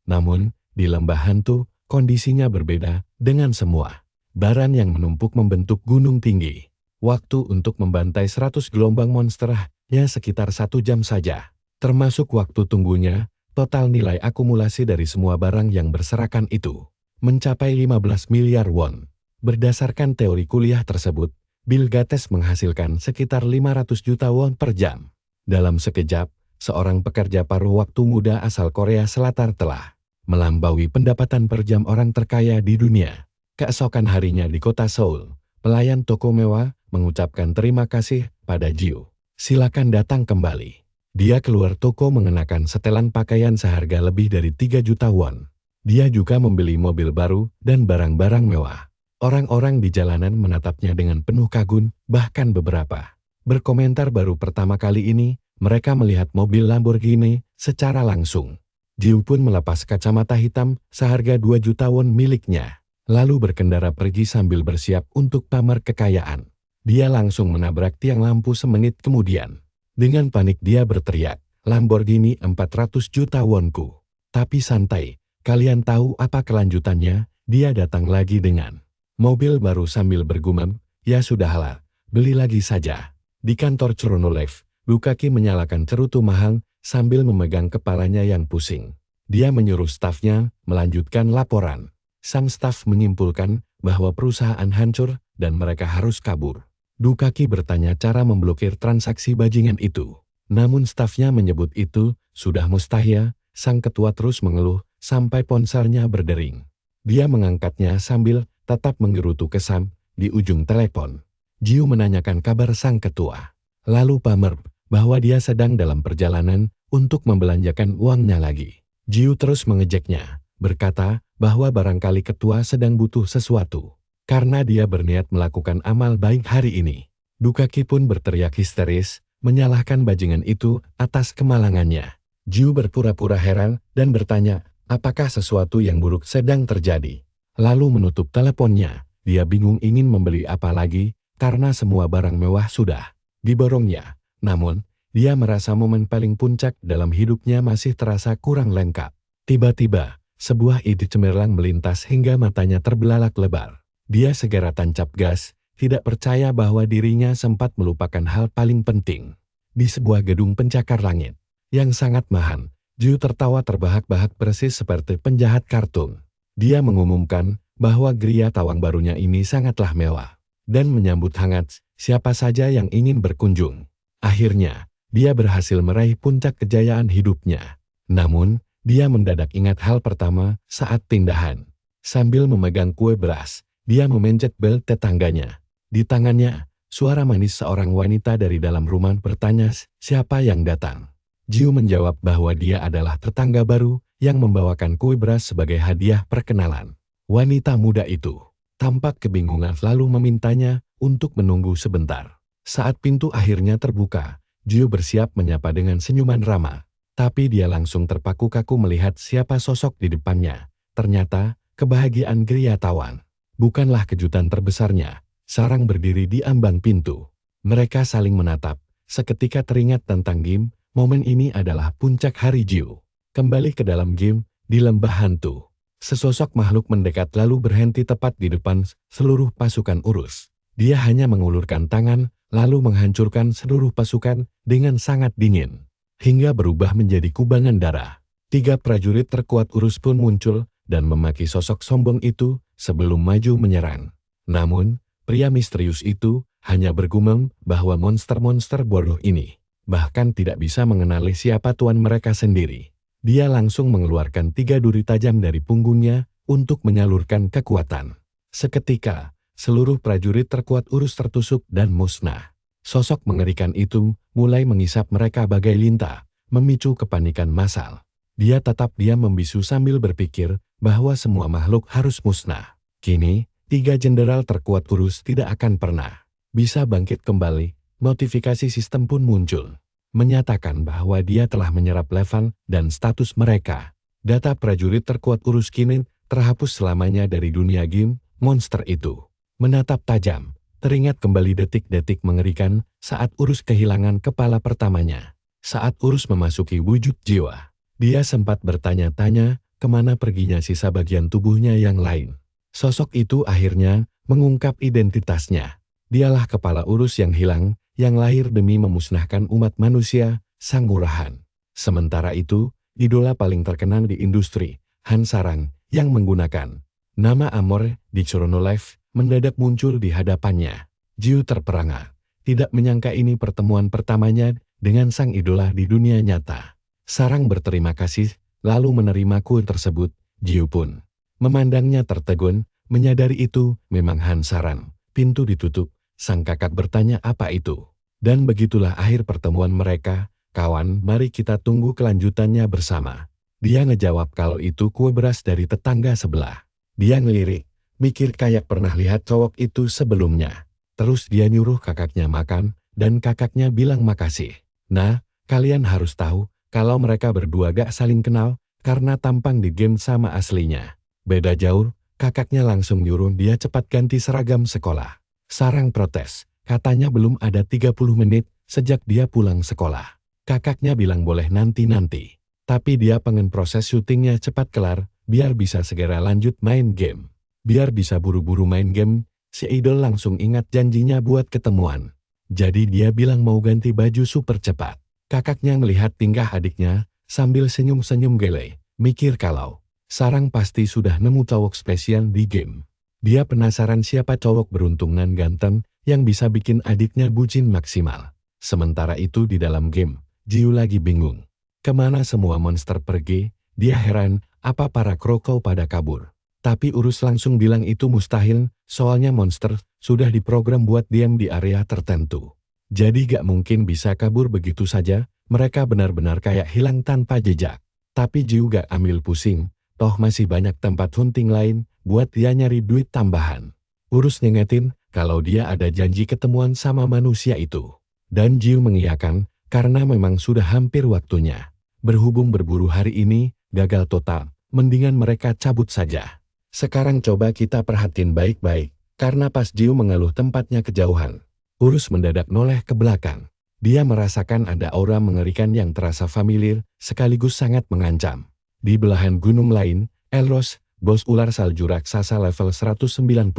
[SPEAKER 1] Namun, di lembah hantu, kondisinya berbeda dengan semua barang yang menumpuk membentuk gunung tinggi. Waktu untuk membantai 100 gelombang monster ya sekitar 1 jam saja. Termasuk waktu tunggunya, total nilai akumulasi dari semua barang yang berserakan itu mencapai 15 miliar won. Berdasarkan teori kuliah tersebut, Bill Gates menghasilkan sekitar 500 juta won per jam. Dalam sekejap, seorang pekerja paruh waktu muda asal Korea Selatan telah melampaui pendapatan per jam orang terkaya di dunia. Keesokan harinya di kota Seoul, pelayan toko mewah mengucapkan terima kasih pada Jiu. Silakan datang kembali. Dia keluar toko mengenakan setelan pakaian seharga lebih dari 3 juta won. Dia juga membeli mobil baru dan barang-barang mewah. Orang-orang di jalanan menatapnya dengan penuh kagum, bahkan beberapa berkomentar baru pertama kali ini, mereka melihat mobil Lamborghini secara langsung. Jiu pun melepas kacamata hitam seharga 2 juta won miliknya, lalu berkendara pergi sambil bersiap untuk pamer kekayaan. Dia langsung menabrak tiang lampu semenit kemudian. Dengan panik dia berteriak, "Lamborghini 400 juta wonku." Tapi santai, kalian tahu apa kelanjutannya? Dia datang lagi dengan mobil baru sambil bergumam, "Ya sudahlah, beli lagi saja." Di kantor Chronolev, Bukaki menyalakan cerutu mahal sambil memegang kepalanya yang pusing. Dia menyuruh stafnya melanjutkan laporan. Sang staf menyimpulkan bahwa perusahaan hancur dan mereka harus kabur. Bukaki bertanya cara memblokir transaksi bajingan itu. Namun stafnya menyebut itu sudah mustahil. Sang ketua terus mengeluh sampai ponselnya berdering. Dia mengangkatnya sambil tetap menggerutu kesam di ujung telepon. Jiu menanyakan kabar sang ketua. Lalu pamer bahwa dia sedang dalam perjalanan untuk membelanjakan uangnya lagi. Jiu terus mengejeknya, berkata bahwa barangkali ketua sedang butuh sesuatu. Karena dia berniat melakukan amal baik hari ini. Bukaki pun berteriak histeris, menyalahkan bajingan itu atas kemalangannya. Jiu berpura-pura heran dan bertanya, apakah sesuatu yang buruk sedang terjadi. Lalu menutup teleponnya. Dia bingung ingin membeli apa lagi, karena semua barang mewah sudah diborongnya. Namun, dia merasa momen paling puncak dalam hidupnya masih terasa kurang lengkap. Tiba-tiba, sebuah ide cemerlang melintas hingga matanya terbelalak lebar. Dia segera tancap gas, tidak percaya bahwa dirinya sempat melupakan hal paling penting. Di sebuah gedung pencakar langit yang sangat mahal, Jiu tertawa terbahak-bahak persis seperti penjahat kartun. Dia mengumumkan bahwa geria tawang barunya ini sangatlah mewah dan menyambut hangat siapa saja yang ingin berkunjung. Akhirnya, dia berhasil meraih puncak kejayaan hidupnya. Namun, dia mendadak ingat hal pertama saat pindahan. Sambil memegang kue beras, dia memencet bel tetangganya. Di tangannya, suara manis seorang wanita dari dalam rumah bertanya siapa yang datang. Jiu menjawab bahwa dia adalah tetangga baru yang membawakan kue beras sebagai hadiah perkenalan. Wanita muda itu tampak kebingungan lalu memintanya untuk menunggu sebentar. Saat pintu akhirnya terbuka, Jiu bersiap menyapa dengan senyuman ramah. Tapi dia langsung terpaku kaku melihat siapa sosok di depannya. Ternyata, kebahagiaan geria tawan. Bukanlah kejutan terbesarnya. Sarang berdiri di ambang pintu. Mereka saling menatap. Seketika teringat tentang game, momen ini adalah puncak hari Jiu. Kembali ke dalam game, di lembah hantu. Sesosok makhluk mendekat lalu berhenti tepat di depan seluruh pasukan urus. Dia hanya mengulurkan tangan, lalu menghancurkan seluruh pasukan dengan sangat dingin. Hingga berubah menjadi kubangan darah. 3 prajurit terkuat urus pun muncul dan memaki sosok sombong itu sebelum maju menyerang. Namun, pria misterius itu hanya bergumam bahwa monster-monster bodoh ini bahkan tidak bisa mengenali siapa tuan mereka sendiri. Dia langsung mengeluarkan 3 duri tajam dari punggungnya untuk menyalurkan kekuatan. Seketika, seluruh prajurit terkuat urus tertusuk dan musnah. Sosok mengerikan itu mulai mengisap mereka bagai lintah, memicu kepanikan massal. Dia tetap diam membisu sambil berpikir bahwa semua makhluk harus musnah. Kini, 3 jenderal terkuat urus tidak akan pernah bisa bangkit kembali. Notifikasi sistem pun muncul, menyatakan bahwa dia telah menyerap level dan status mereka. Data prajurit terkuat urus kini terhapus selamanya dari dunia game. Monster itu menatap tajam. Teringat kembali detik-detik mengerikan saat urus kehilangan kepala pertamanya. Saat urus memasuki wujud jiwa, dia sempat bertanya-tanya kemana perginya sisa bagian tubuhnya yang lain. Sosok itu akhirnya mengungkap identitasnya. Dialah kepala urus yang hilang, yang lahir demi memusnahkan umat manusia, Sang Murahan. Sementara itu, idola paling terkenal di industri, Han Sarang, yang menggunakan nama Amor di Chronolev, mendadak muncul di hadapannya. Jiu terperangah, tidak menyangka ini pertemuan pertamanya dengan sang idola di dunia nyata. Sarang berterima kasih, lalu menerima kue tersebut. Jiu pun memandangnya tertegun, menyadari itu memang Han Sarang. Pintu ditutup, sang kakak bertanya apa itu. Dan begitulah akhir pertemuan mereka. Kawan, mari kita tunggu kelanjutannya bersama. Dia ngejawab kalau itu kue beras dari tetangga sebelah. Dia ngelirik, mikir kayak pernah lihat cowok itu sebelumnya. Terus dia nyuruh kakaknya makan, dan kakaknya bilang makasih. Nah, kalian harus tahu, kalau mereka berdua gak saling kenal, karena tampang di game sama aslinya. Beda jauh, kakaknya langsung nyuruh dia cepat ganti seragam sekolah. Sarang protes, katanya belum ada 30 menit sejak dia pulang sekolah. Kakaknya bilang boleh nanti-nanti. Tapi dia pengen proses syutingnya cepat kelar, biar bisa segera lanjut main game. Biar bisa buru-buru main game, si idol langsung ingat janjinya buat ketemuan. Jadi dia bilang mau ganti baju super cepat. Kakaknya melihat tingkah adiknya, sambil senyum-senyum gele, mikir kalau Sarang pasti sudah nemu cowok spesial di game. Dia penasaran siapa cowok beruntung dan ganteng yang bisa bikin adiknya bucin maksimal. Sementara itu di dalam game, Jiu lagi bingung. Kemana semua monster pergi? Dia heran, apa para kroko pada kabur. Tapi Urus langsung bilang itu mustahil, soalnya monster sudah diprogram buat diam di area tertentu. Jadi gak mungkin bisa kabur begitu saja, mereka benar-benar kayak hilang tanpa jejak. Tapi Jiu gak ambil pusing, toh masih banyak tempat hunting lain, buat dia nyari duit tambahan. Urus nyengetin, kalau dia ada janji ketemuan sama manusia itu. Dan Jiu mengiyakan, karena memang sudah hampir waktunya. Berhubung berburu hari ini, gagal total, mendingan mereka cabut saja. Sekarang coba kita perhatiin baik-baik, karena pas Jiu mengeluh tempatnya kejauhan. Urus mendadak noleh ke belakang. Dia merasakan ada aura mengerikan yang terasa familiar, sekaligus sangat mengancam. Di belahan gunung lain, Elros, bos ular salju raksasa level 190.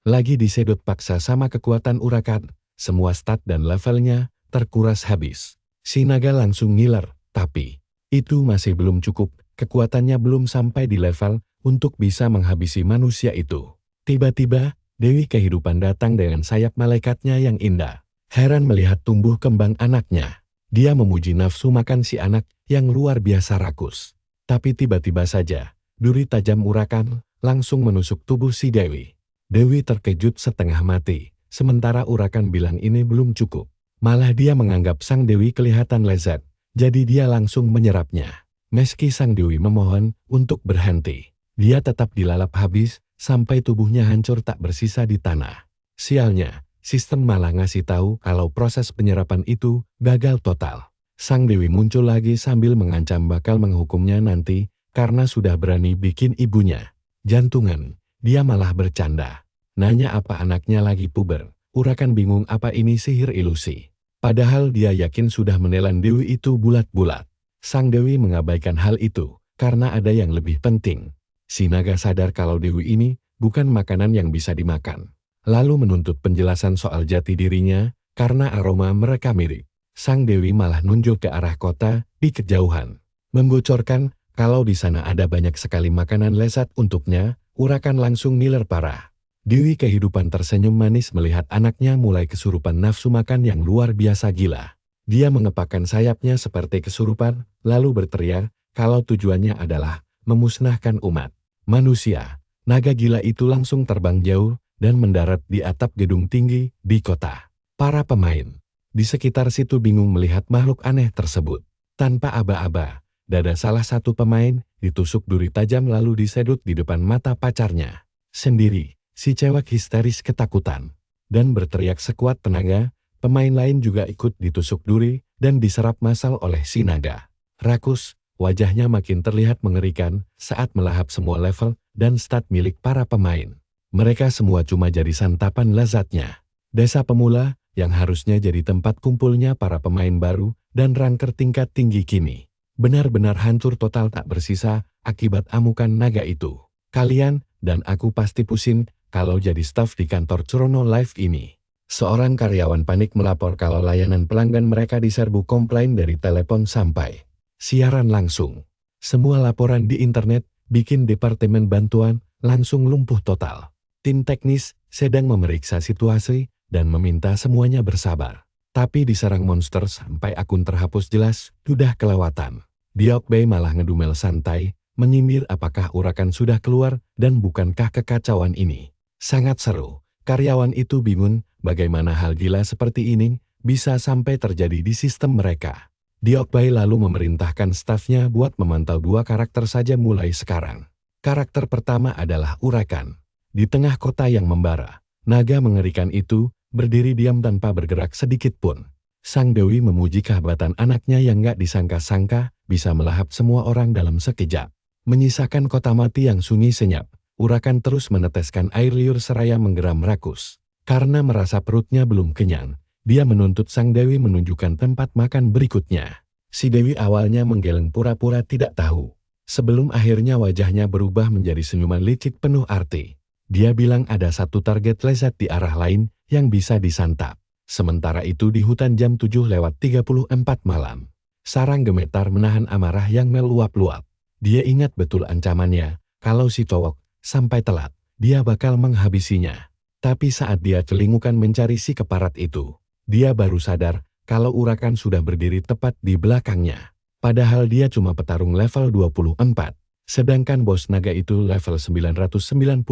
[SPEAKER 1] Lagi disedot paksa sama kekuatan urakan, semua stat dan levelnya terkuras habis. Si naga langsung ngiler. Tapi, itu masih belum cukup, kekuatannya belum sampai di level untuk bisa menghabisi manusia itu. Tiba-tiba, Dewi Kehidupan datang dengan sayap malaikatnya yang indah. Heran melihat tumbuh kembang anaknya. Dia memuji nafsu makan si anak yang luar biasa rakus. Tapi tiba-tiba saja, duri tajam urakan langsung menusuk tubuh si Dewi. Dewi terkejut setengah mati, sementara urakan bilang ini belum cukup. Malah dia menganggap sang Dewi kelihatan lezat. Jadi dia langsung menyerapnya. Meski sang Dewi memohon untuk berhenti, dia tetap dilalap habis sampai tubuhnya hancur tak bersisa di tanah. Sialnya, sistem malah ngasih tahu kalau proses penyerapan itu gagal total. Sang Dewi muncul lagi sambil mengancam bakal menghukumnya nanti karena sudah berani bikin ibunya jantungan. Dia malah bercanda. Nanya apa anaknya lagi puber. Urakan bingung apa ini sihir ilusi. Padahal dia yakin sudah menelan Dewi itu bulat-bulat. Sang Dewi mengabaikan hal itu, karena ada yang lebih penting. Si naga sadar kalau Dewi ini bukan makanan yang bisa dimakan. Lalu menuntut penjelasan soal jati dirinya, karena aroma mereka mirip. Sang Dewi malah nunjuk ke arah kota di kejauhan. Membocorkan kalau di sana ada banyak sekali makanan lezat untuknya, urakan langsung ngiler parah. Dewi Kehidupan tersenyum manis melihat anaknya mulai kesurupan nafsu makan yang luar biasa gila. Dia mengepakkan sayapnya seperti kesurupan, lalu berteriak kalau tujuannya adalah memusnahkan umat manusia. Naga gila itu langsung terbang jauh dan mendarat di atap gedung tinggi di kota. Para pemain di sekitar situ bingung melihat makhluk aneh tersebut. Tanpa aba-aba, dada salah satu pemain ditusuk duri tajam lalu disedot di depan mata pacarnya sendiri. Si cewek histeris ketakutan dan berteriak sekuat tenaga. Pemain lain juga ikut ditusuk duri dan diserap massal oleh si naga rakus. Wajahnya makin terlihat mengerikan saat melahap semua level dan stat milik para pemain. Mereka semua cuma jadi santapan lezatnya. Desa pemula yang harusnya jadi tempat kumpulnya para pemain baru dan ranker tingkat tinggi kini benar-benar hancur total tak bersisa akibat amukan naga itu. Kalian dan aku pasti pusing kalau jadi staf di kantor Chrono Live ini. Seorang karyawan panik melapor kalau layanan pelanggan mereka diserbu komplain dari telepon sampai siaran langsung. Semua laporan di internet bikin departemen bantuan langsung lumpuh total. Tim teknis sedang memeriksa situasi dan meminta semuanya bersabar. Tapi diserang monster sampai akun terhapus jelas, sudah kelewatan. Diok Bay malah ngedumel santai, menyindir apakah urakan sudah keluar dan bukankah kekacauan ini. Sangat seru, karyawan itu bingung bagaimana hal gila seperti ini bisa sampai terjadi di sistem mereka. Diokbai lalu memerintahkan stafnya buat memantau dua karakter saja mulai sekarang. Karakter pertama adalah Urakan. Di tengah kota yang membara, naga mengerikan itu berdiri diam tanpa bergerak sedikit pun. Sang Dewi memuji kehebatan anaknya yang gak disangka-sangka bisa melahap semua orang dalam sekejap. Menyisakan kota mati yang sunyi senyap, Urakan terus meneteskan air liur seraya menggeram rakus. Karena merasa perutnya belum kenyang, dia menuntut Sang Dewi menunjukkan tempat makan berikutnya. Si Dewi awalnya menggeleng pura-pura tidak tahu. Sebelum akhirnya wajahnya berubah menjadi senyuman licik penuh arti. Dia bilang ada satu target lezat di arah lain yang bisa disantap. Sementara itu di hutan jam 7:34 malam. Sarang gemetar menahan amarah yang meluap-luap. Dia ingat betul ancamannya, kalau si cowok sampai telat, dia bakal menghabisinya. Tapi saat dia celingukan mencari si keparat itu, dia baru sadar kalau Urakan sudah berdiri tepat di belakangnya. Padahal dia cuma petarung level 24, sedangkan bos naga itu level 999.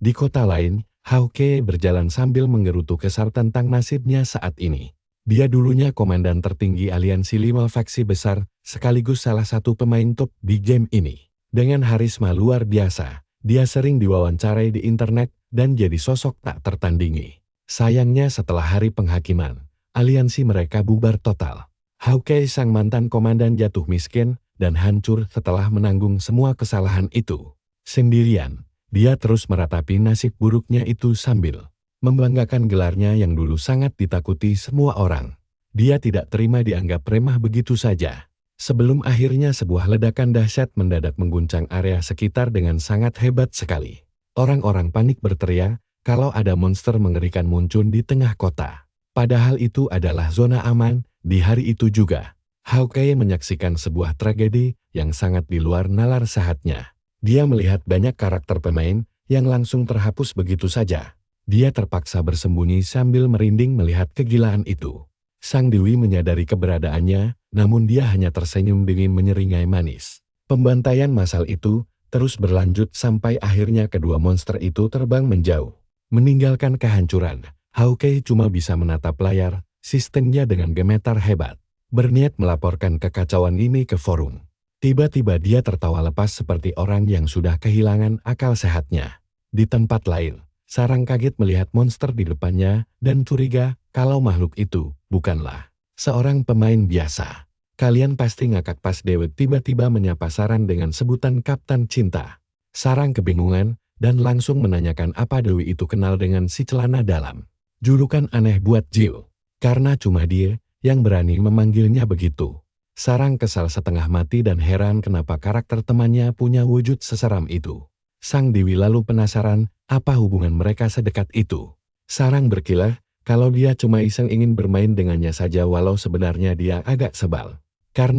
[SPEAKER 1] Di kota lain, Hauke berjalan sambil menggerutu kesal tentang nasibnya saat ini. Dia dulunya komandan tertinggi aliansi 5 faksi besar, sekaligus salah satu pemain top di game ini. Dengan harisma luar biasa, dia sering diwawancarai di internet dan jadi sosok tak tertandingi. Sayangnya setelah hari penghakiman, aliansi mereka bubar total. Hauke sang mantan komandan jatuh miskin dan hancur setelah menanggung semua kesalahan itu. Sendirian, dia terus meratapi nasib buruknya itu sambil membanggakan gelarnya yang dulu sangat ditakuti semua orang. Dia tidak terima dianggap remah begitu saja. Sebelum akhirnya sebuah ledakan dahsyat mendadak mengguncang area sekitar dengan sangat hebat sekali. Orang-orang panik berteriak kalau ada monster mengerikan muncul di tengah kota. Padahal itu adalah zona aman. Di hari itu juga, Hauke menyaksikan sebuah tragedi yang sangat di luar nalar sehatnya. Dia melihat banyak karakter pemain yang langsung terhapus begitu saja. Dia terpaksa bersembunyi sambil merinding melihat kegilaan itu. Sang Dewi menyadari keberadaannya, namun dia hanya tersenyum dingin menyeringai manis. Pembantaian massal itu terus berlanjut sampai akhirnya kedua monster itu terbang menjauh. Meninggalkan kehancuran, Hauke cuma bisa menatap layar, sistemnya dengan gemetar hebat. Berniat melaporkan kekacauan ini ke forum. Tiba-tiba dia tertawa lepas seperti orang yang sudah kehilangan akal sehatnya. Di tempat lain, Sarang kaget melihat monster di depannya dan curiga kalau makhluk itu bukanlah seorang pemain biasa. Kalian pasti ngakak pas Dewi tiba-tiba menyapa Sarang dengan sebutan Kapten Cinta. Sarang kebingungan dan langsung menanyakan apa Dewi itu kenal dengan si celana dalam. Julukan aneh buat Jill, karena cuma dia yang berani memanggilnya begitu. Sarang kesal setengah mati dan heran kenapa karakter temannya punya wujud seseram itu. Sang Dewi lalu penasaran apa hubungan mereka sedekat itu. Sarang berkilah kalau dia cuma iseng ingin bermain dengannya saja walau sebenarnya dia agak sebal. Karena